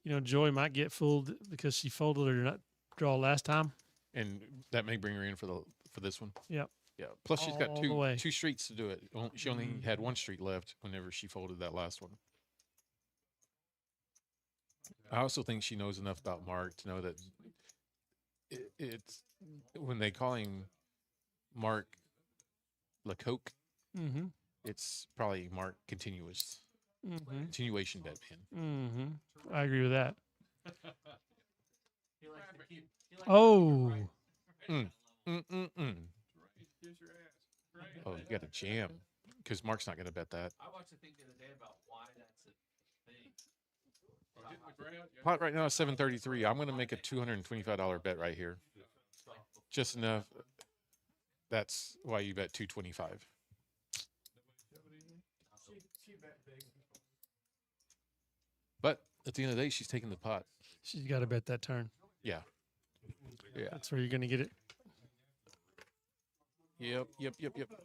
You know, Joy might get fooled because she folded her nut draw last time. And that may bring her in for this one. Yep. Yeah. Plus, she's got All the way. two streets to do it. She only had one street left whenever she folded that last one. I also think she knows enough about Mark to know that it's when they call him Mark Lecoq, Mm-hmm. it's probably Mark continuation bet man. Mm-hmm. I agree with that. He likes to keep. He likes Oh, Oh, you got a jam because Mark's not going to bet that. I watched a thing the other day about why that's a thing. Pot right now is 733. I'm going to make a $225 bet right here. Just enough. That's why you bet 225. She bet big. But at the end of the day, she's taking the pot. she's got to bet that turn. Yeah. Yeah. That's where you're going to get it. Yep.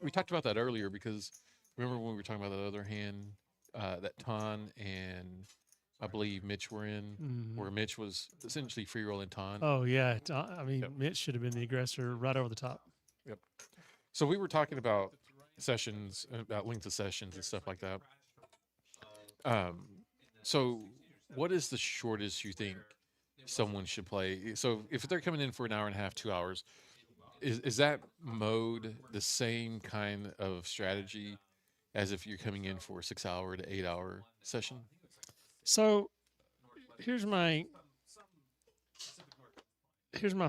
We talked about that earlier because remember when we were talking about that other hand that Ton and I believe Mitch were in, where Mitch was essentially free rolling Ton. Oh, yeah. I mean, Yep. Mitch should have been the aggressor right over the top. Yep. So we were talking about sessions, about length of sessions and stuff like that. So what is the shortest you think someone should play? So if they're coming in for an hour and a half, 2 hours, is that mode the same kind of strategy as if you're coming in for a 6 hour to 8 hour session? So here's my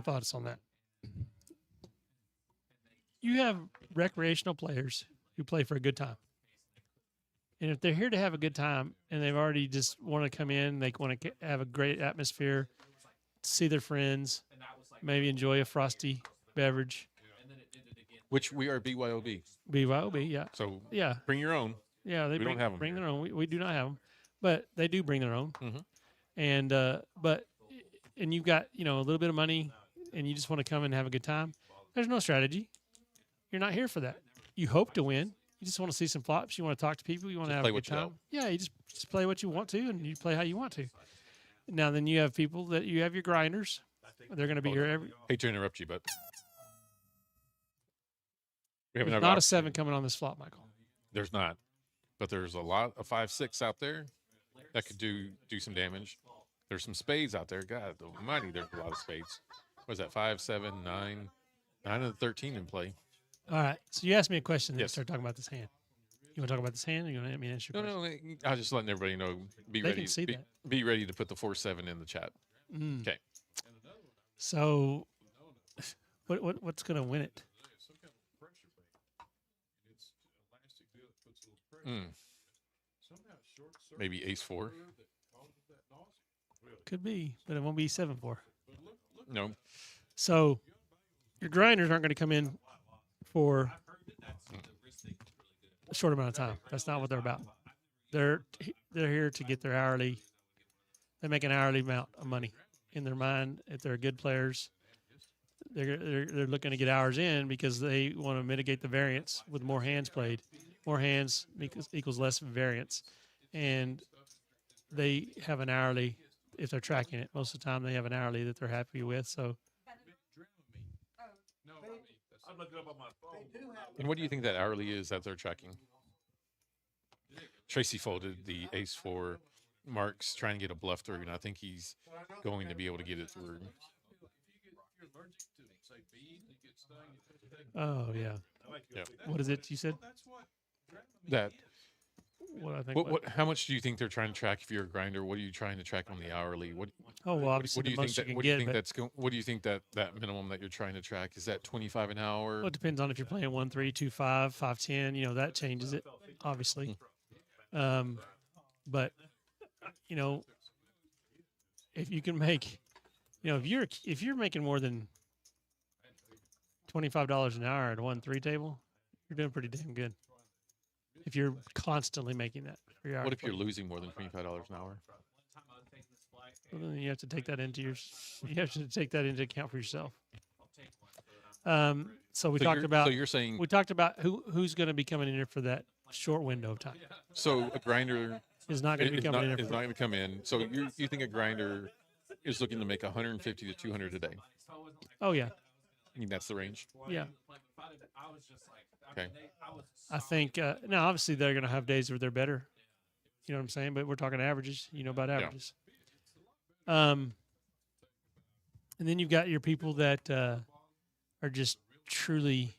thoughts on that. You have recreational players who play for a good time. And if they're here to have a good time and they've already just want to come in, they want to have a great atmosphere, see their friends, maybe enjoy a frosty beverage. Which we are BYOB. BYOB, yeah. So Yeah. bring your own. Yeah, they We don't have 'em bring here. their own. We do not have them, but they do bring their own. Mhm. And and you've got a little bit of money, and you just want to come and have a good time. There's no strategy. You're not here for that. You hope to win. You just want to see some flops. You want to talk to people. You want to Just have play a good what you know. time. Yeah, you just play what you want to, and you play how you want to. Now then, you have people that you have your grinders. They're going to be here every. Hate to interrupt you, but we have There's another not a opportunity. 7 coming on this flop, Michael. There's not, but there's a lot of 5-6 out there that could do some damage. There's some spades out there. God almighty, there's a lot of spades. What is that? 5, 7, 9, 9 of the 13 in play. All right. So you asked me a question. Then Yes. you start talking about this hand. You want to talk about this hand, or you want to let me answer your No, question? no, I was just letting everybody know. Be They ready. can see be, that. be ready to put the 4-7 in the chat. Mm. Okay. So, what's going to win it? Maybe Ace-4. Could be, but it won't be 7-4. No. So, your grinders aren't going to come in for a short amount of time. That's not what they're about. They're here to get their hourly. They make an hourly amount of money in their mind. If they're good players, they're looking to get hours in because they want to mitigate the variance with more hands played. More hands equals less variance, and they have an hourly if they're tracking it. Most of the time, they have an hourly that they're happy with. So I'm looking up on my phone. They do have. And what do you think that hourly is that they're tracking? Tracy folded the ace four. Mark's trying to get a bluff through, and I think he's going to be able to get it through. oh yeah, Yeah. what is it you said? That What I think. what? How much do you think they're trying to track if you're a grinder? What are you trying to track on the hourly? What? Oh well, obviously What do the you think most that? you can What do you get, think but that's? What do you think that minimum that you're trying to track is that 25 an hour? well, it depends on if you're playing 1-3, 2-5, 5-10. You know that changes it, obviously. But you know, if you can make, you know, if you're making more than $25 an hour at a 1-3 table, you're doing pretty damn good. If you're constantly making that for your hour What if you're play. losing more than $25 an hour? Well, then you have to take that into account for yourself. So we talked about So you're saying we talked about who's going to be coming in here for that short window of time. so a grinder Is not going to be is coming not, in here. is not going to come in. So you think a grinder is looking to make 150 to 200 a day? Oh yeah, I mean that's the range. yeah. Okay. I think now obviously they're going to have days where they're better. You know what I'm saying? But we're talking averages. You know about averages. And then you've got your people that are just truly.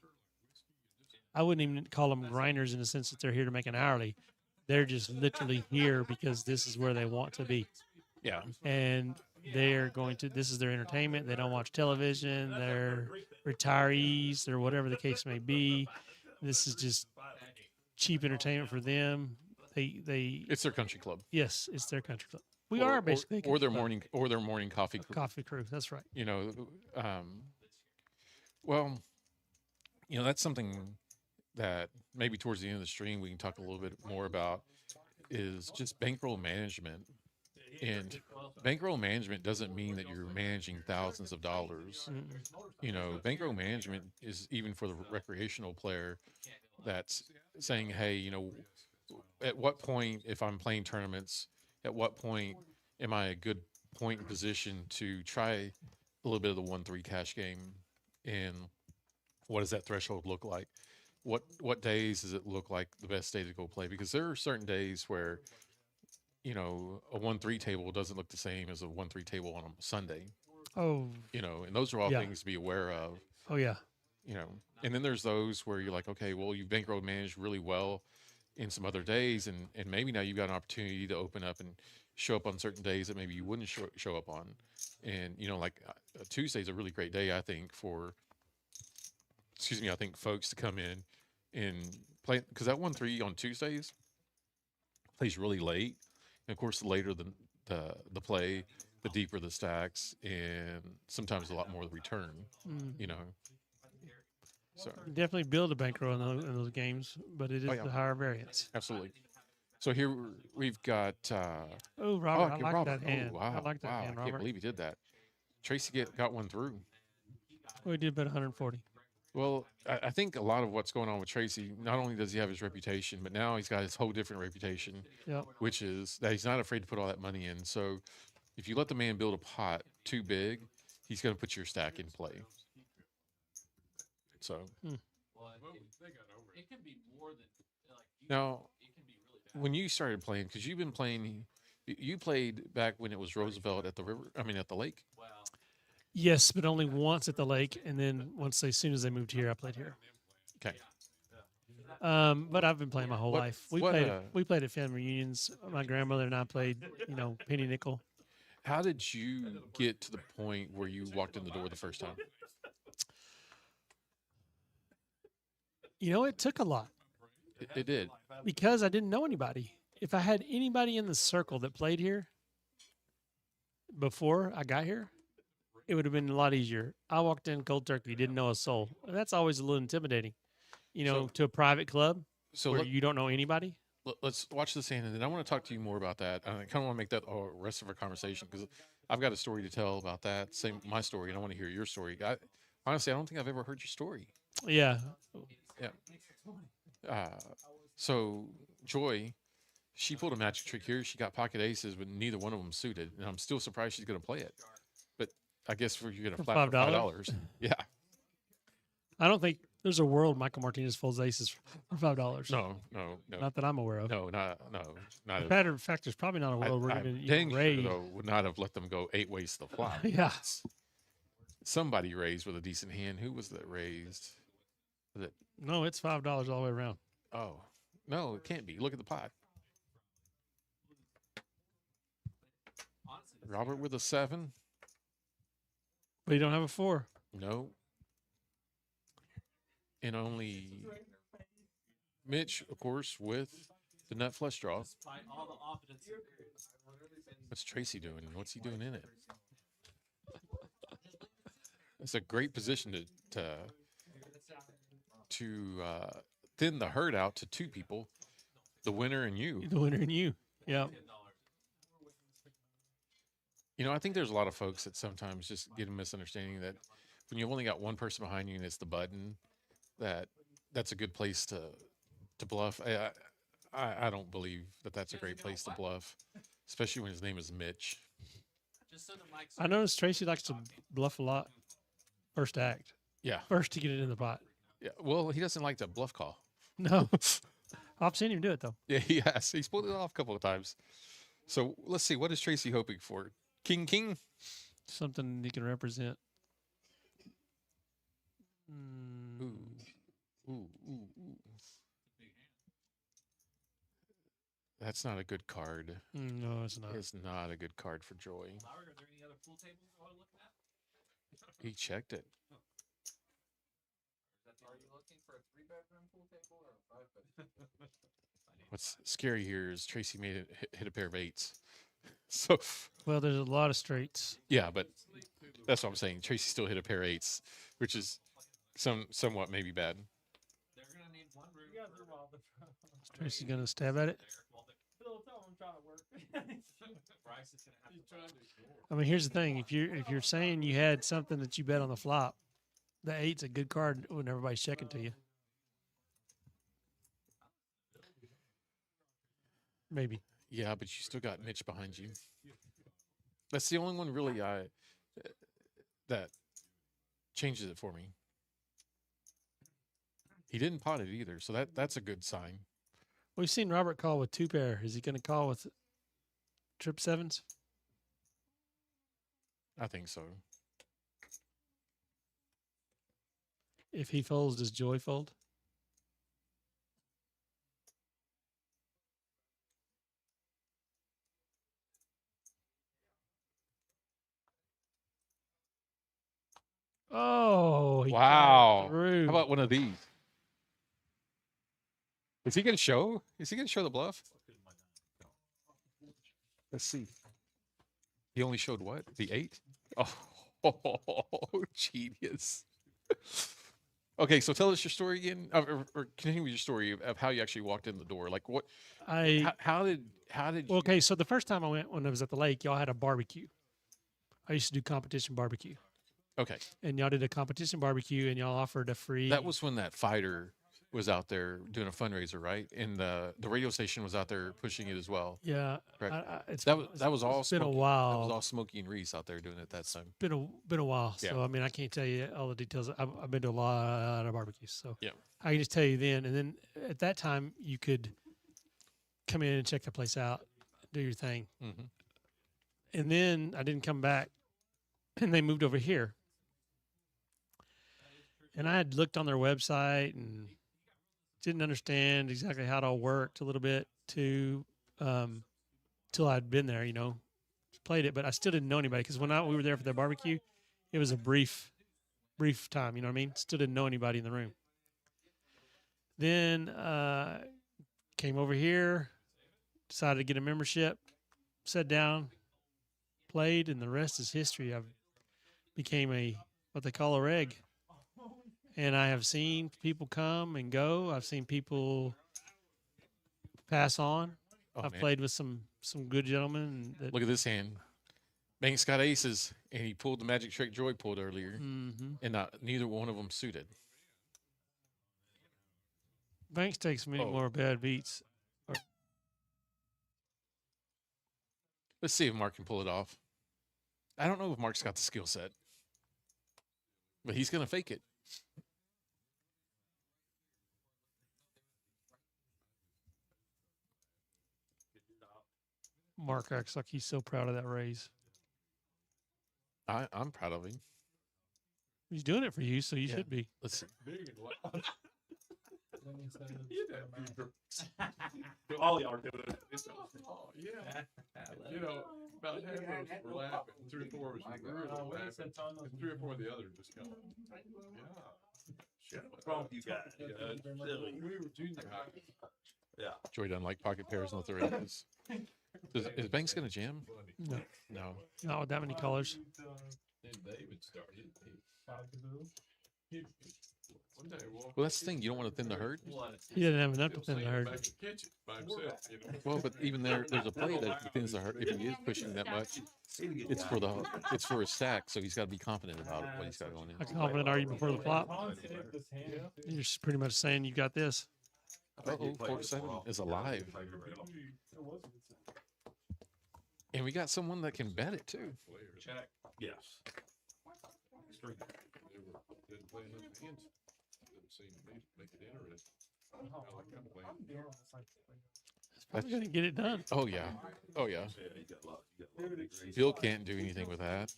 I wouldn't even call them grinders in the sense that they're here to make an hourly. They're just literally here because this is where they want to be. Yeah. And they're going to, this is their entertainment. They don't watch television. They're retirees or whatever the case may be. This is just cheap entertainment for them. They It's their country club. yes, it's their country club. We Or- are basically a or their country club. morning coffee crew. Coffee crew. That's right. You know, well, you know that's something that maybe towards the end of the stream we can talk a little bit more about is just bankroll management. And bankroll management doesn't mean that you're managing thousands of dollars. You know, bankroll management is even for the recreational player that's saying, hey, you know, at what point, if I'm playing tournaments, at what point am I a good point in position to try a little bit of the 1-3 cash game? And what does that threshold look like? What days does it look like the best day to go play? Because there are certain days where, you know, a 1-3 table doesn't look the same as a 1-3 table on a Sunday. Oh, You know, and those are all Yeah. things to be aware of. oh yeah. You know, and then there's those where you're like, okay, well, you bankroll managed really well in some other days, and maybe now you've got an opportunity to open up and show up on certain days that maybe you wouldn't show up on. And you know, like Tuesday's a really great day, I think, for I think folks to come in and play because that 1-3 on Tuesdays plays really late. And of course, the later the play, the deeper the stacks, and sometimes a lot more the return. You know, so Definitely build a bankroll in those games, but it is yeah. the higher variance. absolutely. So here we've got. Oh, Robert, I okay, like Robert. that hand. Oh, wow, I like that wow! hand, I can't Robert. believe he did that. Tracy got one through. We did about 140. Well, I think a lot of what's going on with Tracy, not only does he have his reputation, but now he's got his whole different reputation, Yep. which is that he's not afraid to put all that money in. So if you let the man build a pot too big, he's going to put your stack in play. So It can be more than like now, it can be really bad. when you started playing, because you've been playing, you played back when it was Roosevelt at the river, at the lake. Well, Yes, but only once at the lake, and then as soon as they moved here, I played here. Okay. But I've been playing my whole What- life. what, We played at family reunions. My grandmother and I played, penny nickel. How did you get to the point where you walked in the door the first time? It took a lot It did. because I didn't know anybody. If I had anybody in the circle that played here before I got here, it would have been a lot easier. I walked in cold turkey, didn't know a soul. That's always a little intimidating, So- to a private club. So where you don't know anybody. let's watch this hand, and then I want to talk to you more about that. I kind of want to make that the rest of our conversation because I've got a story to tell about that. Same my story, and I want to hear your story. Honestly, I don't think I've ever heard your story. Yeah. Yeah. So Joy, she pulled a magic trick here. She got pocket aces, but neither one of them suited, and I'm still surprised she's going to play it. But I guess you're going to For flat for $5? $5. Yeah. I don't think there's a world Michael Martinez folds aces for $5. No. Not that I'm aware of. No, not a Matter of fact, there's probably not a world where I even dang sure, raise. though, would not have let them go 8 ways to the flop. Yeah. Somebody raised with a decent hand. Who was that raised? Was it? No, it's $5 all the way around. Oh, no, it can't be. Look at the pot. Robert with a 7. But you don't have a 4. No. And only Mitch, of course, with the nut flush draw. Despite all the offense. What's Tracy doing? What's he doing in it? It's a great position to thin the herd out to 2 people, the winner and you. The winner and you. Yeah. You know, I think there's a lot of folks that sometimes just get a misunderstanding that when you've only got one person behind you and it's the button, that's a good place to bluff. I don't believe that that's a great place to bluff, especially when his name is Mitch. Just so the mics. I noticed Tracy likes to bluff a lot. First act. Yeah. First to get it in the pot. Yeah. Well, he doesn't like to bluff call. No. I've seen him do it, though. Yeah, he has. He's pulled it off a couple of times. So let's see. What is Tracy hoping for? King? Something he can represent. Ooh. That's not a good card. No, it's not. It's not a good card for Joy. Are there any other pool tables you want to look at? He checked it. Are you looking for a 3-bedroom pool table or a 5-bedroom? What's scary here is Tracy made it hit a pair of 8s. So Well, there's a lot of straights. yeah, but that's what I'm saying. Tracy still hit a pair of 8s, which is somewhat maybe bad. They're gonna need one room. You guys are wild. Is Tracy going to stab at it? Phil, tell him I'm trying to work. Bryce is gonna have He's to trying to. I mean, here's the thing. If you're saying you had something that you bet on the flop, the 8's a good card when everybody's checking to you. Maybe. Yeah, but you still got Mitch behind you. That's the only one really that changes it for me. He didn't pot it either, so that's a good sign. We've seen Robert call with 2 pair. Is he going to call with trip 7s? I think so. If he folds, does Joy fold? Oh, he got Wow. through. How about one of these? Is he going to show? Is he going to show the bluff? Let's see. He only showed what? The 8? Oh, genius. Okay, so tell us your story again, or continue with your story of how you actually walked in the door. Like what? How did you? Okay, so the first time I went when I was at the lake, y'all had a barbecue. I used to do competition barbecue, Okay, and y'all did a competition barbecue, and y'all offered a free. that was when that fighter was out there doing a fundraiser, right? And the radio station was out there pushing it as well. Yeah, Correct. it's That was all. it's been a Smokey- while. That was all Smokey and Reese out there doing it that time. been a while. Yeah. So I mean, I can't tell you all the details. I've been to a lot of barbecues, so Yeah. I can just tell you then. And then at that time, you could come in and check the place out, do your thing. Mhm. And then I didn't come back, and they moved over here. And I had looked on their website and didn't understand exactly how it all worked a little bit too, till I'd been there, played it, but I still didn't know anybody because when we were there for the barbecue, it was a brief time. You know what I mean? Still didn't know anybody in the room. Then came over here, decided to get a membership, sat down, played, and the rest is history. I became what they call a reg. And I have seen people come and go. I've seen people pass on. Oh, I've man. played with some good gentlemen. That, Look at this hand. Banks got aces, and he pulled the magic trick Joy pulled earlier, Mhm. and neither one of them suited. Banks takes many Oh. more bad beats. Let's see if Mark can pull it off. I don't know if Mark's got the skill set, but he's going to fake it. Mark acts like he's so proud of that raise. I'm proud of him. He's doing it for you, so you Yeah. should be. Let's see. Big and loud. All y'all are doing it. Oh, yeah. You know, about half of us were laughing. 3 or 4 of us were really laughing. And 3 or 4 of the others just going, yeah. Shit, what's wrong with you guys? You know, it's silly. We were junior high. Yeah. Joy doesn't like pocket pairs unless they're aces. Is Banks going to jam? No, No. not with that many colors. Then David started. Well, that's the thing. You don't want to thin the herd. He didn't have enough to thin the herd. Well, but even there's a play that if he thins the herd. If he is pushing that much, it's for a stack. So he's got to be confident about what he's got going in. How confident are you before the flop? You're just pretty much saying you got this. Uh-oh, 47 is alive. And we got someone that can bet it too. Check. Yes. Probably gonna get it done. Oh yeah. Oh yeah. Bill can't do anything with that.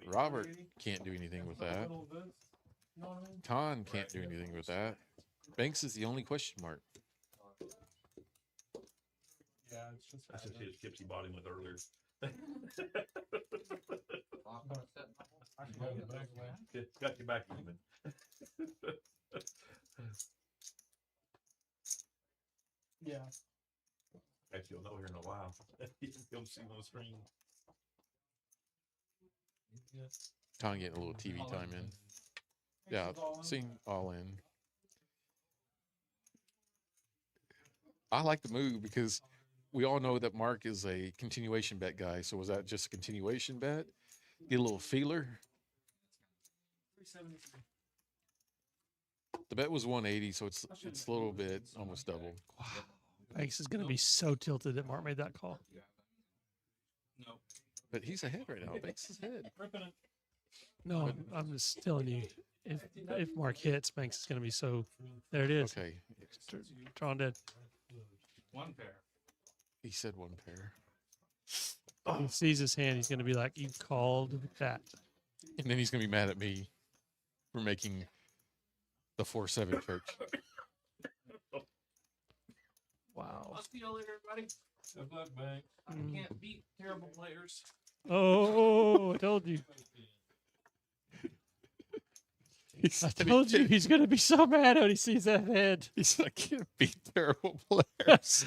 Robert can't do anything with that. Con can't do anything with that. Banks is the only question mark. That's just his chips he bought him with earlier. Got you back even. Yeah. Actually, you'll know here in a while. You'll see on the screen. Con getting a little TV time in. Yeah, seeing all in. I like the move because we all know that Mark is a continuation bet guy. So was that just a continuation bet? Get a little feeler. The bet was 180, so it's a little bit almost double. Wow. Banks is gonna be so tilted that Mark made that call. But he's ahead right now. Banks is ahead. No, I'm just telling you, if Mark hits, Banks is gonna be so. There it is. Okay. Drawn dead. One pair. He said one pair. He sees his hand. He's gonna be like, "You called that." And then he's going to be mad at me for making the 4-7 church. Wow. I'll see you later, everybody. Good luck, man. I can't beat terrible players. Oh, I told you. I told you he's gonna be so mad when he sees that head. He said, I can't beat terrible players.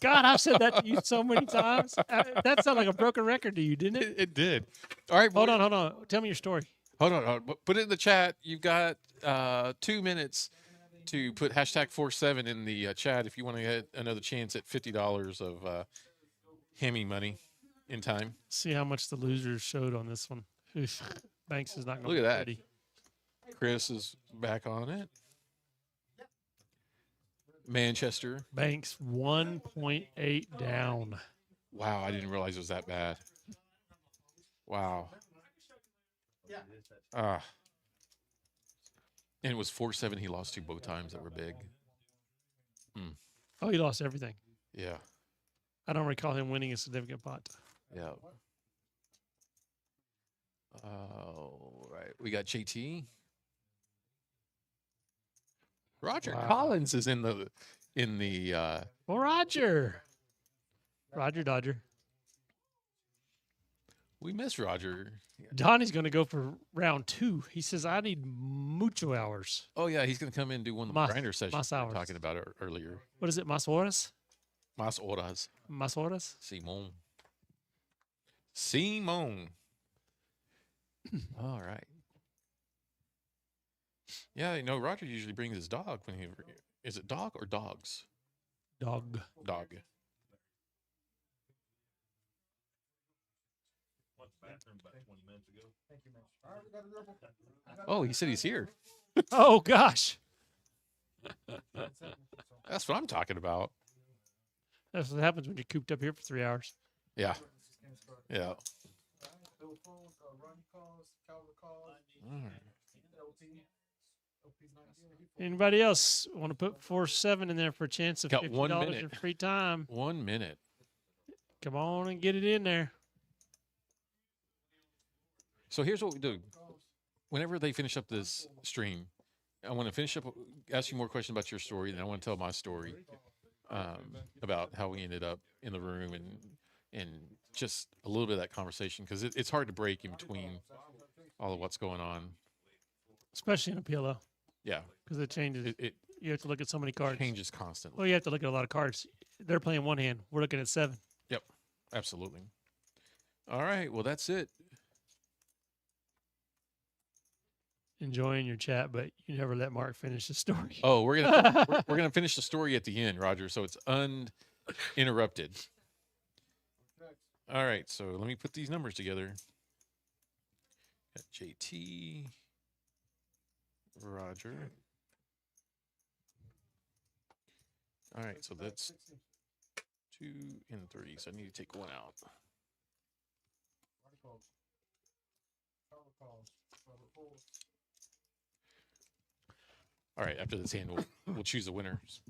God, I've said that to you so many times. That sounded like a broken record to you, didn't it? It did. All right. Hold on. Tell me your story. Hold on. Put it in the chat. You've got 2 minutes to put hashtag 47 in the chat if you want to get another chance at $50 of Hemi money in time. See how much the losers showed on this one. Oof. Banks is not going Look to at be that. ready. Chris is back on it. Manchester. Banks 1.8 down. Wow, I didn't realize it was that bad. Wow. Ah. And it was 4-7. He lost 2 both times that were big. Oh, he lost everything. Yeah. I don't recall him winning a significant pot. Yeah. All right. We got JT. Roger Wow. Collins is in the Well, Roger Dodger. we miss Roger. Donnie's going to go for round 2. He says, I need mucho hours. Oh yeah, he's gonna come in and do one of the Mas- grinder sessions mas we were hours. talking about earlier. What is it? Mas horas? Mas horas. Mas horas? Simon. Simon. All right. Yeah, Roger usually brings his dog when he. Is it dog or dogs? Dog. Dog. Went to the bathroom about 20 minutes ago. Thank you, Mitch. All right, we got a dribble. Oh, he said he's here. Oh gosh, That's what I'm talking about. that's what happens when you're cooped up here for 3 hours. Yeah. Yeah. Bill phones, run calls, Calvin calls, All right. LP. LP's not here. Anybody else want to put 4-7 in there for a chance of Got 1 $50 minute. in free time? 1 minute. Come on and get it in there. So here's what we do. Whenever they finish up this stream, I want to finish up, ask you more questions about your story, then I want to tell my story about how we ended up in the room and just a little bit of that conversation because it's hard to break in between all of what's going on. Especially in a PLO Yeah, because it changes. it You have to look at so many cards. changes constantly. Well, you have to look at a lot of cards. They're playing one hand. We're looking at 7. Yep, absolutely. All right, well that's it. Enjoying your chat, but you never let Mark finish the story. Oh, we're gonna finish the story at the end, Roger. So it's uninterrupted. All right, so let me put these numbers together. Got JT, Roger. All right, so that's 2 and 3. So I need to take 1 out. Run calls. Calvin calls. Rubber pulls. All right, after this hand, we'll choose the winners.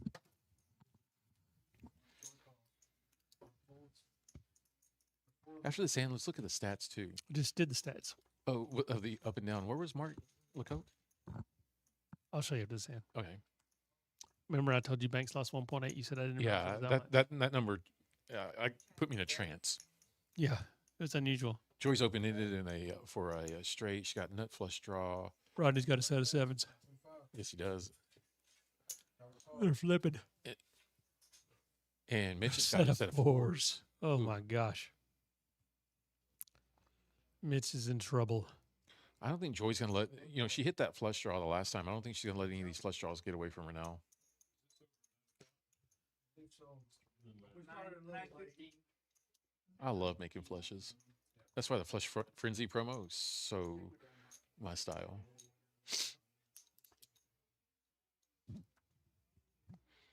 After this hand, let's look at the stats too. Just did the stats. Oh, of the up and down. Where was Mark Lacote? I'll show you after this hand. Okay. Remember I told you Banks lost 1.8? You said I didn't. Yeah, remember it was that number put me in a trance. Yeah, it was unusual. Joy's open-ended in for a straight. She got nut flush draw. Rodney's got a set of 7s. Yes, he does. They're flipping. And Mitch has got a set of 4s. Oh Ooh. my gosh. Mitch is in trouble. I don't think Joy's gonna let she hit that flush draw the last time. I don't think she's gonna let any of these flush draws get away from her now. I love making flushes. That's why the flush frenzy promo is so my style.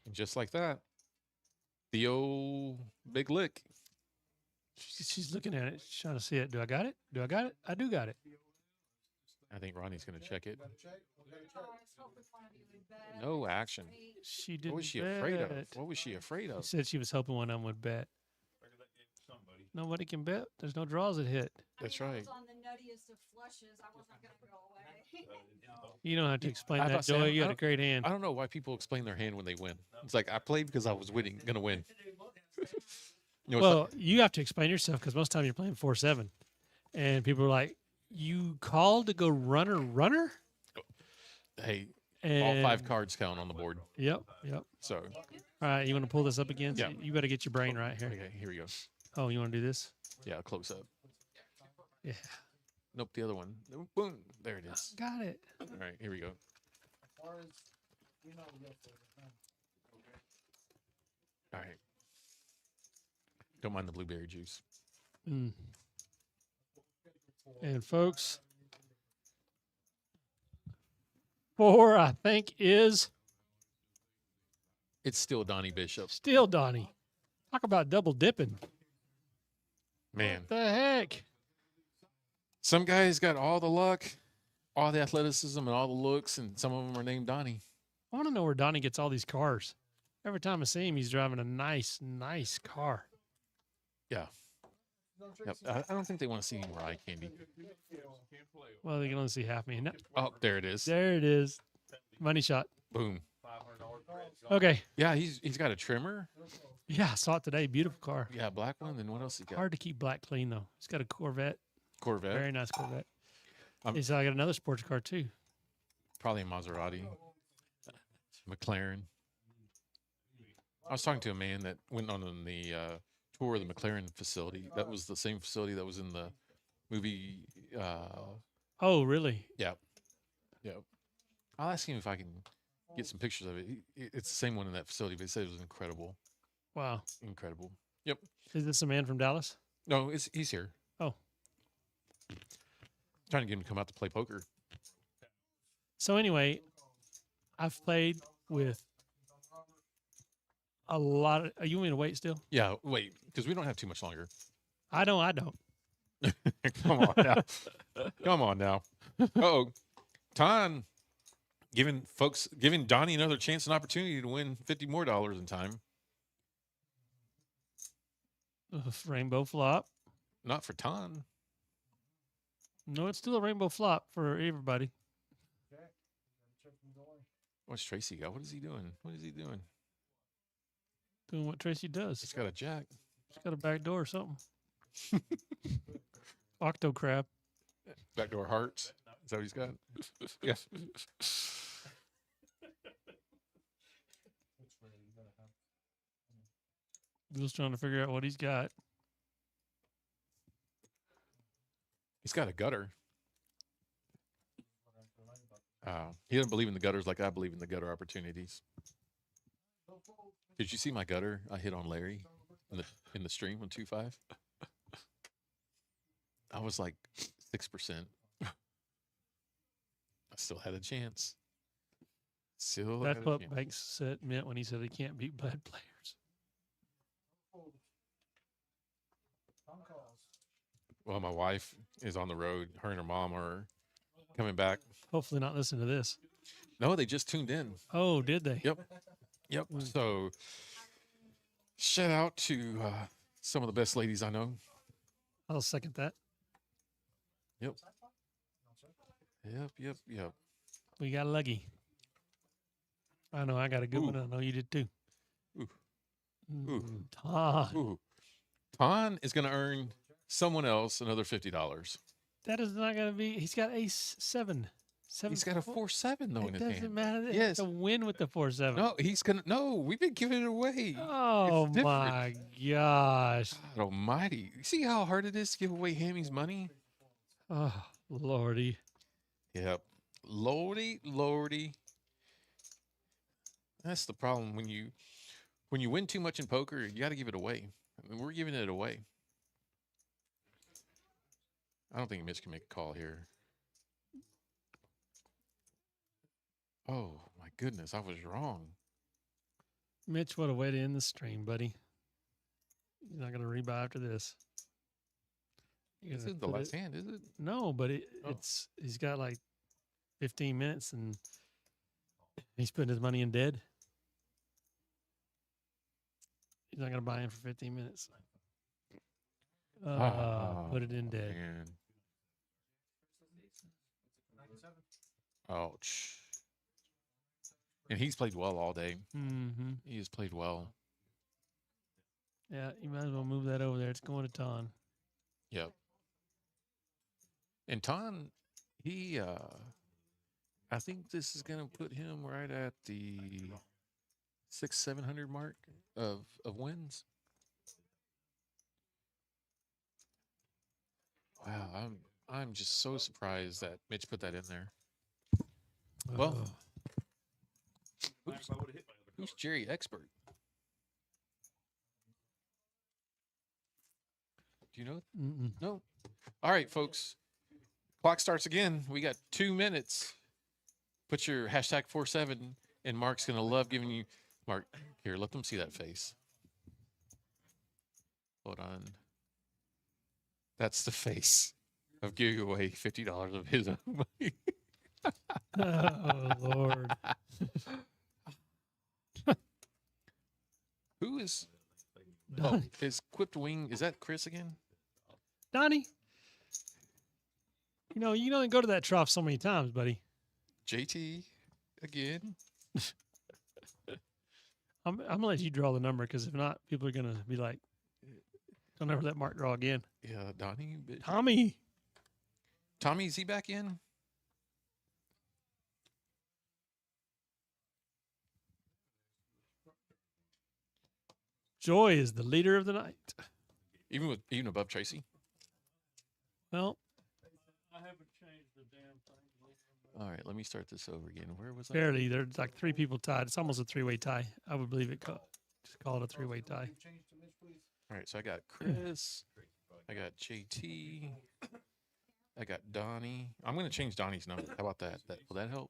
And just like that, the old big lick. She's looking at it. She's trying to see it. Do I got it? Do I got it? I do got it. I think Ronnie's going to check it. Got a check? We got a Oh, check. I was hoping one of you would bet. No action. She didn't What was she afraid of? bet. What was she afraid She of? said she was hoping one of them would bet. Figured that gave somebody. Nobody can bet. There's no draws that hit. That's I right. was on the nuttiest of flushes. I wasn't going to go away. You don't have to explain I that, thought so. Joy. You I had a don't- great hand. I don't know why people explain their hand when they win. It's like I played because I was winning, going to win. It's Well, you have to explain yourself because most time you're playing 4-7, and people are like, "You called to go runner." like, hey, And all 5 cards count on the board. Yep. So, All right, you want to pull this up again? Yeah. You better get your brain right here. okay, here we go. Oh, you want to do this? Yeah, close up. Yeah. Nope, the other one. Nope, boom, there it is. Got it. All right, here we go. As far as, yes, sir. All right. Don't mind the blueberry juice. Mm. And folks, 4 I think is It's still Donnie Bishop. still Donnie. Talk about double dipping. Man, What the heck? some guys got all the luck, all the athleticism, and all the looks, and some of them are named Donnie. I want to know where Donnie gets all these cars. Every time I see him, he's driving a nice car. Yeah. Yep. I don't think they want to see any more eye candy. Well, they can only see half me. No, Oh, there it is. there it is. Money shot. Boom. Okay. Yeah, he's got a trimmer. Yeah, I saw it today. Beautiful car. Yeah, black one. Then what else he got? Hard to keep black clean though. He's got a Corvette. Corvette. Very nice Corvette. Um, He's got another sports car too. Probably a Maserati. McLaren. I was talking to a man that went on the tour of the McLaren facility. That was the same facility that was in the movie. Oh, really? Yeah. I'll ask him if I can get some pictures of it. It's the same one in that facility, but he said it was incredible. Wow. Incredible. Yep. Is this a man from Dallas? No, he's here. Oh. Trying to get him to come out to play poker. So anyway, I've played with a lot of. You want me to wait still? Yeah, wait, because we don't have too much longer. I don't. Come on now. Come on now. Oh, Ton giving Donnie another chance and opportunity to win $50 more in time. Rainbow flop. Not for Ton. No, it's still a rainbow flop for everybody. What's Tracy got? What is he doing? What is he doing? Doing what Tracy does. He's got a jack. He's got a back door or something. Octo crab. Backdoor hearts. Is that what he's got? Yes. Just trying to figure out what he's got. He's got a gutter. He doesn't believe in the gutters like I believe in the gutter opportunities. Did you see my gutter I hit on Larry in the stream on 2.5? I was like 6%. I still had a chance. That's what Banks said meant when he said he can't beat bad players. Well, my wife is on the road. Her and her mom are coming back. Hopefully not listen to this. No, they just tuned in. Oh, did they? Yep. Yep. So shout out to some of the best ladies I know. I'll second that. Yep. Yep. We got lucky. I know I got a good one. I know you did too. Ooh. Ooh. Ton. Ooh. Ton is going to earn someone else another $50. That is not going to be. He's got ace seven. He's got a 4-7 though in It his doesn't hand. matter. Yes. It's a win with the 4-7. No, he's gonna. No, we've been giving it away. Oh It's different. my gosh. God almighty! You see how hard it is to give away Hammy's money? Oh lordy. Yep. Lordy. That's the problem when you win too much in poker. You got to give it away. I mean, we're giving it away. I don't think Mitch can make a call here. Oh my goodness, I was wrong. Mitch, what a way to end the stream, buddy. You're not gonna rebuy after this. You're This gonna isn't the put last it- hand, is it? No, but Oh. it's he's got like 15 minutes and he's putting his money in dead. He's not gonna buy in for 15 minutes. Put it in dead. Man. Ouch. And he's played well all day. Mm-hmm. He has played well. Yeah, you might as well move that over there. It's going to Ton. Yep. And Ton, he I think this is gonna put him right at the 600-700 mark of wins. Wow, I'm just so surprised that Mitch put that in there. Well, who's Jerry Expert? Do you know? Mm-mm. No. All right, folks. Clock starts again. We got 2 minutes. Put your hashtag 47, and Mark's gonna love giving you. Mark, here, let them see that face. Hold on. That's the face of giving away $50 of his own money. Oh Lord. Who is? Oh, Donnie. is Quipped Wing? Is that Chris again? Donnie. You know, you can only go to that trough so many times, buddy. JT again? I'm gonna let you draw the number because if not, people are gonna be like, "Don't ever let Mark draw again." Yeah, Donnie. Tommy. Tommy, is he back in? Joy is the leader of the night. Even above Tracy? Well, I haven't changed the damn thing. All right, let me start this over again. Where was I? Barely. There's like 3 people tied. It's almost a 3-way tie. I would believe it. Just call it a 3-way tie. All right, so I got Chris. I got JT. I got Donnie. I'm going to change Donnie's number. How about that? Will that help?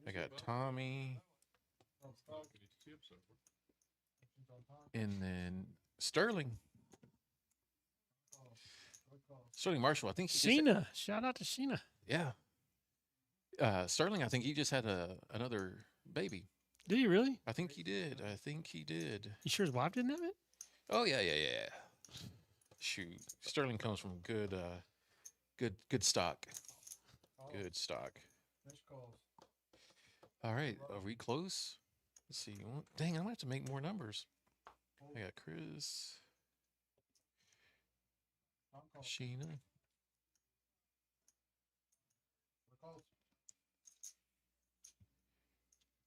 I got Tommy. And then Sterling. Sterling Marshall. I think he just, Sheena. Shout out to Sheena. yeah. Sterling, I think he just had another baby. Did you really? I think he did. You sure his wife didn't have it? Oh yeah. Shoot, Sterling comes from good stock. Good stock. All right, are we close? Let's see. Dang, I'm gonna have to make more numbers. I got Chris, Sheena.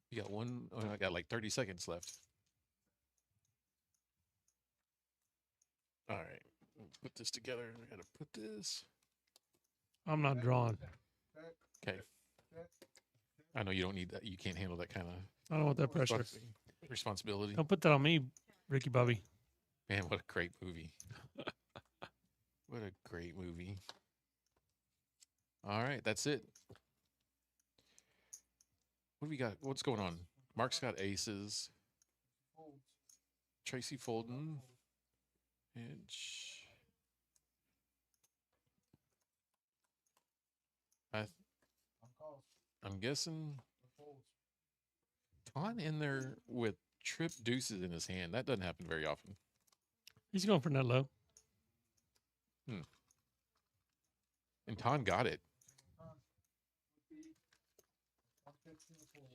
You got one. Oh, I got like 30 seconds left. All right, put this together. I gotta put this. I'm not drawing. Okay. I know you don't need that. You can't handle that kind of I don't want that pressure. responsibility. Don't put that on me, Ricky Bobby. Man, what a great movie. What a great movie. All right, that's it. What do we got? What's going on? Mark's got aces. Tracy Folden. And I'm guessing Ton in there with trip deuces in his hand. That doesn't happen very often. He's going for net low. And Ton got it.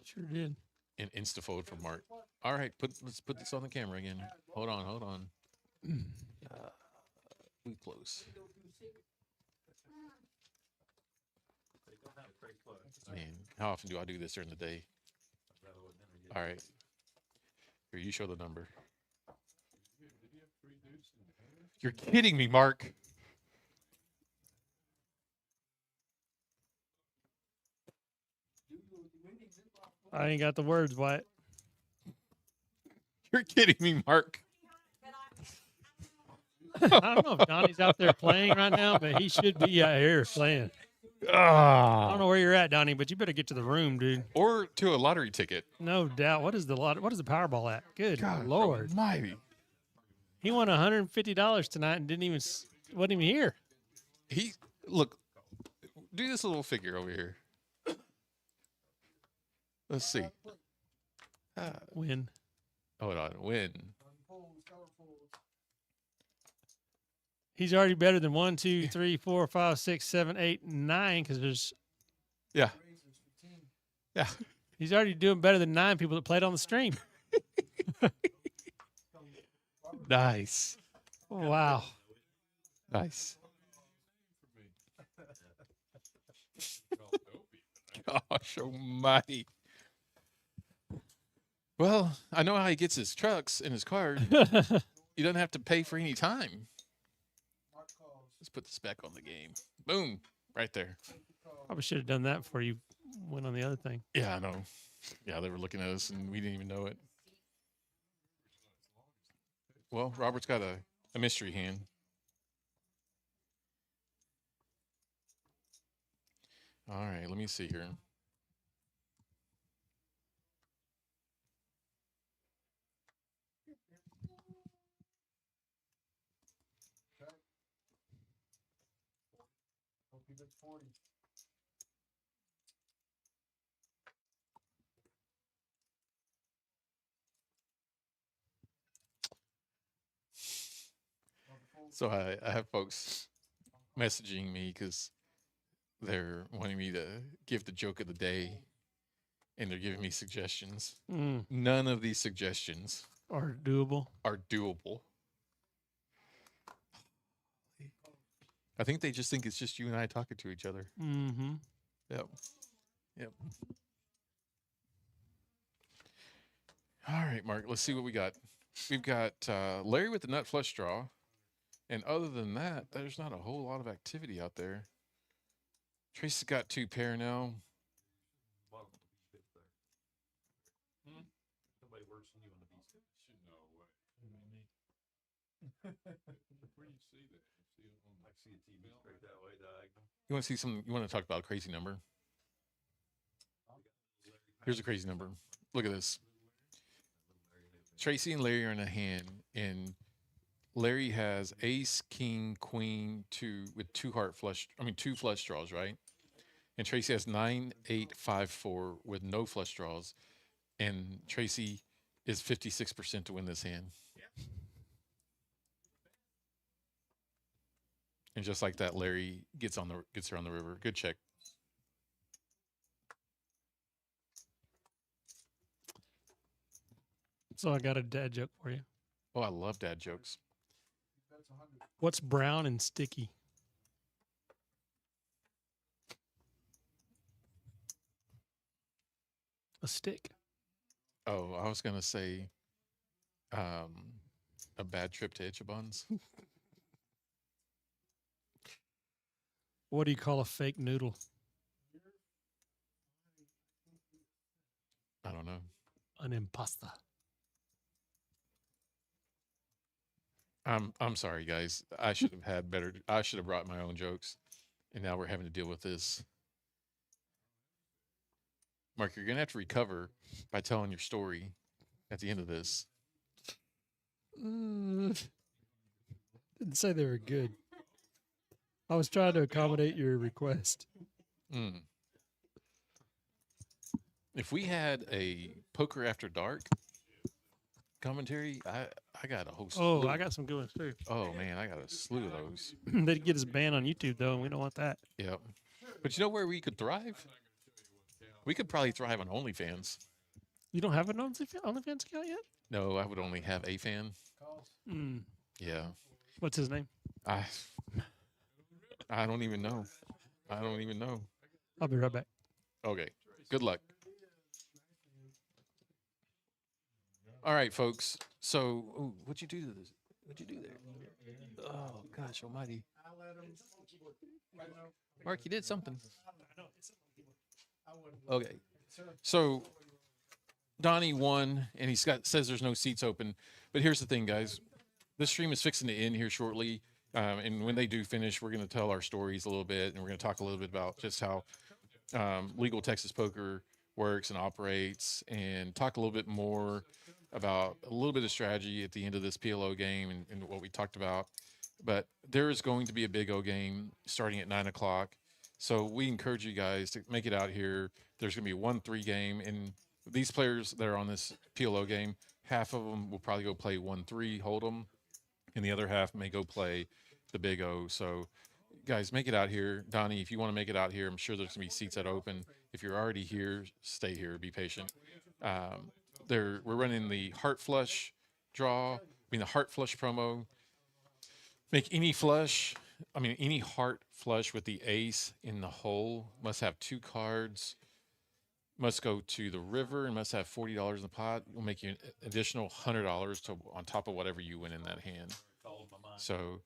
Sure did. An insta fold from Mark. All right, let's put this on the camera again. Hold on. We close. Man, how often do I do this during the day? All right. Here, you show the number. You're kidding me, Mark. I ain't got the words, Wyatt. You're kidding me, Mark. I don't know if Donnie's out there playing right now, but he should be out here playing. I Ah. don't know where you're at, Donnie, but you better get to the room, dude. Or to a lottery ticket. No doubt. What is the Powerball at? Good God, Lord. almighty. He won $150 tonight and wasn't even here. Look, do this little figure over here. Let's see. Win. Hold on. Win. He's already better than 1, 2, 3, 4, 5, 6, 7, 8, 9 because there's. Yeah. Yeah. He's already doing better than 9 people that played on the stream. Nice. Wow. Nice. Gosh almighty. Well, I know how he gets his trucks and his card. He doesn't have to pay for any time. Let's put this back on the game. Boom. Right there. Probably should have done that before you went on the other thing. Yeah, I know. Yeah, they were looking at us and we didn't even know it. Well, Robert's got a mystery hand. All right, let me see here. Hope he gets 40. So I have folks messaging me because they're wanting me to give the joke of the day, and they're giving me suggestions. None of these suggestions Or doable. are doable. I think they just think it's just you and I talking to each other. Mm-hmm. Yep. All right, Mark, let's see what we got. We've got Larry with the nut flush draw. And other than that, there's not a whole lot of activity out there. Tracy's got 2 pair now. Where do you see that? You see it on, I see a TV straight that way, diagonal. You want to see some? You want to talk about a crazy number? Here's a crazy number. Look at this. Tracy and Larry are in a hand, and Larry has ace, king, queen, two with two heart flush. I mean, two flush draws, right? And Tracy has 9, 8, 5, 4 with no flush draws, and Tracy is 56% to win this hand. And just like that, Larry gets her on the river. Good check. So I got a dad joke for you. Oh, I love dad jokes. What's brown and sticky? A stick. Oh, I was gonna say, a bad trip to Itchabuns. What do you call a fake noodle? I don't know. An impasta. I'm sorry, guys. I should have had better. I should have brought my own jokes, and now we're having to deal with this. Mark, you're gonna have to recover by telling your story at the end of this. Didn't say they were good. I was trying to accommodate your request. Mm. If we had a poker after dark commentary, I got a whole. Oh, slew. I got some good ones too. Oh man, I got a slew of those. They'd get us banned on YouTube though, and we don't want that. Yep. But you know where we could thrive? We could probably thrive on OnlyFans. You don't have an OnlyFans account yet? No, I would only have a fan. Mm. Yeah. What's his name? I don't even know. I don't even know. I'll be right back. Okay. Good luck. All right, folks. So, ooh, what'd you do to this? What'd you do there? Oh gosh almighty. Mark, you did something. Okay. So Donnie won, and says there's no seats open. But here's the thing, guys. This stream is fixing to end here shortly. And when they do finish, we're going to tell our stories a little bit, and we're going to talk a little bit about just how legal Texas poker works and operates, and talk a little bit more about a little bit of strategy at the end of this PLO game and what we talked about. But there is going to be a big O game starting at 9 o'clock. So we encourage you guys to make it out here. There's going to be 1-3 game, and these players that are on this PLO game, half of them will probably go play 1-3 Hold'em, and the other half may go play the Big O. So, guys, make it out here. Donnie, if you want to make it out here, I'm sure there's going to be seats that open. If you're already here, stay here. Be patient. We're running the Heart Flush draw. The Heart Flush promo. Make any heart flush with the ace in the hole. Must have 2 cards. Must go to the river and must have $40 in the pot. Will make you an additional $100 on top of whatever you win in that hand. So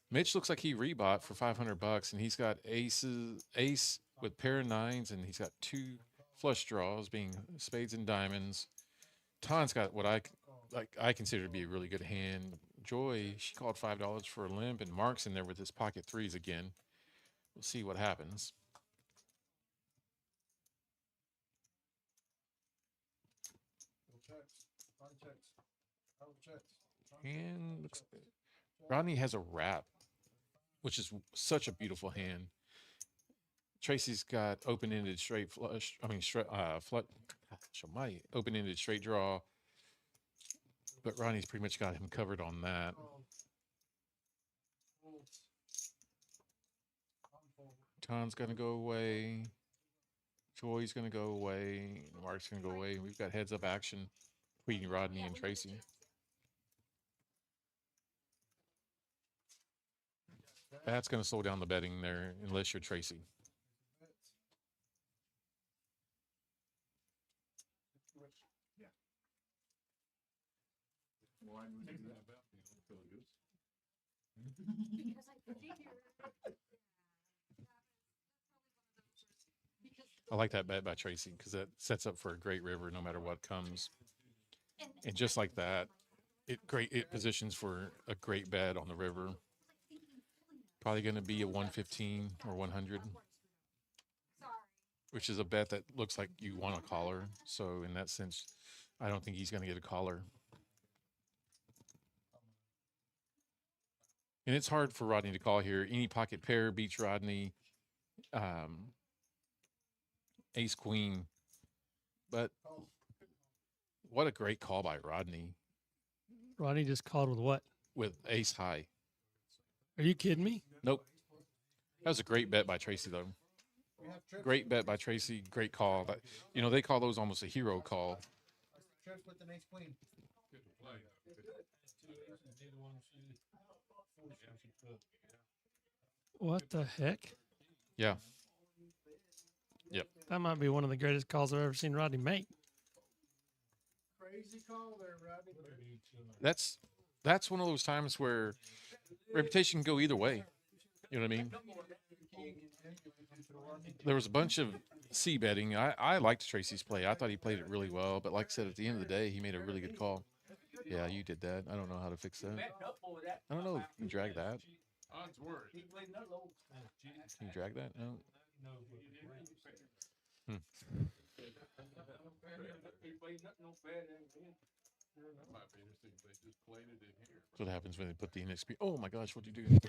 Mitch looks like he rebought for $500, and he's got ace with pair of 9s, and he's got 2 flush draws, being spades and diamonds. Ton's got what I consider to be a really good hand. Joy, she called $5 for a limp, and Mark's in there with his pocket 3s again. We'll see what happens. And looks Rodney has a wrap, which is such a beautiful hand. Tracy's got open-ended straight flush. Open-ended straight draw. But Ronnie's pretty much got him covered on that. Ton's going to go away. Joy's going to go away. Mark's going to go away. We've got heads-up action between Rodney and Tracy. That's going to slow down the betting there unless you're Tracy. I like that bet by Tracy because that sets up for a great river no matter what comes. And just like that, it positions for a great bet on the river. Probably going to be a 115 or 100, which is a bet that looks like you want a caller. So in that sense, I don't think he's going to get a caller. And it's hard for Rodney to call here. Any pocket pair beats Rodney. Ace queen. But what a great call by Rodney Rodney just called with what? with ace high. Are you kidding me? Nope. That was a great bet by Tracy, though. Great bet by Tracy. Great call. That, they call those almost a hero call. Trips with an ace queen. What the heck? Yeah. Yep. That might be one of the greatest calls I've ever seen Rodney make. Crazy call there, Rodney. That's one of those times where reputation can go either way. You know what I mean? There was a bunch of C betting. I liked Tracy's play. I thought he played it really well. But like I said, at the end of the day, he made a really good call. Yeah, you did that. I don't know how to fix that. I don't know. Can you drag that? Odds were. Can you drag that? No. That might be interesting if they just played it in here. That's what happens when they put the NXP. Oh my gosh, what'd you do?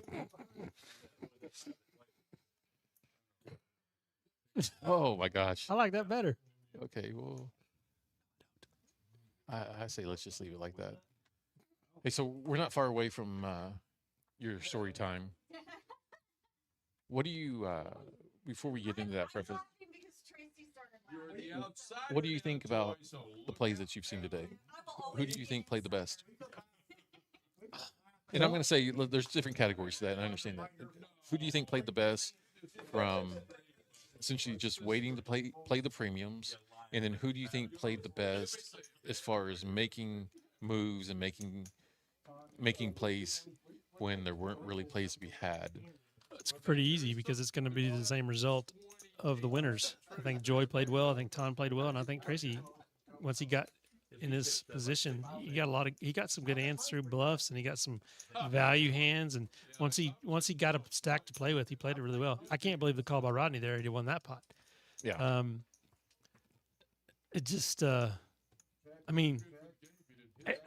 Oh my gosh. I like that better. Okay, well, I say let's just leave it like that. Hey, so we're not far away from your story time. What do you, before we get into that preface, You're the outsider. what do you think now, about Joy, so the plays that you've seen today? Who do you think played the best? And I'm going to say look, there's different categories to that, and I understand that. Who do you think played the best from essentially just waiting to play the premiums, and then who do you think played the best as far as making moves and making plays when there weren't really plays to be had? It's pretty easy because it's going to be the same result of the winners. I think Joy played well. I think Tom played well, and I think Tracy, once he got in his position, he got some good hands through bluffs, and he got some value hands. And once he got a stack to play with, he played it really well. I can't believe the call by Rodney there. He won that pot. Yeah. It just, I mean,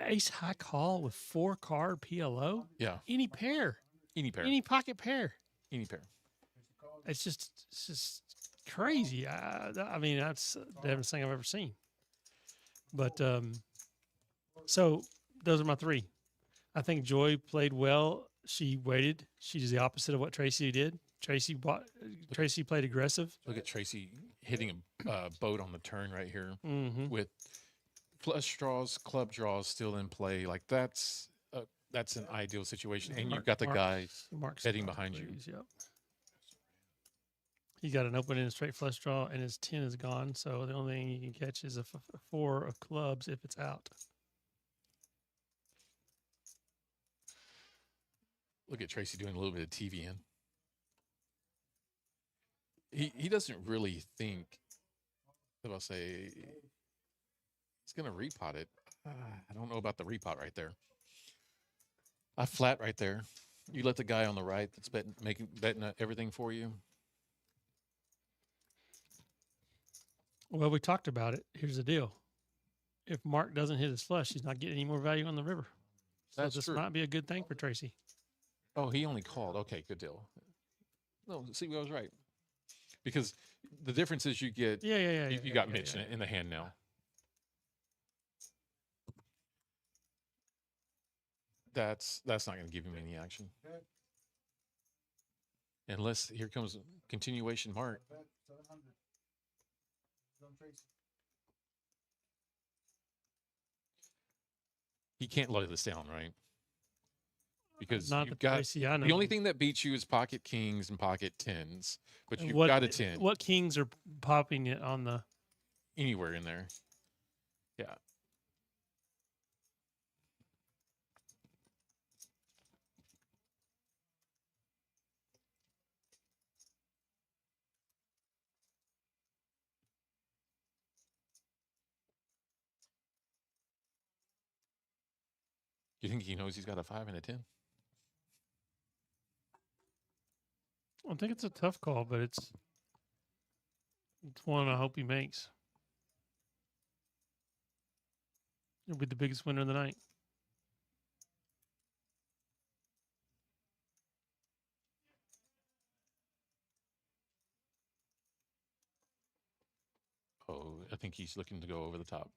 ace high call with 4-card PLO. Yeah. Any pair, Any pair. any pocket pair. Any pair. It's just crazy. I mean, that's the damnest thing I've ever seen. But so those are my three. I think Joy played well. She waited. She did the opposite of what Tracy did. Tracy played aggressive. Look at Tracy hitting a boat on the turn right here Mm-hmm. with flush draws, club draws still in play. Like that's an ideal situation, and you've got the guys Mark's heading behind you. Yep. He got an open and a straight flush draw, and his 10 is gone. So the only thing you can catch is a 4 of clubs if it's out. Look at Tracy doing a little bit of TVN. He doesn't really think. I'll say he's gonna repot it. I don't know about the repot right there. I flat right there. You let the guy on the right that's betting everything for you. Well, we talked about it. Here's the deal. If Mark doesn't hit his flush, he's not getting any more value on the river. So That's this true. might be a good thing for Tracy. Oh, he only called. Okay, good deal. No, see, I was right. Because the difference is you get you got Mitch in the hand now. That's not going to give him any action. Unless here comes a continuation mark. He can't lay this down, right? Because Not you've the got Tracy I know. the only thing that beats you is pocket kings and pocket tens, but And you've what- got a 10 What kings are popping it on the? anywhere in there. Yeah. You think he knows he's got a 5 and a 10? I think it's a tough call, but it's one I hope he makes. He'll be the biggest winner of the night. Oh, I think he's looking to go over the top.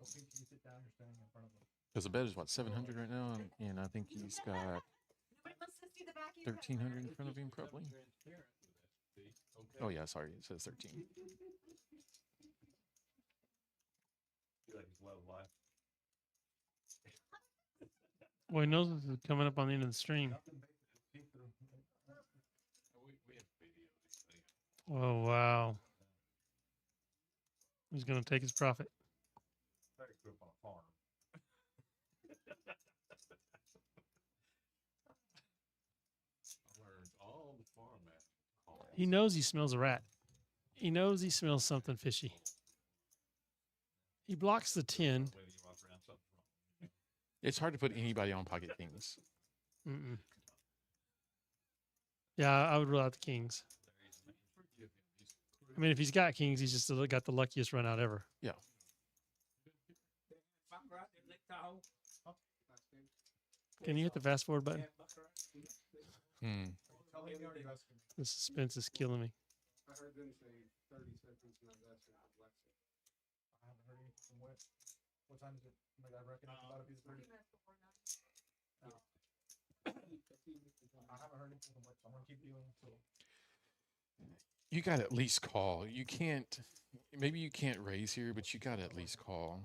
Because the bet is what, 700 right now, and I think he's got Nobody wants to see the back of your 1300 in front of him probably. Oh yeah, sorry, it says 13. Feel like he's love life. Well, he knows this is coming up on the end of the stream. Oh, wow. He's going to take his profit. I grew up on a farm. I learned all the farm math. He knows he smells a rat. He knows he smells something fishy. He blocks the 10. Whether you walk around something wrong. It's hard to put anybody on pocket kings. Mm-mm. Yeah, I would rule out the kings. I mean, if he's got kings, he's just got the luckiest run out ever. Yeah. Can you hit the fast forward button? Hmm. The suspense is killing me. I heard them say 30 seconds, and that's it. I haven't heard anything from West. What time is it? Like, I reckon it's about to be the 30. I haven't heard anything from West. I'm gonna keep dealing until. You got to at least call. You can't, maybe you can't raise here, but you got to at least call.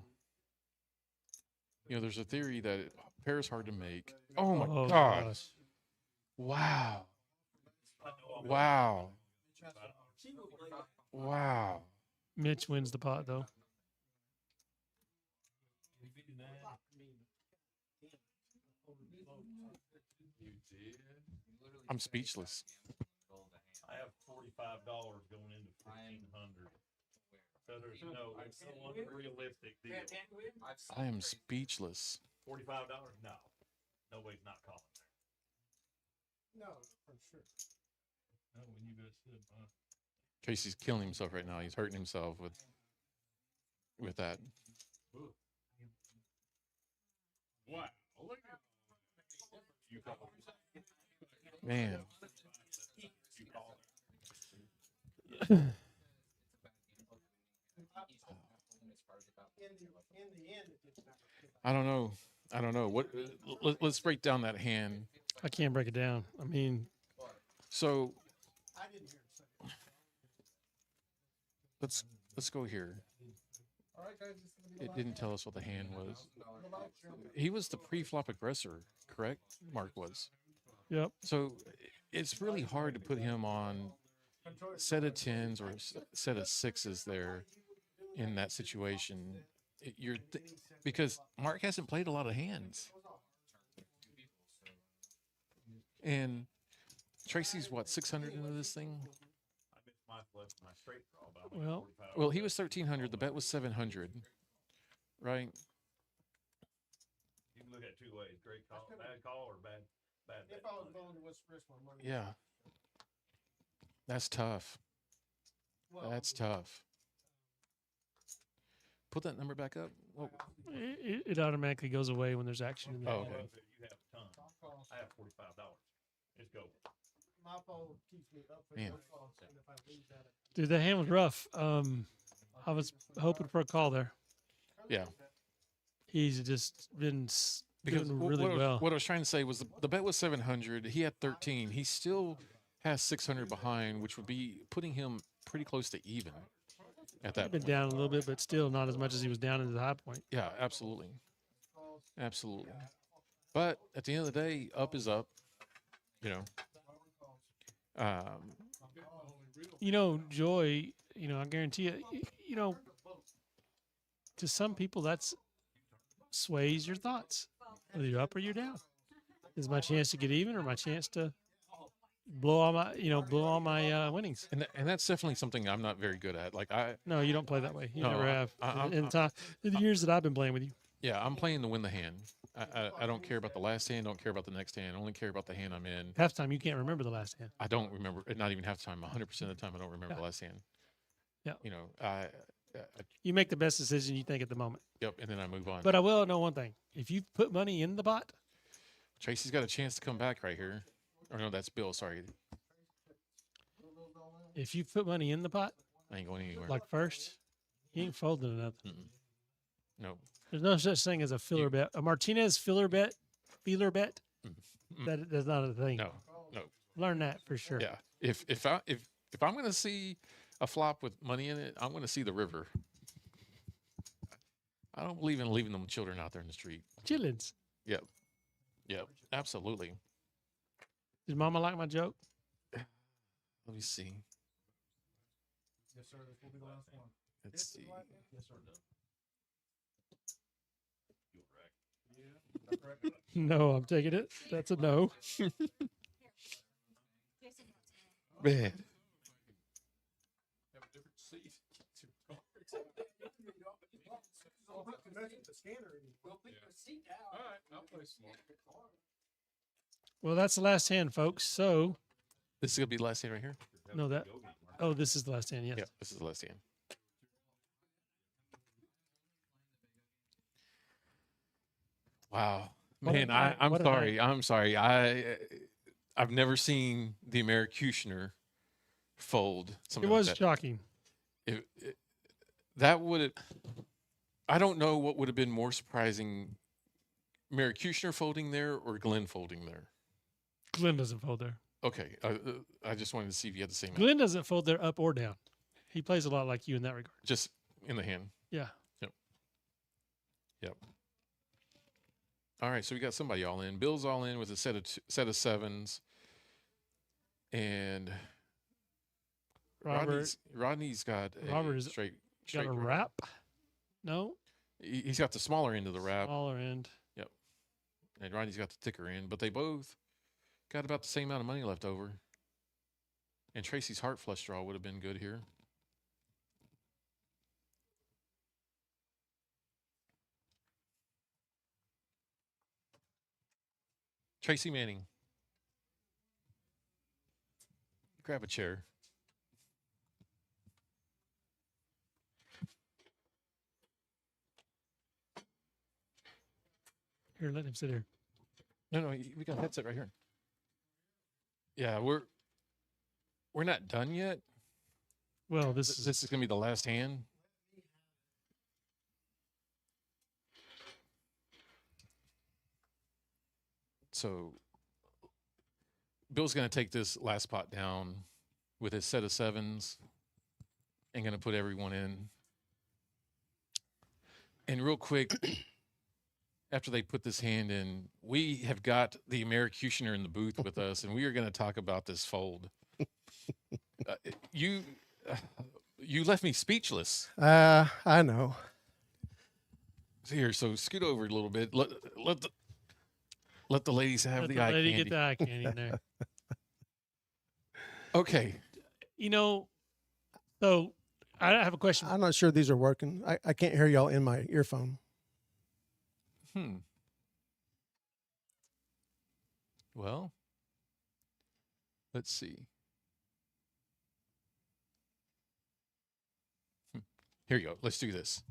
You know, there's a theory that pair is hard to make. Oh my gosh. Wow. Wow. Wow. Mitch wins the pot, though. I'm speechless. I have $45 going into 1,500. So there's no, it's so unrealistic deal. I am speechless. $45? No. Nobody's not calling there. No, for sure. No, when you guys said, Tracy's killing himself right now. He's hurting himself with that. wow, look at you call Man. you call In the end, it gets back. I don't know. I don't know. What let's break down that hand. I can't break it down. I mean, So I didn't hear it say. let's go here. All right, guys, this is gonna be the It last didn't one. tell us what the hand was. The last round. He was the pre-flop aggressor, correct? Mark was. yep. So it's really hard to put him on set of tens or set of sixes there in that situation. Because Mark hasn't played a lot of hands, and Tracy's what 600 into this thing. I missed my flip, my straight draw, but I'm Well- 45. Well, he was 1300. The bet was 700, right? You can look at it two ways: great call, bad call, or bad bet. If I was going to West risk my money. Yeah, that's tough. Well, That's tough. Put that number back up. Well, It automatically goes away when there's action in there. Oh, All okay. of it, you have a ton. I have $45. Let's go. my phone keeps me up for Man. no cost, and if I lose that, Dude, that hand was rough. I was hoping for a call there. yeah. He's just been Because doing really well. what I was trying to say was the bet was 700. He had 13. He still has 600 behind, which would be putting him pretty close to even at that Been point. down a little bit, but still not as much as he was down into the high point. Yeah, absolutely. Absolutely. But at the end of the day, up is up. You know. You know, joy, I guarantee you, to some people that's sways your thoughts. Whether you're up or you're down. Is my chance to get even or my chance to blow all my winnings? and that's definitely something I'm not very good at. Like No, you don't play that way. You No, never have. I'm- in the years that I've been playing with you. yeah, I'm playing to win the hand. I don't care about the last hand. Don't care about the next hand. I only care about the hand I'm in. Half time you can't remember the last hand. I don't remember. Not even half the time. 100% of the time, I don't remember Yeah. the last hand. Yeah. You know, You make the best decision you think at the moment. yep, and then I move on. But I will know one thing: if you put money in the pot, Tracy's got a chance to come back right here. Or no, that's Bill. Sorry, if you put money in the pot, I ain't going anywhere. like first, you ain't folding nothing. No. There's no such thing as a filler bet. A Martinez feeler bet. That's not a thing. No. No. Learn that for sure. Yeah. If I'm going to see a flop with money in it, I'm going to see the river. I don't believe in leaving them children out there in the street. Chillins. Yep. Yep. Absolutely. Did Mama like my joke? Let me see. Yes, sir. This will be the last one. Let's see. Yes, sir. No, I'm taking it. That's a no. Jason, Man. Have a different seat. We'll put your seat down. All right, I'll play small. Well, that's the last hand, folks. So, This is going to be the last hand right here? no, that. Oh, this is the last hand. Yes. Yeah, this is the last hand. Wow. What a Man, night, I'm what a sorry. I'm sorry. I've never seen the Americutioner fold. It Something was like that. shocking. That would. I don't know what would have been more surprising, Americutioner folding there or Glenn folding there. Glenn doesn't fold there. Okay, I just wanted to see if you had the same. Glenn doesn't fold there up or down. He plays a lot like you in that regard. Just in the hand. Yeah. Yep. All right, so we got somebody all in. Bill's all in with a set of sevens, and Robert Rodney's got a Robert is- straight got a river. wrap. No, He's got the smaller end of the wrap, smaller end. and Rodney's got the thicker end. But they both got about the same amount of money left over. And Tracy's heart flush draw would have been good here. Tracy Manning. Grab a chair. Here, let him sit here. No, we got a headset right here. Yeah, we're not done yet. Well, This is gonna be the last hand. So Bill's gonna take this last pot down with his set of sevens and gonna put everyone in. And real quick, after they put this hand in, we have got the Americutioner in the booth with us, and we are going to talk about this fold. You left me speechless. I know. Here, so scoot over a little bit. Let the ladies have Let the the eye lady candy. get the eye candy in there. Okay, You know, so I have a question. I'm not sure these are working. I can't hear y'all in my earphone. Well, let's see. Here you go. Let's do this.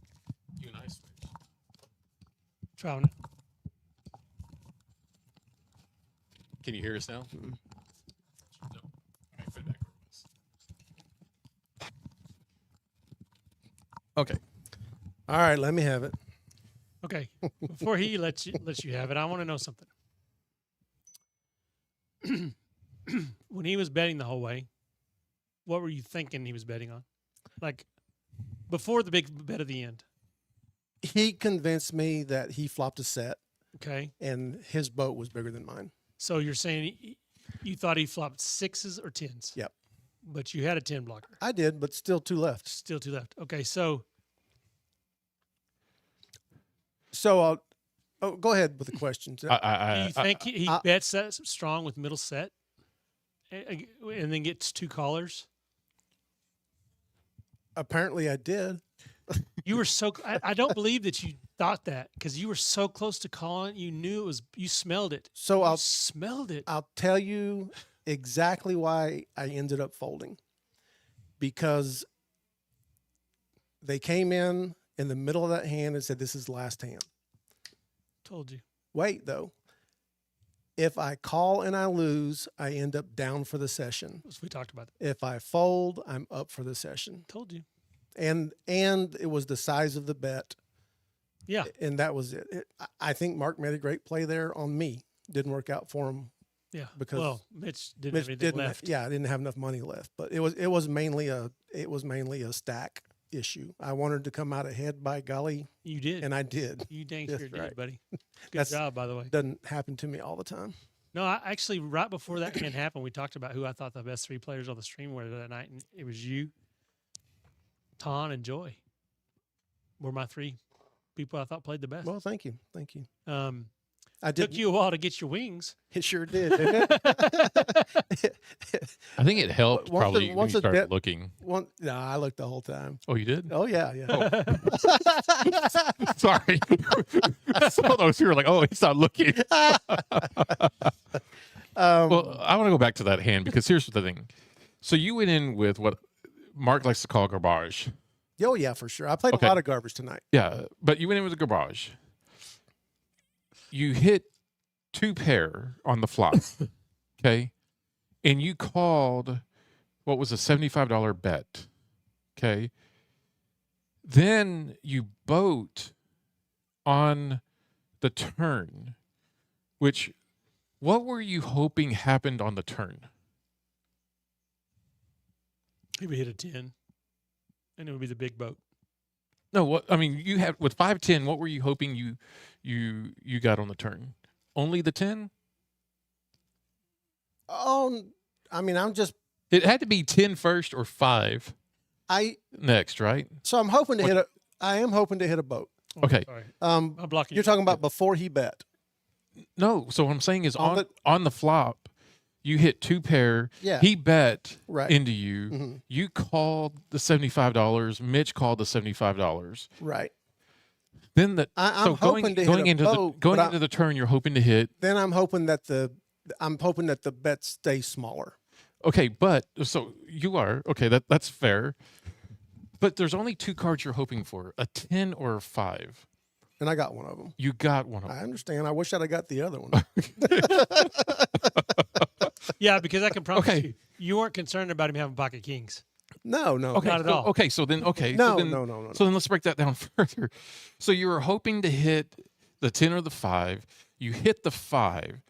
You and I switch. Trying it. Can you hear us now? No. All right, put it back where it was. Okay. All right, let me have it. Okay, before he lets you have it, I want to know something. When he was betting the whole way, what were you thinking he was betting on? Like before the big bet at the end. He convinced me that he flopped a set Okay, and his boat was bigger than mine. so you're saying you thought he flopped sixes or tens? Yep. But you had a 10 blocker. I did, but still two left. Still two left. Okay, so So go ahead with the questions. do you think he bets that strong with middle set and then gets two callers? Apparently I did. You were so. I don't believe that you thought that because you were so close to calling. You knew it was. You smelled it. So You smelled it. I'll tell you exactly why I ended up folding. Because they came in the middle of that hand and said, "This is last hand." Told you. Wait, though. If I call and I lose, I end up down for the session. We talked about that. If I fold, I'm up for the session. Told you. And it was the size of the bet, Yeah. and that was it. I think Mark made a great play there on me. Didn't work out for him. Yeah. Because well, Mitch didn't Mitch have anything didn't. left. Yeah, I didn't have enough money left. But it was mainly a stack issue. I wanted to come out ahead, by golly, You did. and I did. You dang That's sure right. did, buddy. Good That's- job, by the way. Doesn't happen to me all the time. No, I actually right before that hand happened, we talked about who I thought the best 3 players on the stream were that night, and it was you, Ton, and Joy. Were my 3 people I thought played the best. Well, thank you. I Took did. you a while to get your wings. It sure did. Didn't it? I think it helped Once probably the- when once you the started bet- looking. No, I looked the whole time. Oh, you did? Oh yeah, yeah. Sorry. Some of those who were like, oh, he's not looking. Well, I want to go back to that hand because here's the thing. So you went in with what Mark likes to call garbage. Oh yeah, for sure. I played Okay. a lot of garbage tonight. Yeah, but you went in with a garbage. You hit 2 pair on the flop, okay? And you called what was a $75 bet, okay? Then you boat on the turn, which what were you hoping happened on the turn? He would hit a 10, and it would be the big boat. No, what I mean, you had with 5-10, what were you hoping you got on the turn? Only the 10? Oh, I mean, It had to be 10 first or 5 I next, right? so I'm hoping to hit a. I am hoping to hit a boat. Okay. Sorry. I'm blocking You're you. talking about before he bet. No, so what I'm saying is On on the flop, you hit 2 pair. Yeah. He bet Right. into you. Mhm. You called the $75. Mitch called the $75. Right. Then I'm hoping to hit a into boat, going but into the turn, you're hoping to hit. Then I'm hoping that the bet stays smaller. Okay, but so you are okay. That's fair. But there's only 2 cards you're hoping for: a 10 or a 5. And I got one of them. You got one of I them. understand. I wish I'd have got the other one. Yeah, because I can promise Okay. you weren't concerned about him having pocket kings. No, no. Okay, Not at so, all. okay. So then, okay. No, so then, no. So then let's break that down further. So you were hoping to hit the 10 or the 5. You hit the 5.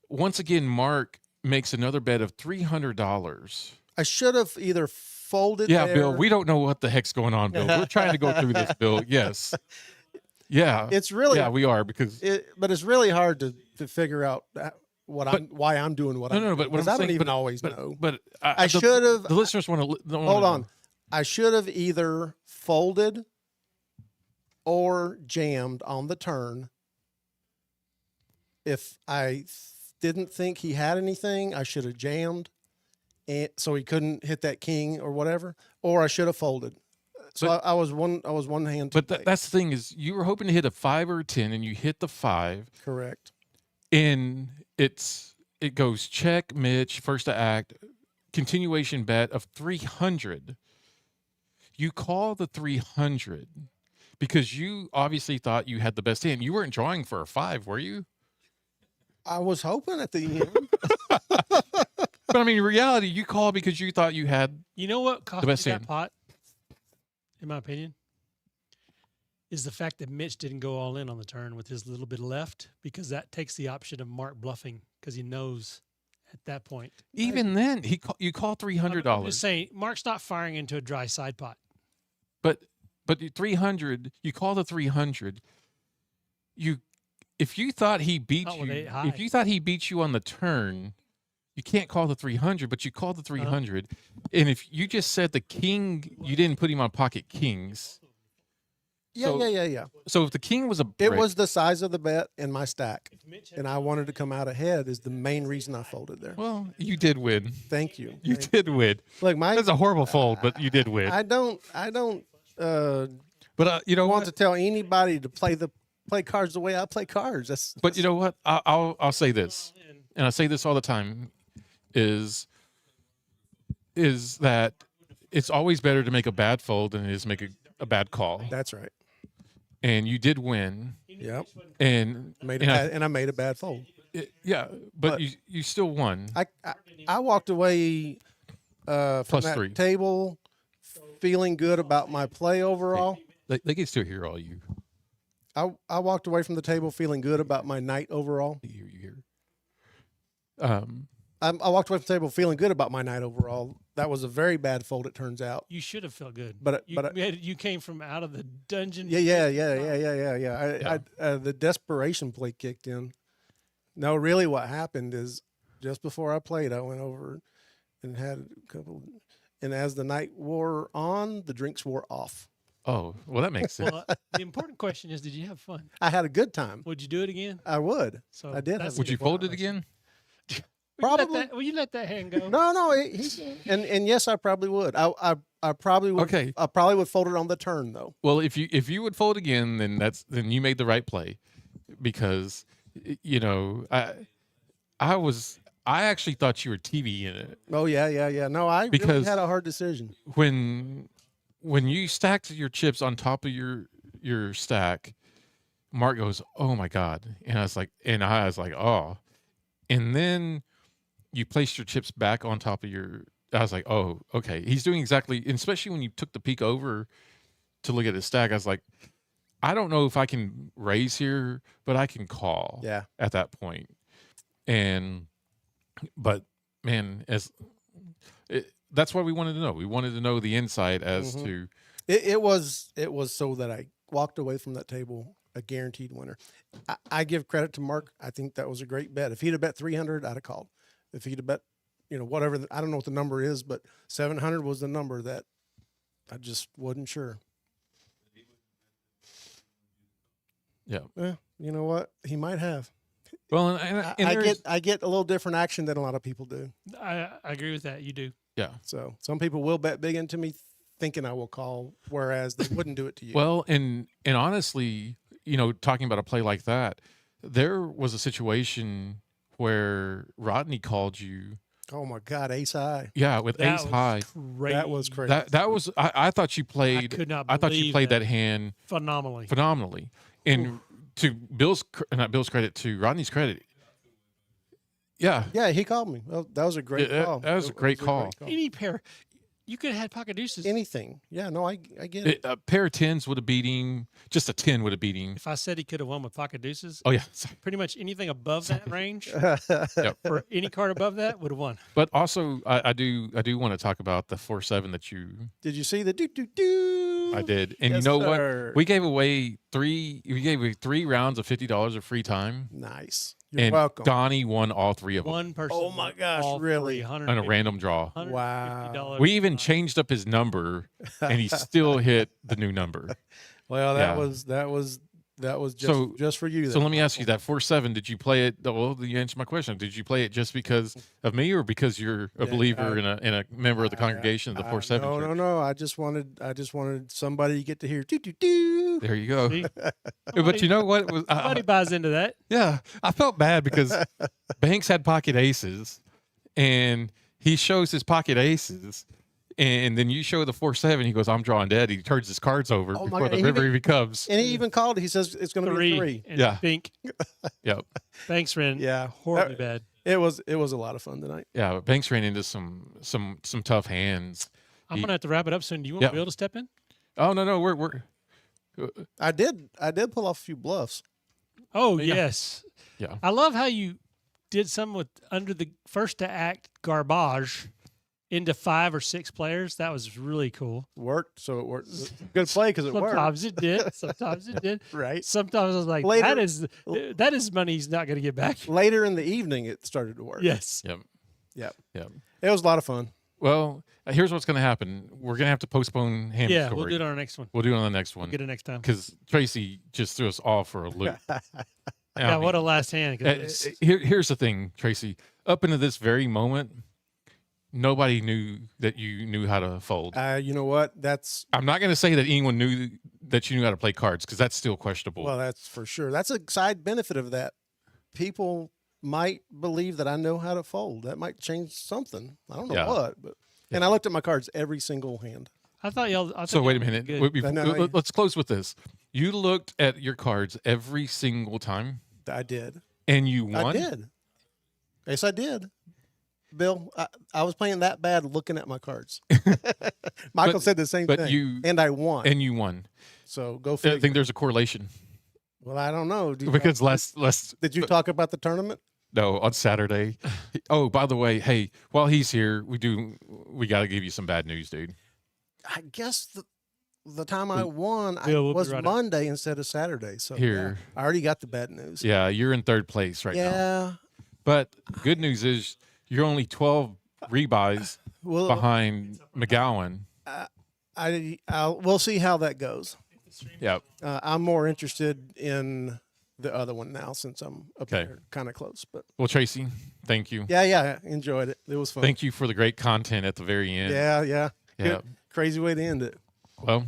Once again, Mark makes another bet of $300. I should have either folded. Yeah, there. Bill, we don't know what the heck's going on, Bill. We're trying to go through this, Bill. Yes. Yeah. It's really. Yeah, we are because But it's really hard to figure out why I'm doing what I'm no, doing. but what because I'm I don't saying- even always but, know. But I should have. The listeners want to Hold on. I should have either folded or jammed on the turn. If I didn't think he had anything, I should have jammed, and so he couldn't hit that king or whatever. Or I should have folded. So But- I was one hand. But too late. that's the thing is you were hoping to hit a 5 or a 10, and you hit the 5, correct. and it goes check, Mitch, first to act, continuation bet of 300. You call the 300 because you obviously thought you had the best hand. You weren't drawing for a 5, were you? I was hoping at the end. But I mean, in reality, you called because you thought you had. You know what cost The me best that hand. pot, in my opinion, is the fact that Mitch didn't go all in on the turn with his little bit left, because that takes the option of Mark bluffing because he knows at that point. Even then, you call I'm $300. just saying, Mark's not firing into a dry side pot. But the 300, you call the 300. If you thought he beat Not with you, eight high. if you thought he beat you on the turn, you can't call the 300. But you called the 300, and if you just said the king, you didn't put him on pocket kings. Yeah, So- yeah. So if the king was a It brick, was the size of the bet and my stack, and I wanted to come out ahead. Is the main reason I folded there. well, you did win. Thank you. You did win. Look, my That's a horrible fold, but you did win. I don't But you know I want what? to tell anybody to play cards the way I play cards. But you know what? I'll say this, and I say this all the time, is that it's always better to make a bad fold than it is make a bad call. That's right. And you did win, Yep. and I made a bad fold. yeah, but But- you still won. I walked away from Plus that 3. table feeling good about my play overall. They can still hear all you. I walked away from the table feeling good about my night overall. They hear you here. I walked away from the table feeling good about my night overall. That was a very bad fold, it turns out. You should have felt good. But you came from out of the dungeon. Yeah. The desperation play kicked in. No, really, what happened is just before I played, I went over and had a couple. And as the night wore on, the drinks wore off. Oh, well, that makes sense. Well, the important question is, did you have fun? I had a good time. Would you do it again? I would. So I did. that's Have a Would good you time. fold it again? Probably. Will you let that hand go? No. And yes, I probably would. I probably would. Okay. I probably would fold it on the turn though. Well, if you would fold again, then you made the right play, because you know I actually thought you were TV in it Oh yeah. No, I really Because- had a hard decision. when you stacked your chips on top of your stack. Mark goes, "Oh my god," and I was like, "Oh," and then you placed your chips back on top of your. I was like, "Oh, okay." He's doing exactly, and especially when you took the peek over to look at his stack. I was like, I don't know if I can raise here, but I can call. Yeah. At that point, but man, that's what we wanted to know. We wanted to know the insight as Mhm. to. It was so that I walked away from that table a guaranteed winner. I give credit to Mark. I think that was a great bet. If he'd have bet 300, I'd have called. If he'd have bet, whatever, I don't know what the number is, but 700 was the number that I just wasn't sure. Yeah. You know what? He might have. Well, I get a little different action than a lot of people do. I agree with that. You do. yeah. So some people will bet big into me thinking I will call, whereas they wouldn't do it to you. Well, and honestly, talking about a play like that, there was a situation where Rodney called you. Oh my God, ace high. Yeah, with That ace was high. Crazy. That was crazy. That was I thought you played. could not I thought you believe played that. that hand phenomenally. phenomenally. And to not Bill's credit, to Rodney's credit. Yeah. Yeah, he called me. Well, that was a great Yeah, call. that was a great call. Any pair, you could have had pocket deuces. Anything. Yeah, no, I get it. A pair of tens would have beat him. Just a 10 would have beat him. If I said he could have won with pocket deuces, Oh yeah. Sorry. pretty much anything above that range, Yep. or any card above that, would have won. But also, I do want to talk about the 4-7 that you. Did you see the do? I did, and Yes, you know sir. what? We gave away 3 rounds of $50 of free time, Nice. You're and welcome. Donnie won all 3 of them One person. Oh my gosh, all really? three, on a random draw. $150 We even changed up his number, and he still hit the new number. Well, Yeah. that was So- just for you. So let me ask you that 4-7. Did you play it? Well, you answered my question. Did you play it just because of me, or because you're a Yeah, believer in a member of the congregation of the 4-7? No. I just wanted somebody to get to hear do. There you go. See? But you know what? It was, Nobody buys into that. yeah, I felt bad because Banks had pocket aces, and he shows his pocket aces, and then you show the 4-7. He goes, "I'm drawing dead." He turns his cards over Oh my before God, the he river even- even comes. And he even called. He says it's going to be a 3. And Yeah. Pink. Yep. Thanks, Ren. Yeah. Horribly bad. It was a lot of fun tonight. Yeah, but Banks ran into some tough hands. I'm He- gonna have to wrap it up soon. Do you want Yeah. Bill to step in? Oh no, we're I did pull off a few bluffs. Oh Yeah. yes. Yeah. I love how you did some with under the first to act garbage into 5 or 6 players. That was really cool. Worked, so it worked. Good play because it worked. Sometimes it did. Sometimes it did. Right. Sometimes I was like, Later- that is money he's not going to get back. Later in the evening, it started to work. Yes. Yep. Yep. Yep. It was a lot of fun. Well, here's what's going to happen. We're going to have to postpone Ham's Yeah, story. we'll do it on our next one. We'll do it on the next We'll one get it next time. because Tracy just threw us all for a loop. Yeah, what a last hand. 'cause it was- Here's the thing, Tracy. Up into this very moment, nobody knew that you knew how to fold. You know what? That's I'm not going to say that anyone that you knew how to play cards, because that's still questionable. Well, that's for sure. That's a side benefit of that. People might believe that I know how to fold. That might change something. I don't know Yeah. what, but and I looked at my cards every single hand. I thought y'all. I thought So wait a y'all minute. did good. Let's close with this. You looked at your cards every single time, I did. and you won. I did. Yes, I did. Bill, I was playing that bad looking at my cards. Michael But- said the same but thing. you- and I won. And you won. So go I figure. think there's a correlation Well, I don't know. because last Did you talk about the tournament? no on Saturday. Oh, by the way, hey, while he's here, we got to give you some bad news, dude. I guess the time I won Bill, we'll be was right up. Monday instead of Saturday. So Here. yeah, I already got the bad news. Yeah, you're in third place right now. Yeah. But good news is you're only 12 rebuys Well, behind McGowan. we'll see how that goes. Yeah. I'm more interested in the other one now since I'm up Okay. there kind of close. But Well, Tracy, thank you. yeah, enjoyed it. It was fun. Thank you for the great content at the very end. Yeah. Yeah. Good. Crazy way to end it. Well,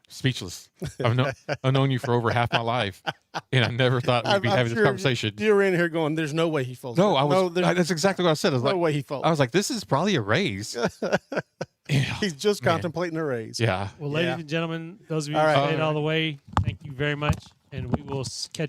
speechless. I've known you for over half my life, and I never thought we'd be I'm having this sure conversation. You were in here going, "There's no way he folds." No, it. I was. there's That's exactly what I said. I was no like, way he folds. I was like, this is probably a raise. Yeah. He's just Man. contemplating a raise. Yeah. Well, ladies Yeah. and gentlemen, those of you All who right. stayed all the way, thank you very much, and we will catch